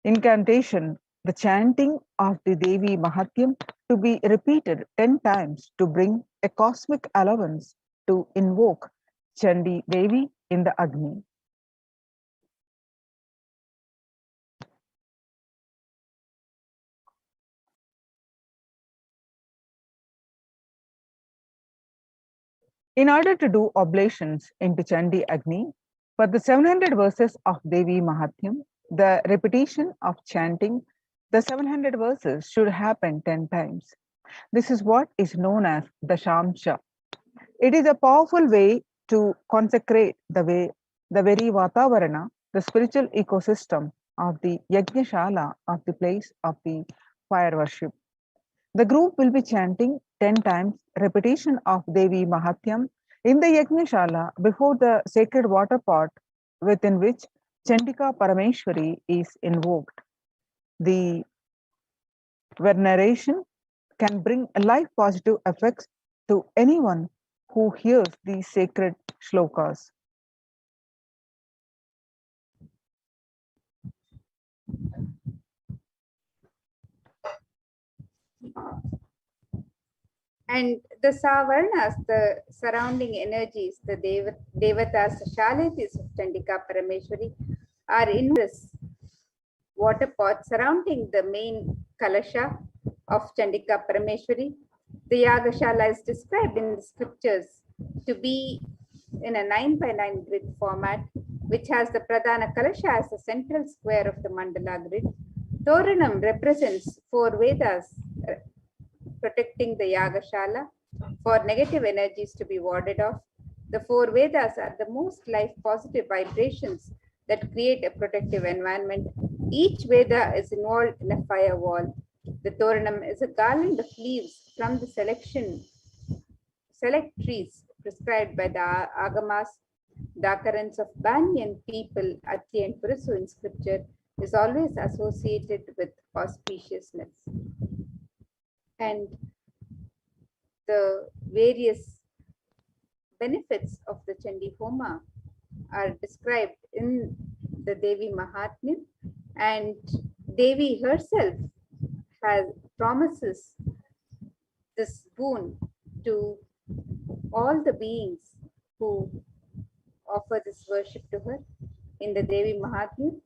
incantation, the chanting of the Devi Mahatyam to be repeated 10 times to bring a cosmic allowance to invoke Chandi Devi in the Agni. In order to do oblations into Chandi Agni, for the 700 verses of Devi Mahatyam, the repetition of chanting the 700 verses should happen 10 times. This is what is known as the Shamsha. It is a powerful way to consecrate the very Vatavarana, the spiritual ecosystem of the Yajnashala of the place of the fire worship. The group will be chanting 10 times repetition of Devi Mahatyam in the Yajnashala before the sacred water pot within which Chandika Parameshwari is invoked. The veneration can bring life positive effects to anyone who hears these sacred shlokas. And the Savarnas, the surrounding energies, the Devatas, the Shaletis of Chandika Parameshwari, are in this water pot surrounding the main Kalasha of Chandika Parameshwari. The Yagashala is described in the scriptures to be in a 9x9 grid format, which has the Pradhana Kalasha as the central square of the mandala grid. Toranam represents 4 Vedas protecting the Yagashala for negative energies to be warded off. The 4 Vedas are the most life positive vibrations that create a protective environment. Each Veda is involved in a firewall. The Toranam is a garland of leaves from the select trees prescribed by the Agamas. The occurrence of banyan, people, Ati, and Purasu in scripture is always associated with auspiciousness. And the various benefits of the Chandi Homa are described in the Devi Mahatmya, and Devi herself promises this boon to all the beings who offer this worship to her. In the Devi Mahatmya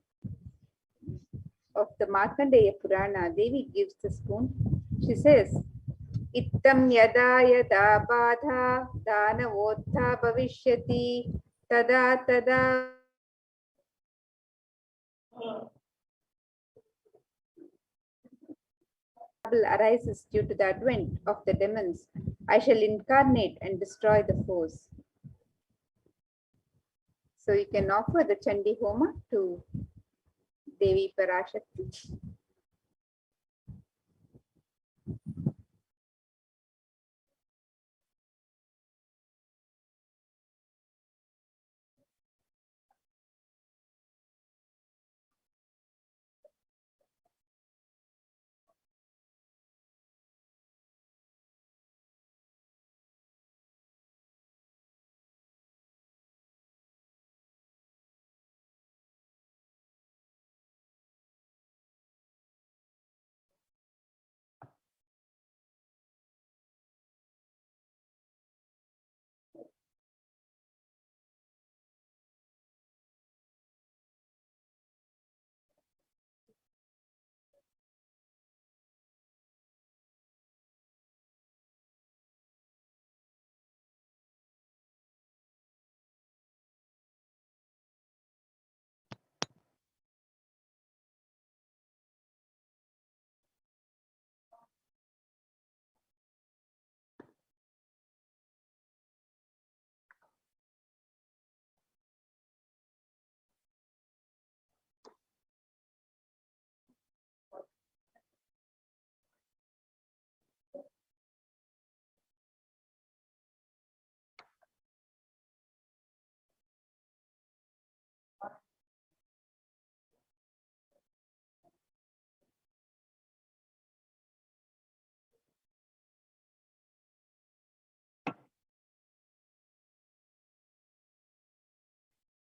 of the Markandeya Purana, Devi gives this boon. She says, Ittam yada yada badha danavotha bhavishyati tada tada arises due to the advent of the demons. I shall incarnate and destroy the foes. So you can offer the Chandi Homa to Devi Parashakti.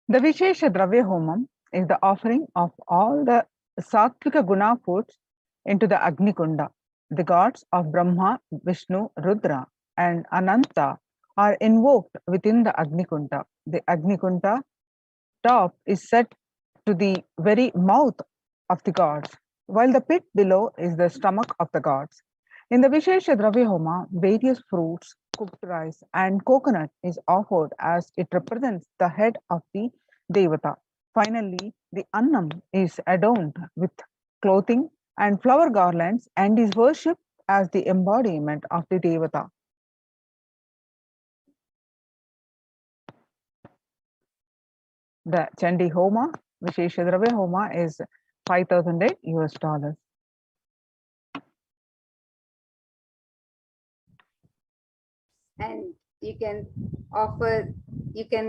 The Vishesha Dravya Homam is the offering of all the Sattvika Guna foods into the Agni Kunda. The gods of Brahma, Vishnu, Rudra, and Ananta are invoked within the Agni Kunda. The Agni Kunda top is set to the very mouth of the gods, while the pit below is the stomach of the gods. In the Vishesha Dravya Homa, various fruits, cooked rice, and coconut is offered as it represents the head of the Devata. Finally, the Annam is adorned with clothing and flower garlands and is worshipped as the embodiment of the Devata. The Chandi Homa, Vishesha Dravya Homa, is $5,000 US. And you can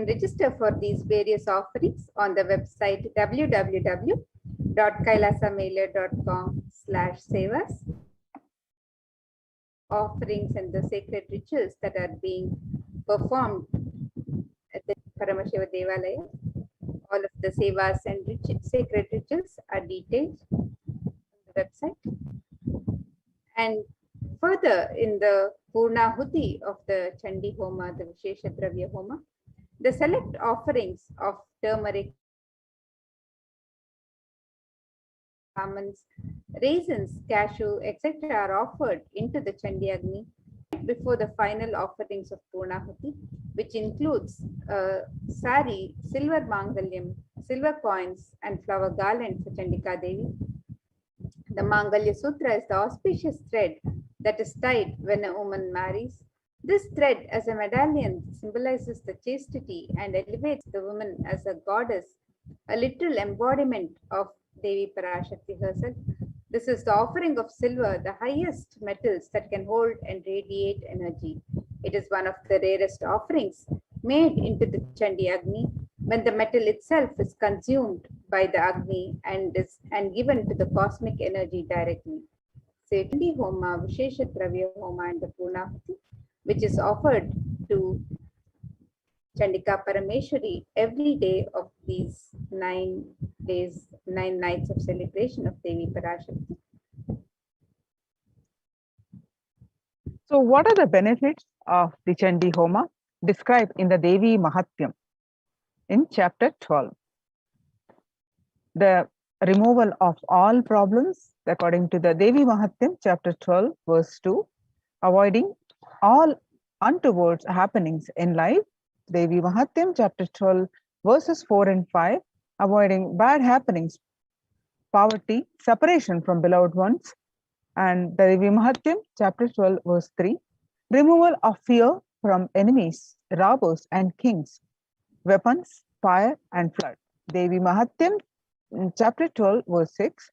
register for these various offerings on the website www.kailasamailer.com/sevas. Offerings and the sacred rituals that are being performed at the Paramashiva Devalaya. All of the sevas and sacred rituals are detailed on the website. And further, in the Purnahuti of the Chandi Homa, the Vishesha Dravya Homa, the select offerings of turmeric, almonds, raisins, cashew, etc. are offered into the Chandi Agni before the final offerings of Purnahuti, which includes sari, silver mangalyam, silver coins, and flower garland for Chandika Devi. The Mangalya Sutra is the auspicious thread that is tied when a woman marries. This thread as a medallion symbolizes the chastity and elevates the woman as a goddess, a literal embodiment of Devi Parashakti herself. This is the offering of silver, the highest metals that can hold and radiate energy. It is one of the rarest offerings made into the Chandi Agni when the metal itself is consumed by the Agni and given to the cosmic energy directly. So Chandi Homa, Vishesha Dravya Homa, and the Purnahuti, which is offered to Chandika Parameshwari every day of these 9 days, 9 nights of celebration of Devi Parashakti. So, what are the benefits of the Chandi Homa described in the Devi Mahatyam in chapter 12? The removal of all problems, according to the Devi Mahatyam, chapter 12, verse 2. avoiding all untoward happenings in life. Devi Mahatyam, chapter 12, verses 4 and 5, avoiding bad happenings, poverty, separation from beloved ones. And the Devi Mahatyam, chapter 12, verse 3, removal of fear from enemies, robbers, and kings, weapons, fire, and flood. Devi Mahatyam, chapter 12, verse 6,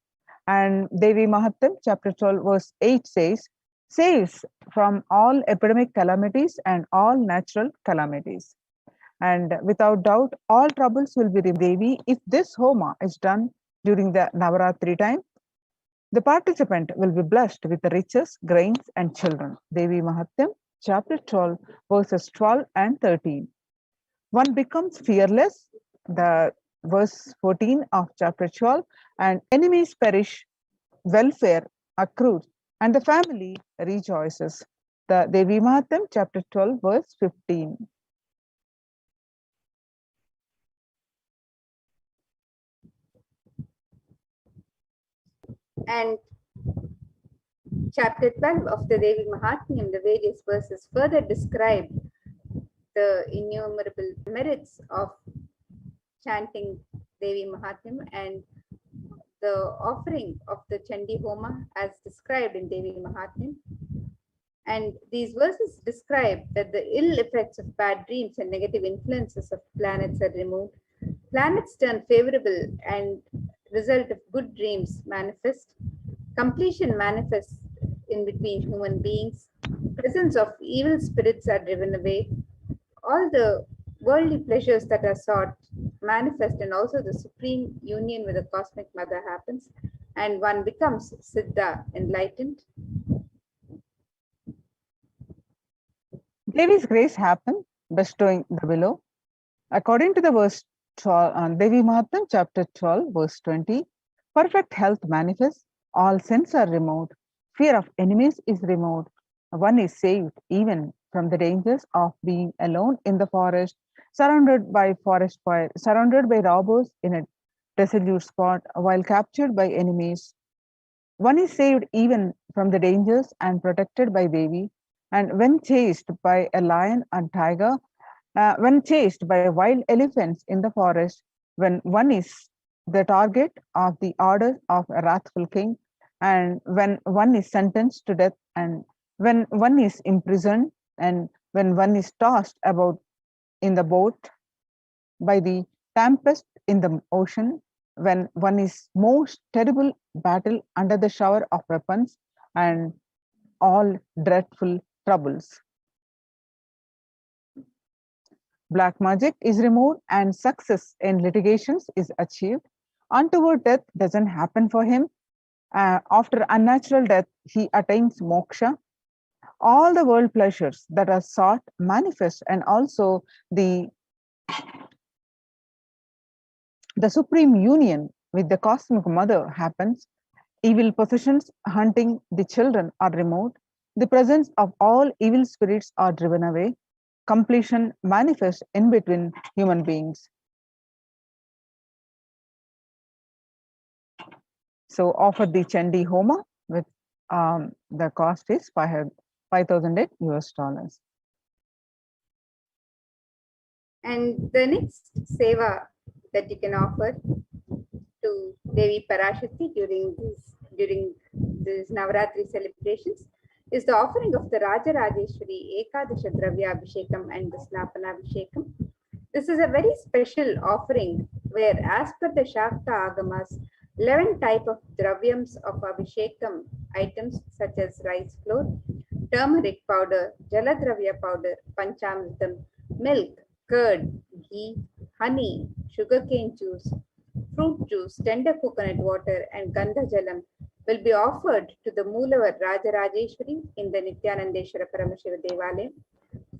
and Devi Mahatyam, chapter 12, verse 8 saves from all epidemic calamities and all natural calamities. And without doubt, all troubles will be removed. Devi, if this Homa is done during the Navaratri time, the participant will be blessed with the riches, grains, and children. Devi Mahatyam, chapter 12, verses 12 and 13. One becomes fearless, the verse 14 of chapter 12, and enemies perish, welfare accrues, and the family rejoices. The Devi Mahatyam, chapter 12, verse 15. And chapter 12 of the Devi Mahatmyam, the various verses further describe the innumerable merits of chanting Devi Mahatmyam and the offering of the Chandi Homa as described in Devi Mahatmyam. And these verses describe that the ill effects of bad dreams and negative influences of planets are removed. Planets turn favorable and result of good dreams manifest. Completion manifests in between human beings. Presence of evil spirits are driven away. All the worldly pleasures that are sought manifest, and also the supreme union with the cosmic mother happens, and one becomes Siddha, enlightened. Devi's grace happened, bestowing the below. According to the verse 12, Devi Mahatyam, chapter 12, verse 20, perfect health manifests, all sins are removed, fear of enemies is removed, one is saved even from the dangers of being alone in the forest, surrounded by forest fire, surrounded by robbers in a desolate spot, while captured by enemies. One is saved even from the dangers and protected by Devi, and when chased by a lion and tiger, when chased by wild elephants in the forest, when one is the target of the order of a wrathful king, and when one is sentenced to death, and when one is imprisoned, and when one is tossed about in the boat by the tempest in the ocean, when one is most terrible battle under the shower of weapons and all dreadful troubles. Black magic is removed and success in litigations is achieved. Untoward death doesn't happen for him. After unnatural death, he attains moksha. All the world pleasures that are sought manifest, and also the supreme union with the cosmic mother happens. Evil possessions hunting the children are removed. The presence of all evil spirits are driven away. Completion manifests in between human beings. So offer the Chandi Homa with the cost is $5,008 US. And the next seva that you can offer to Devi Parashakti during these Navaratri celebrations is the offering of the Rajarajeshwari Ekadasha Dravya Abhishekam and the Snapana Abhishekam. This is a very special offering where, as per the Shakta Agamas, 11 type of dravyams of Abhishekam items such as rice flour, turmeric powder, Jaladravya powder, Panchamritam, milk, curd, ghee, honey, sugarcane juice, fruit juice, tender coconut water, and Gandha Jalam will be offered to the Moolavar Rajarajeshwari in the Nithyanandeshwara Paramashiva Devalayam.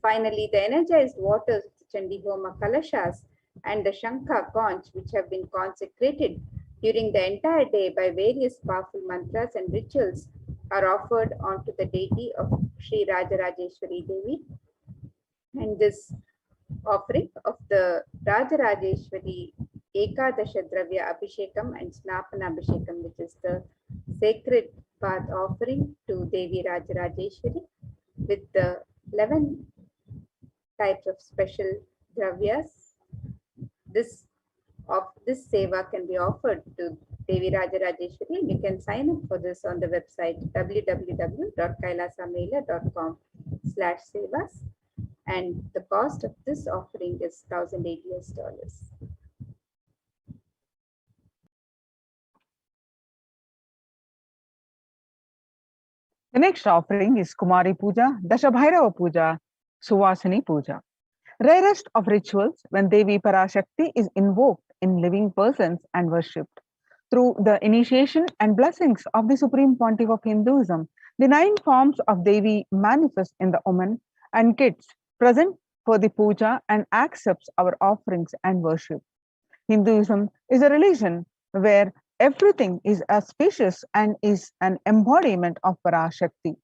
Finally, the energized waters of the Chandi Homa Kalashas and the Shankha conch, which have been consecrated during the entire day by various powerful mantras and rituals, are offered onto the deity of Sri Rajarajeshwari Devi. And this offering of the Rajarajeshwari Ekadasha Dravya Abhishekam and Snapana Abhishekam, which is the sacred bath offering to Devi Rajarajeshwari, with the 11 types of special dravyas. This seva can be offered to Devi Rajarajeshwari, and you can sign up for this on the website www.kailasamela.com/sevas, and the cost of this offering is $1,008. The next offering is Kumari Puja, Dashabhairava Puja, Suvasini Puja. Rarest of rituals when Devi Parashakti is invoked in living persons and worshipped. Through the initiation and blessings of the Supreme Pontiff of Hinduism, the 9 forms of Devi manifest in the women and kids present for the puja and accepts our offerings and worship. Hinduism is a religion where everything is auspicious and is an embodiment of Parashakti.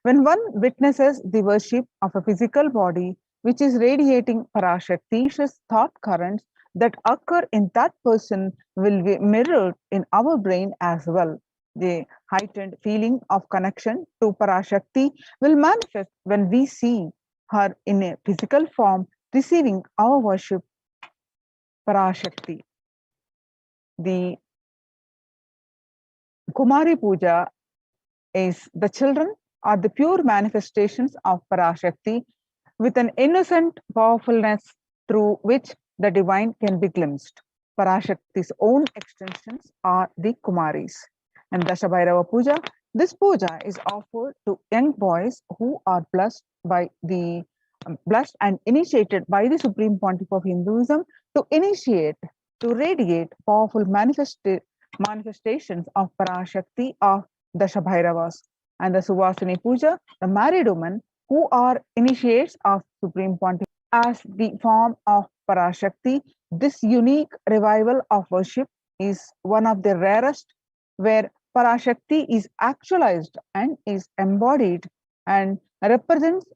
When one witnesses the worship of a physical body which is radiating Parashakti, thought currents that occur in that person will be mirrored in our brain as well. The heightened feeling of connection to Parashakti will manifest when we see her in a physical form receiving our worship, Parashakti. The Kumari Puja is the children are the pure manifestations of Parashakti with an innocent powerfulness through which the divine can be glimpsed. Parashakti's own extensions are the Kumaris. And Dashabhairava Puja, this puja is offered to young boys who are blessed and initiated by the Supreme Pontiff of Hinduism to radiate powerful manifestations of Parashakti of Dashabhairavas. And the Suvasini Puja, the married women who are initiates of Supreme Pontiff as the form of Parashakti. This unique revival of worship is one of the rarest where Parashakti is actualized and is embodied and represents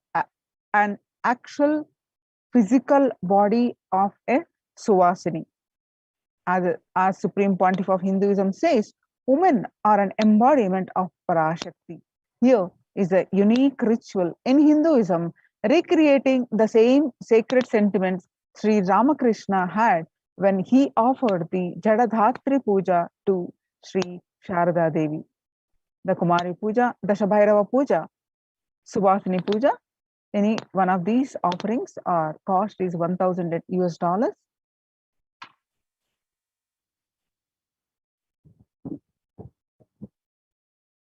an actual physical body of a Suvasini. As Supreme Pontiff of Hinduism says, women are an embodiment of Parashakti. Here is a unique ritual in Hinduism recreating the same sacred sentiments Sri Ramakrishna had when he offered the Jadadhatri Puja to Sri Sharada Devi. The Kumari Puja, the Dashabhairava Puja, Suvasini Puja, any one of these offerings are cost is $1,000.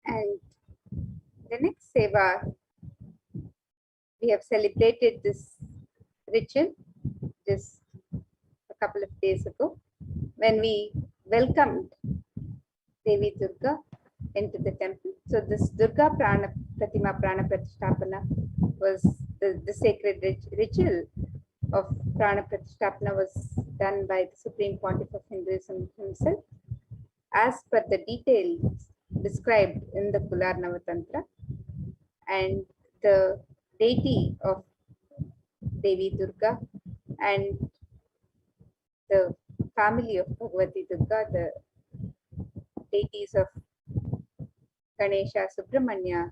And the next seva, we have celebrated this ritual just a couple of days ago when we welcomed Devi Durga into the temple. So this Durga Pratima Prana Pratisthapana was the sacred ritual of Prana Pratisthapana was done by the Supreme Pontiff of Hinduism himself as per the details described in the Kular Navatantra, and the deity of Devi Durga and the family of Bhagavati Durga, the deities of Ganesha, Subramanya,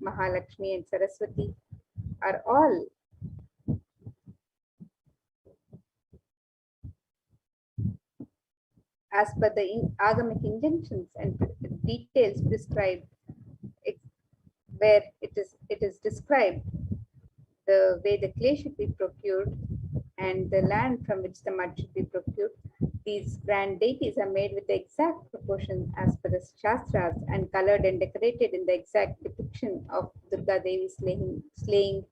Mahalakshmi and Saraswati are all as per the agamic injunctions and details prescribed, where it is described the way the clay should be procured and the land from which the mud should be procured. These grand deities are made with the exact proportion as per the Shastras and colored and decorated in the exact depiction of Durga Devi slaying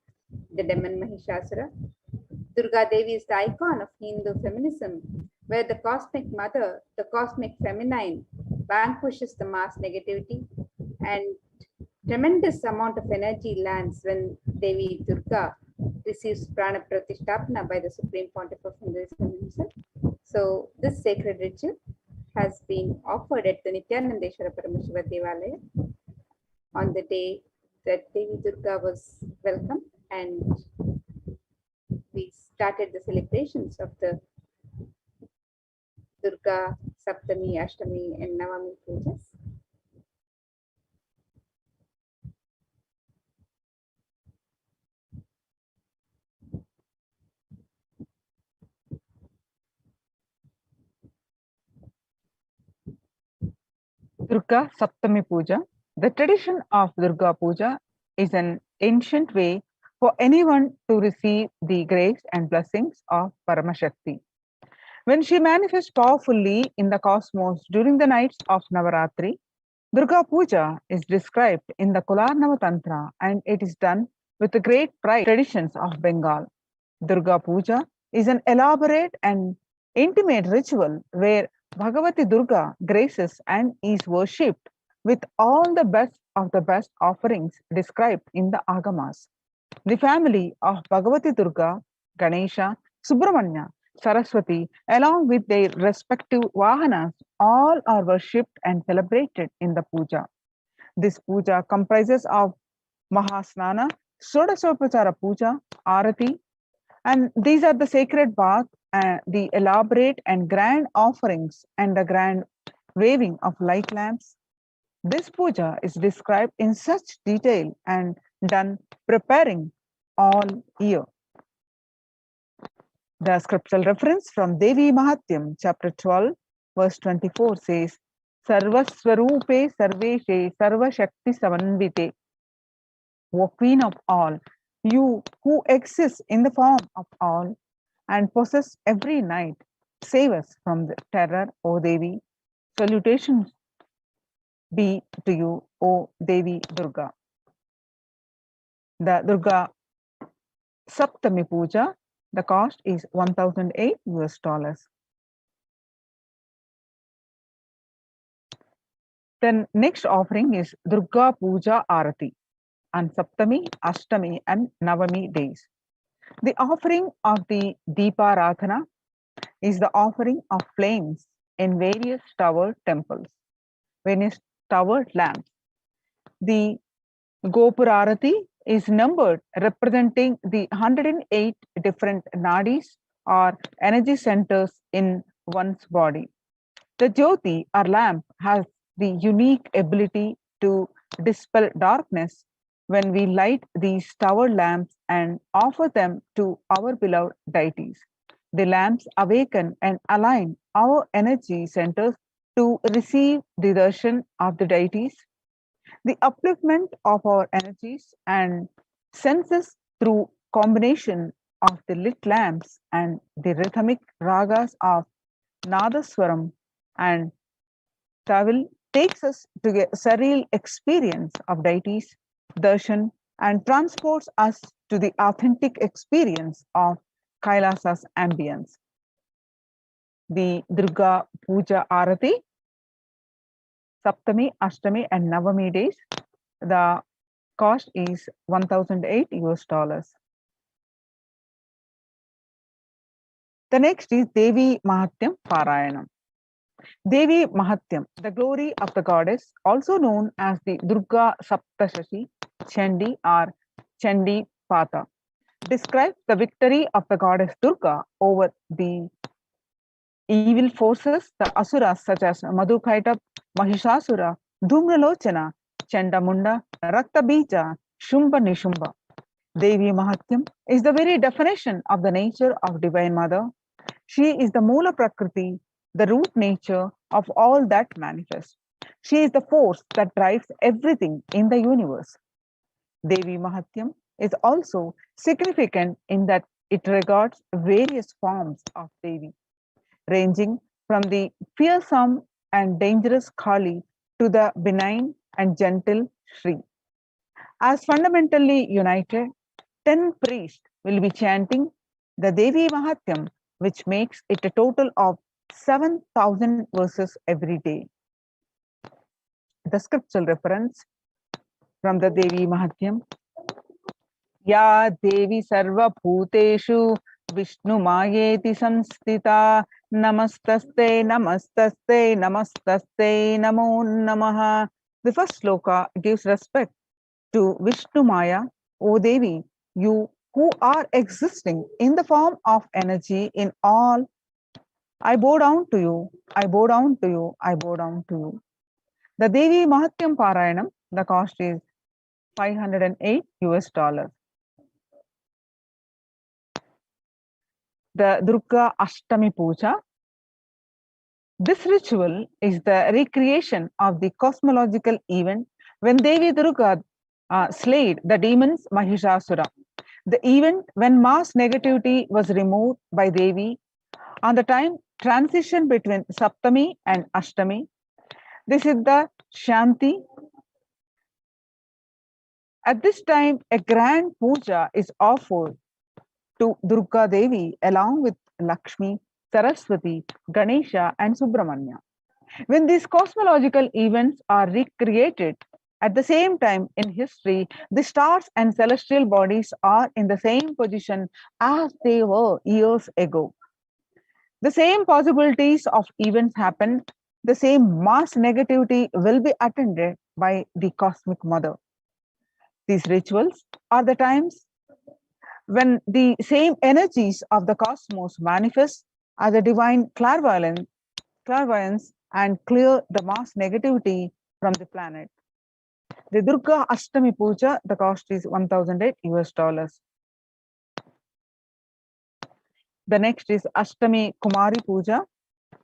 the demon Mahishasura. Durga Devi is the icon of Hindu feminism, where the cosmic mother, the cosmic feminine, vanquishes the mass negativity, and tremendous amount of energy lands when Devi Durga receives Prana Pratisthapana by the Supreme Pontiff of Hinduism himself. So this sacred ritual has been offered at the Nithyananda Paramashivam Devalaya on the day that Devi Durga was welcomed, and we started the celebrations of the Durga Saptami, Ashtami and Navami pujas. Durga Saptami Puja. The tradition of Durga Puja is an ancient way for anyone to receive the grace and blessings of Paramashakti. When she manifests powerfully in the cosmos during the nights of Navaratri, Durga Puja is described in the Kularnava Tantra, and it is done with the great pride traditions of Bengal. Durga Puja is an elaborate and intimate ritual where Bhagavati Durga graces and is worshipped with all the best of the best offerings described in the Agamas. The family of Bhagavati Durga, Ganesha, Subramanya, Saraswati, along with their respective Vahanas, all are worshipped and celebrated in the puja. This puja comprises of Mahasnana, Sodasopachara Puja, Arati, and these are the sacred bath, the elaborate and grand offerings, and the grand waving of light lamps. This puja is described in such detail and done preparing all year. The scriptural reference from Devi Mahatyam, chapter 12, verse 24 says, Sarvaswarupe Sarveshe Sarva Shakti Samanvite. O Queen of all, you who exist in the form of all and possess every night, save us from the terror, O Devi. Salutations be to you, O Devi Durga. The Durga Saptami Puja, the cost is $1,008. Then next offering is Durga Puja Arati on Saptami, Ashtami and Navami days. The offering of the Deepa Radhana is the offering of flames in various tower temples, various towered lamps. The Gopurarati is numbered representing the 108 different nadis or energy centers in one's body. The Jyoti or lamp has the unique ability to dispel darkness when we light these tower lamps and offer them to our beloved deities. The lamps awaken and align our energy centers to receive the darshan of the deities. The upliftment of our energies and senses through combination of the lit lamps and the rhythmic ragas of Nadaswaram and Tawil takes us to a surreal experience of deities, darshan, and transports us to the authentic experience of Kailasa's ambience. The Durga Puja Arati, Saptami, Ashtami, and Navami days, the cost is $1,008. The next is Devi Mahatyam Parayanam. Devi Mahatyam, the glory of the goddess, also known as the Durga Saptashashi, Chandi or Chandi Pata, describes the victory of the goddess Durga over the evil forces, the asuras such as Madhukaitap, Mahishasura, Dhumralochana, Chandamunda, Raktabija, Shumba Nishumba. Devi Mahatyam is the very definition of the nature of Divine Mother. She is the Moola Prakriti, the root nature of all that manifests. She is the force that drives everything in the universe. Devi Mahatyam is also significant in that it regards various forms of Devi, ranging from the fearsome and dangerous Kali to the benign and gentle Shri. As fundamentally united, 10 priests will be chanting the Devi Mahatyam, which makes it a total of 7,000 verses every day. The scriptural reference from the Devi Mahatyam. Ya Devi Sarva Bhuteshu Vishnu Mayeti Samstita Namastaste Namastaste Namastaste Namo Namaha. The first sloka gives respect to Vishnu Maya, O Devi, you who are existing in the form of energy in all. I bow down to you, I bow down to you, I bow down to you. The Devi Mahatyam Parayanam, the cost is $508. The Durga Ashtami Puja. This ritual is the recreation of the cosmological event when Devi Durga slayed the demons Mahishasura. The event when mass negativity was removed by Devi on the time transition between Saptami and Ashtami. This is the Shanti. At this time, a grand puja is offered to Durga Devi along with Lakshmi, Saraswati, Ganesha, and Subramanya. When these cosmological events are recreated at the same time in history, the stars and celestial bodies are in the same position as they were years ago. The same possibilities of events happen, the same mass negativity will be attended by the Cosmic Mother. These rituals are the times when the same energies of the cosmos manifest as a divine clairvoyance and clear the mass negativity from the planet. The Durga Ashtami Puja, the cost is $1,008. The next is Ashtami Kumari Puja.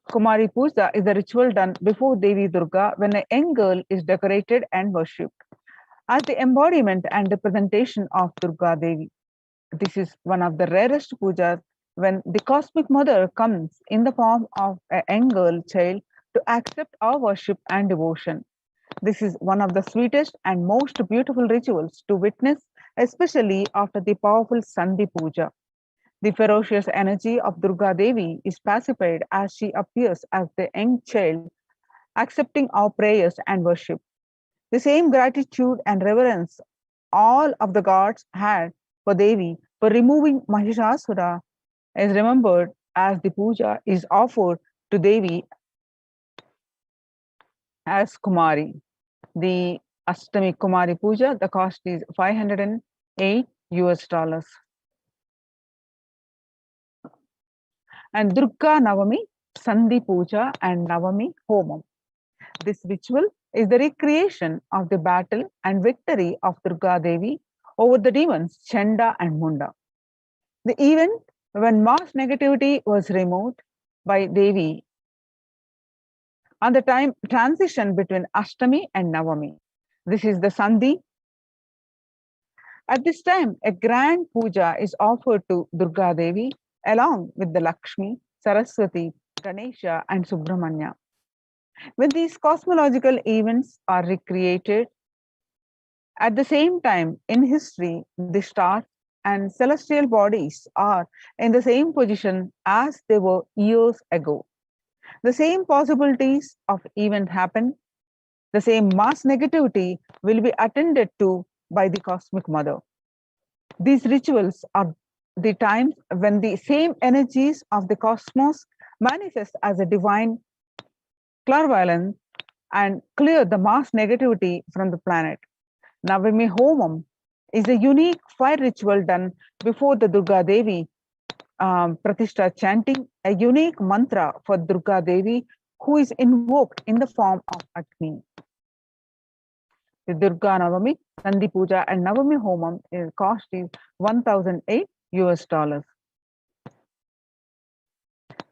Kumari Puja is a ritual done before Devi Durga when a young girl is decorated and worshipped as the embodiment and representation of Durga Devi. This is one of the rarest pujas when the Cosmic Mother comes in the form of a young girl child to accept our worship and devotion. This is one of the sweetest and most beautiful rituals to witness, especially after the powerful Sandhi Puja. The ferocious energy of Durga Devi is pacified as she appears as the young child, accepting our prayers and worship. The same gratitude and reverence all of the gods had for Devi for removing Mahishasura is remembered as the puja is offered to Devi as Kumari. The Ashtami Kumari Puja, the cost is $508. And Durga Navami, Sandhi Puja and Navami Homam. This ritual is the recreation of the battle and victory of Durga Devi over the demons Chanda and Munda. The event when mass negativity was removed by Devi on the time transition between Ashtami and Navami. This is the Sandhi. At this time, a grand puja is offered to Durga Devi along with the Lakshmi, Saraswati, Ganesha, and Subramanya. When these cosmological events are recreated at the same time in history, the stars and celestial bodies are in the same position as they were years ago. The same possibilities of event happen, the same mass negativity will be attended to by the Cosmic Mother. These rituals are the times when the same energies of the cosmos manifest as a divine clairvoyance and clear the mass negativity from the planet. Navami Homam is a unique fire ritual done before the Durga Devi Pratishtha, chanting a unique mantra for Durga Devi who is invoked in the form of Agni. The Durga Navami, Sandhi Puja and Navami Homam cost is $1,008.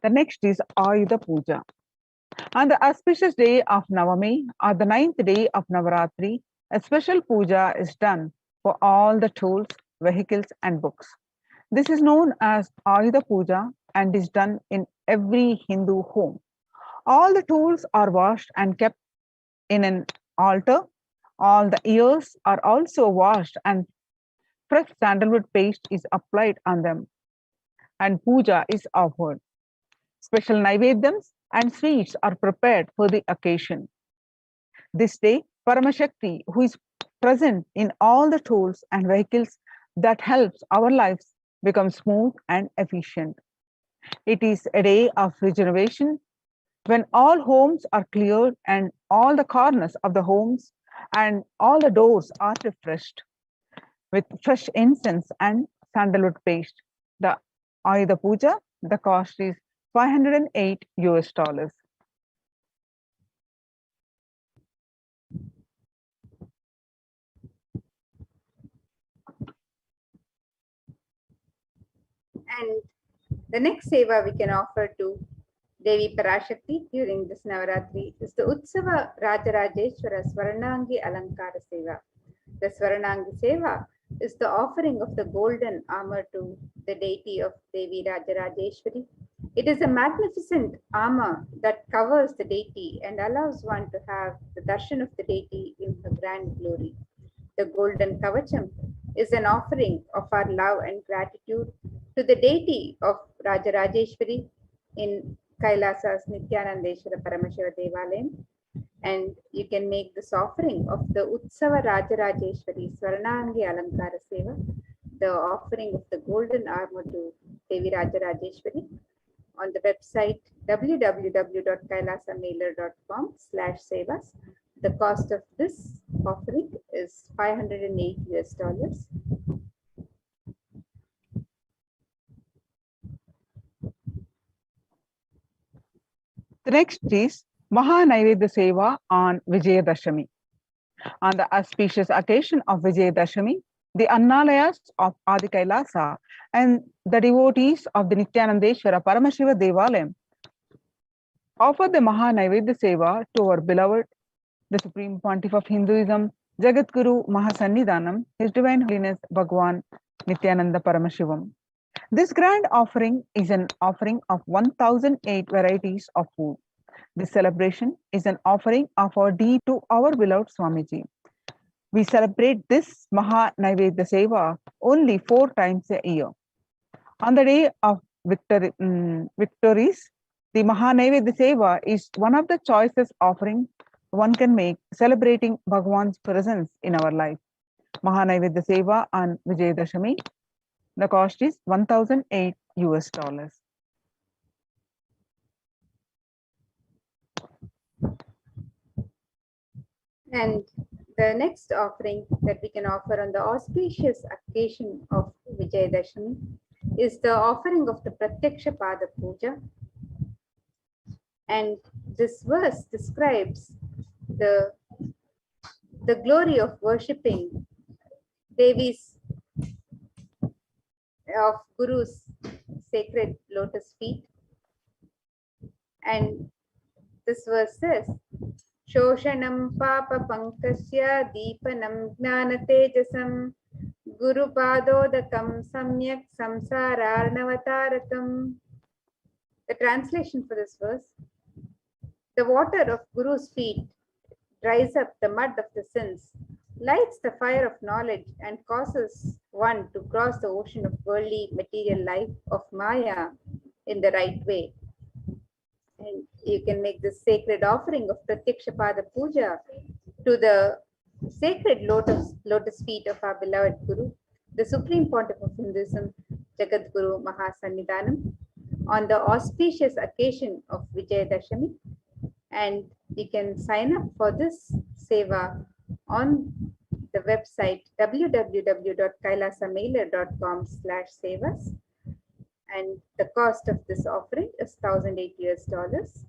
The next is Ayudha Puja. On the auspicious day of Navami or the 9th day of Navaratri, a special puja is done for all the tools, vehicles and books. This is known as Ayudha Puja and is done in every Hindu home. All the tools are washed and kept in an altar. All the ears are also washed and fresh sandalwood paste is applied on them and puja is offered. Special naivedyams and sweets are prepared for the occasion. This day, Paramasakti, who is present in all the tools and vehicles that helps our lives become smooth and efficient. It is a day of regeneration when all homes are cleared and all the corners of the homes and all the doors are refreshed with fresh incense and sandalwood paste. The Ayudha Puja, the cost is $508. And the next seva we can offer to Devi Parashakti during this Navaratri is the Utsava Rajarajeshwara Swaranangi Alankara Seva. The Swaranangi Seva is the offering of the golden armor to the deity of Devi Rajarajeshwari. It is a magnificent armor that covers the deity and allows one to have the darshan of the deity in her grand glory. The golden kavacham is an offering of our love and gratitude to the deity of Rajarajeshwari in Kailasa's Nithyananda Paramashivam Devalayam. And you can make this offering of the Utsava Rajarajeshwari Swaranangi Alankara Seva, the offering of the golden armor to Devi Rajarajeshwari, on the website www.kailasamailer.com/sevas. The cost of this offering is $508. The next is Maha Naivedya Seva on Vijayadashami. On the auspicious occasion of Vijayadashami, the Annalayas of Adi Kailasa and the devotees of the Nithyanandeshwara Paramashiva Devalayam offer the Maha Naivedya Seva to our beloved, the Supreme Pontiff of Hinduism, Jagadguru Mahasannidhanam, His Divine Holiness Bhagwan Nithyananda Paramashivam. This grand offering is an offering of 1008 varieties of food. This celebration is an offering of our deed to our beloved Swamiji. We celebrate this Maha Naivedya Seva only 4 times a year. On the day of victories, the Maha Naivedya Seva is one of the choicest offerings one can make, celebrating Bhagwan's presence in our life. Maha Naivedya Seva on Vijayadashami. The cost is $1,008. And the next offering that we can offer on the auspicious occasion of Vijayadashami is the offering of the Pratyaksha Pada Puja. And this verse describes the glory of worshipping Devi's of Guru's sacred lotus feet. And this verse says, Shoshanam Papa Pankasya Deepanam Jnana Tejasam Guru Padodakam Samyak Samsararnavatarakam. The translation for this verse: the water of Guru's feet dries up the mud of the sins, lights the fire of knowledge, and causes one to cross the ocean of worldly material life of Maya in the right way. And you can make this sacred offering of Pratyaksha Pada Puja to the sacred lotus feet of our beloved Guru, the Supreme Pontiff of Hinduism, Jagadguru Mahasannidhanam, on the auspicious occasion of Vijayadashami. And you can sign up for this seva on the website www.kailasamailer.com/sevas. And the cost of this offering is $1,008.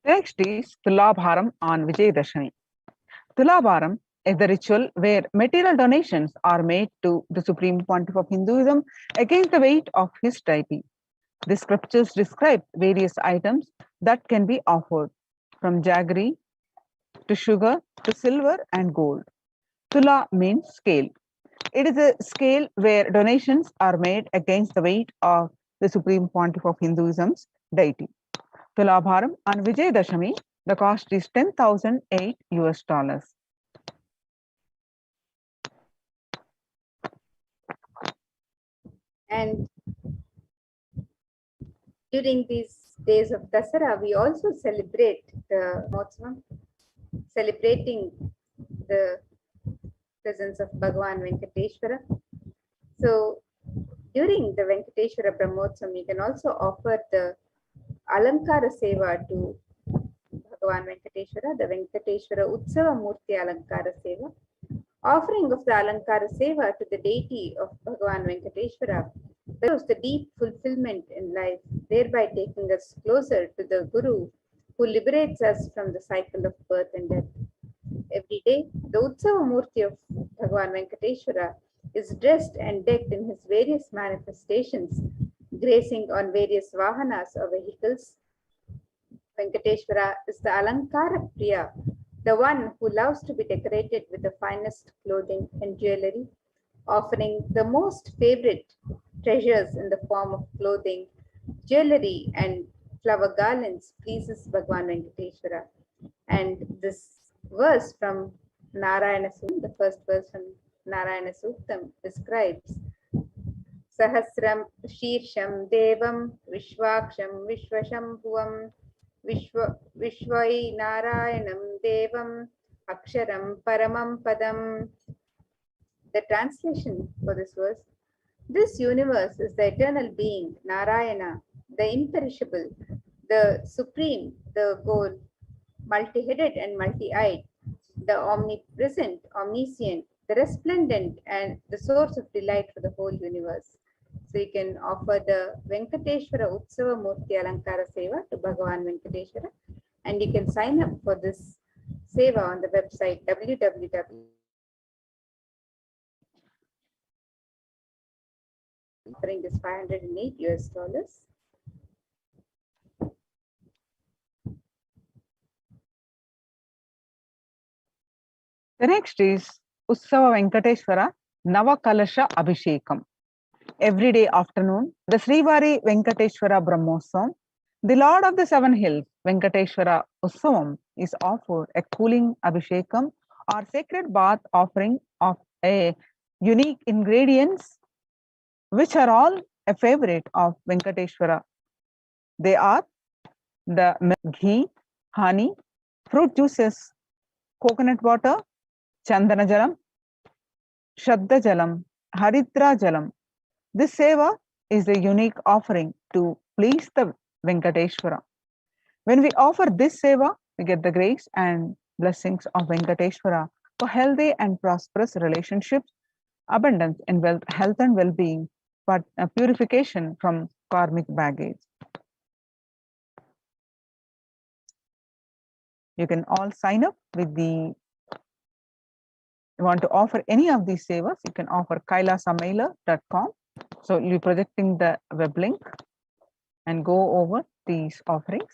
Next is Tulabharam on Vijayadashami. Tulabharam is the ritual where material donations are made to the Supreme Pontiff of Hinduism against the weight of his deity. The scriptures describe various items that can be offered, from jaggery to sugar to silver and gold. Tula means scale. It is a scale where donations are made against the weight of the Supreme Pontiff of Hinduism's deity. Tulabharam on Vijayadashami, the cost is $10,008. And during these days of Dasara, we also celebrate the Brahmotsavam, celebrating the presence of Bhagwan Venkateshwara. So during the Venkateshwara Brahmotsavam, you can also offer the Alankara Seva to Bhagwan Venkateshwara, the Venkateshwara Utsava Murti Alankara Seva. Offering of the Alankara Seva to the deity of Bhagwan Venkateshwara shows the deep fulfillment in life, thereby taking us closer to the Guru who liberates us from the cycle of birth and death. Every day, the Utsava Murti of Bhagwan Venkateshwara is dressed and decked in his various manifestations, gracing on various vahanas or vehicles. Venkateshwara is the Alankara Priya, the one who loves to be decorated with the finest clothing and jewelry, offering the most favorite treasures in the form of clothing, jewelry, and flower garlands pleases Bhagwan Venkateshwara. And this verse from Narayana Suktam, the first verse from Narayana Suktam, describes Sahasram Shirsham Devam Vishwaksham Vishwashambhuvam Vishwai Narayanam Devam Aksharam Paramam Padam. The translation for this verse: this universe is the eternal being, Narayana, the imperishable, the supreme, the goal, multi-headed and multi-eyed, the omnipresent, omniscient, the resplendent, and the source of delight for the whole universe. So you can offer the Venkateshwara Utsava Murti Alankara Seva to Bhagavan Venkateshwara, and you can sign up for this Seva on the website www. Offering this $508. The next is Utsava Venkateshwara Navakalasha Abhishekam. Every day afternoon, the Srivari Venkateshwara Brahmosam, the Lord of the Seven Hills, Venkateshwara Utsavam, is offered a cooling Abhishekam or sacred bath offering of a unique ingredients which are all a favorite of Venkateshwara. They are the milk, ghee, honey, fruit juices, coconut water, Chandana Jalam, Shraddha Jalam, Haritra Jalam. This seva is a unique offering to please the Venkateshwara. When we offer this seva, we get the grace and blessings of Venkateshwara for healthy and prosperous relationships, abundance in wealth, health and well-being, but purification from karmic baggage. You can all sign up with the, you want to offer any of these sevas, you can offer kailasamailer.com. So you'll be projecting the web link and go over these offerings.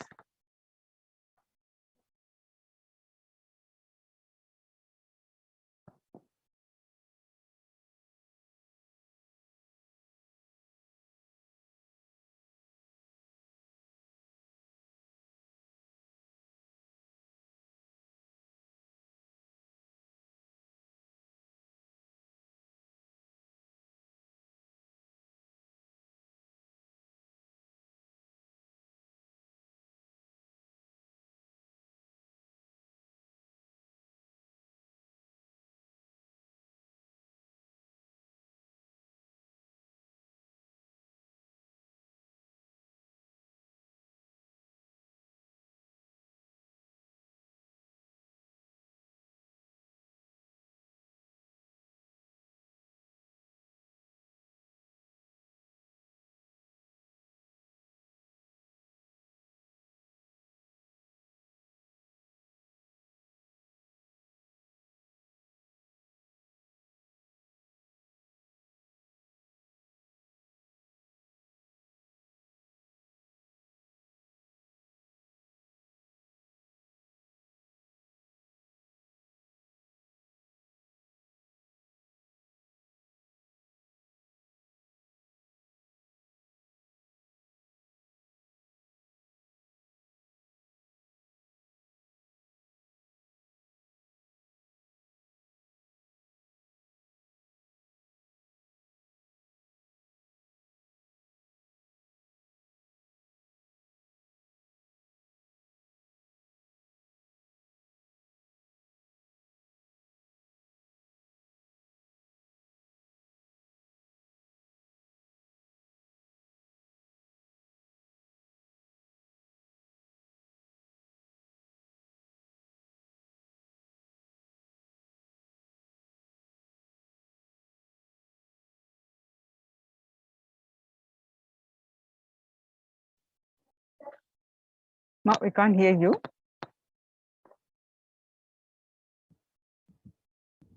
No, we can't hear you.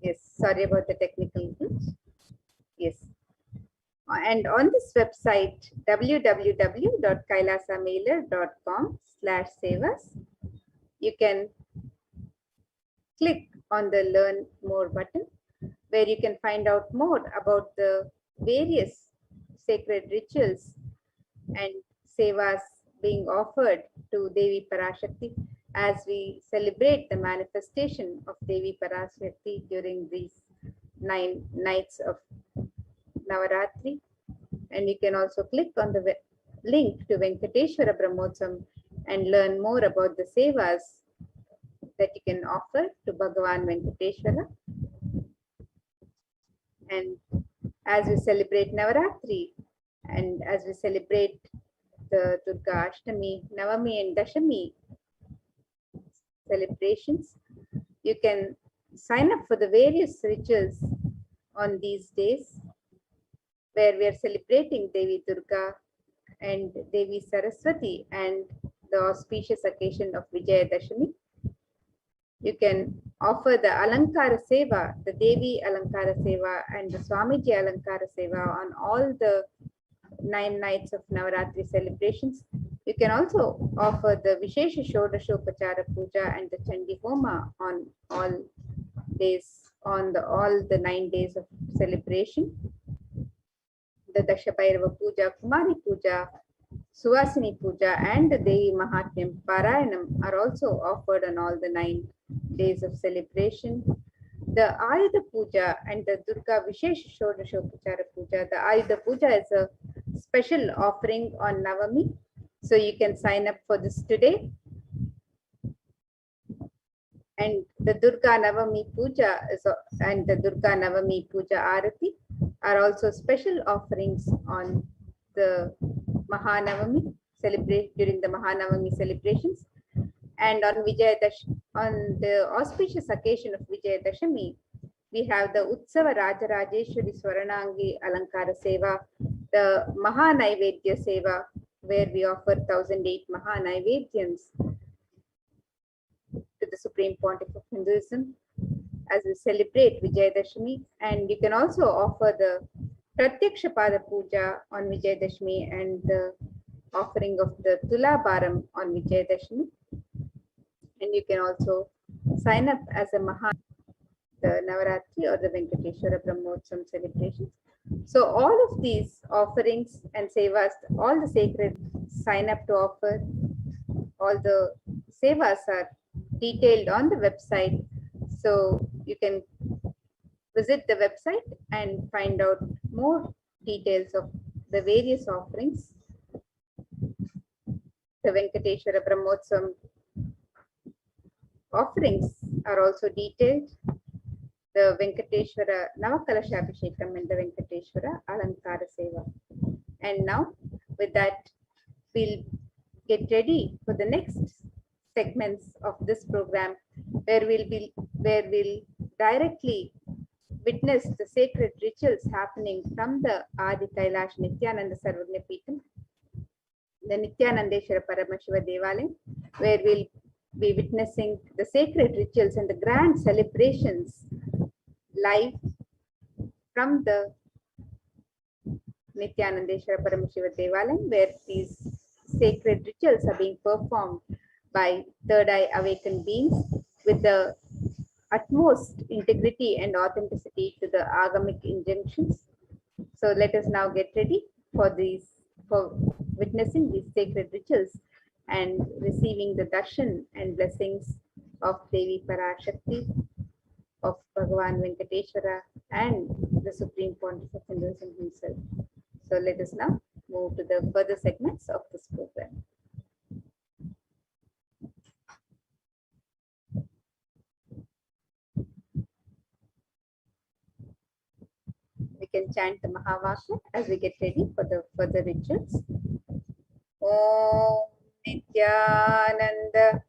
Yes, sorry about the technical glitch. And on this website, www.kailasamailer.com/sevas, you can click on the Learn More button, where you can find out more about the various sacred rituals and sevas being offered to Devi Parashakti as we celebrate the manifestation of Devi Parashakti during these 9 nights of Navaratri. And you can also click on the link to Venkateshwara Brahmotsam and learn more about the sevas that you can offer to Bhagavan Venkateshwara. And as we celebrate Navaratri and as we celebrate the Durga Ashtami, Navami and Dashami celebrations, you can sign up for the various rituals on these days where we are celebrating Devi Durga and Devi Saraswati and the auspicious occasion of Vijayadashami. You can offer the Alankara Seva, the Devi Alankara Seva and the Swamiji Alankara Seva on all the 9 nights of Navaratri celebrations. You can also offer the Vishesha Shodashopachara Puja and the Chandi Homa on all days, on all the 9 days of celebration. The Dashabhairava Puja, Kumari Puja, Suvasini Puja and the Devi Mahatmyam Parayanam are also offered on all the 9 days of celebration. The Ayudha Puja and the Durga Vishesha Shodashopachara Puja. The Ayudha Puja is a special offering on Navami, so you can sign up for this today. And the Durga Navami Puja and the Durga Navami Puja Arati are also special offerings on the Mahanavami during the Mahanavami celebrations. And on on the auspicious occasion of Vijayadashami, we have the Utsava Rajarajeshwari Swaranangi Alankara Seva, the Mahanaivedya Seva, where we offer 1008 Mahanaivedyams to the Supreme Pontiff of Hinduism as we celebrate Vijayadashami. And you can also offer the Pratyakshapada Puja on Vijayadashami and the offering of the Tula Bharam on Vijayadashami. And you can also sign up as a Maha, the Navaratri or the Venkateshwara Brahmotsam celebrations. So all of these offerings and sevas, all the sacred sign up to offer, all the sevas are detailed on the website. So you can visit the website and find out more details of the various offerings. The Venkateshwara Brahmotsam offerings are also detailed. The Venkateshwara Navakalashabhishekam and the Venkateshwara Alankara Seva. And now with that, we'll get ready for the next segments of this program where we'll directly witness the sacred rituals happening from the Adi Kailash Nithyananda Sarvagna Peetham, the Nithyanandeshwara Paramashiva Devalayam, where we'll be witnessing the sacred rituals and the grand celebrations live from the Nithyanandeshwara Paramashiva Devalayam, where these sacred rituals are being performed by third eye awakened beings with the utmost integrity and authenticity to the agamic injunctions. So let us now get ready for witnessing these sacred rituals and receiving the darshan and blessings of Devi Parashakti, of Bhagavan Venkateshwara and the Supreme Pontiff of Hinduism himself. So let us now move to the further segments of this program. We can chant the Mahavakya as we get ready for the further rituals. Om Nithyananda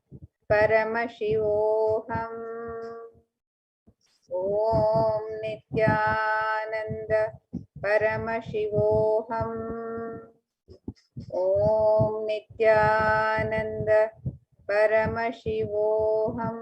Paramashivoham. Om Nithyananda Paramashivoham. Om Nithyananda Paramashivoham.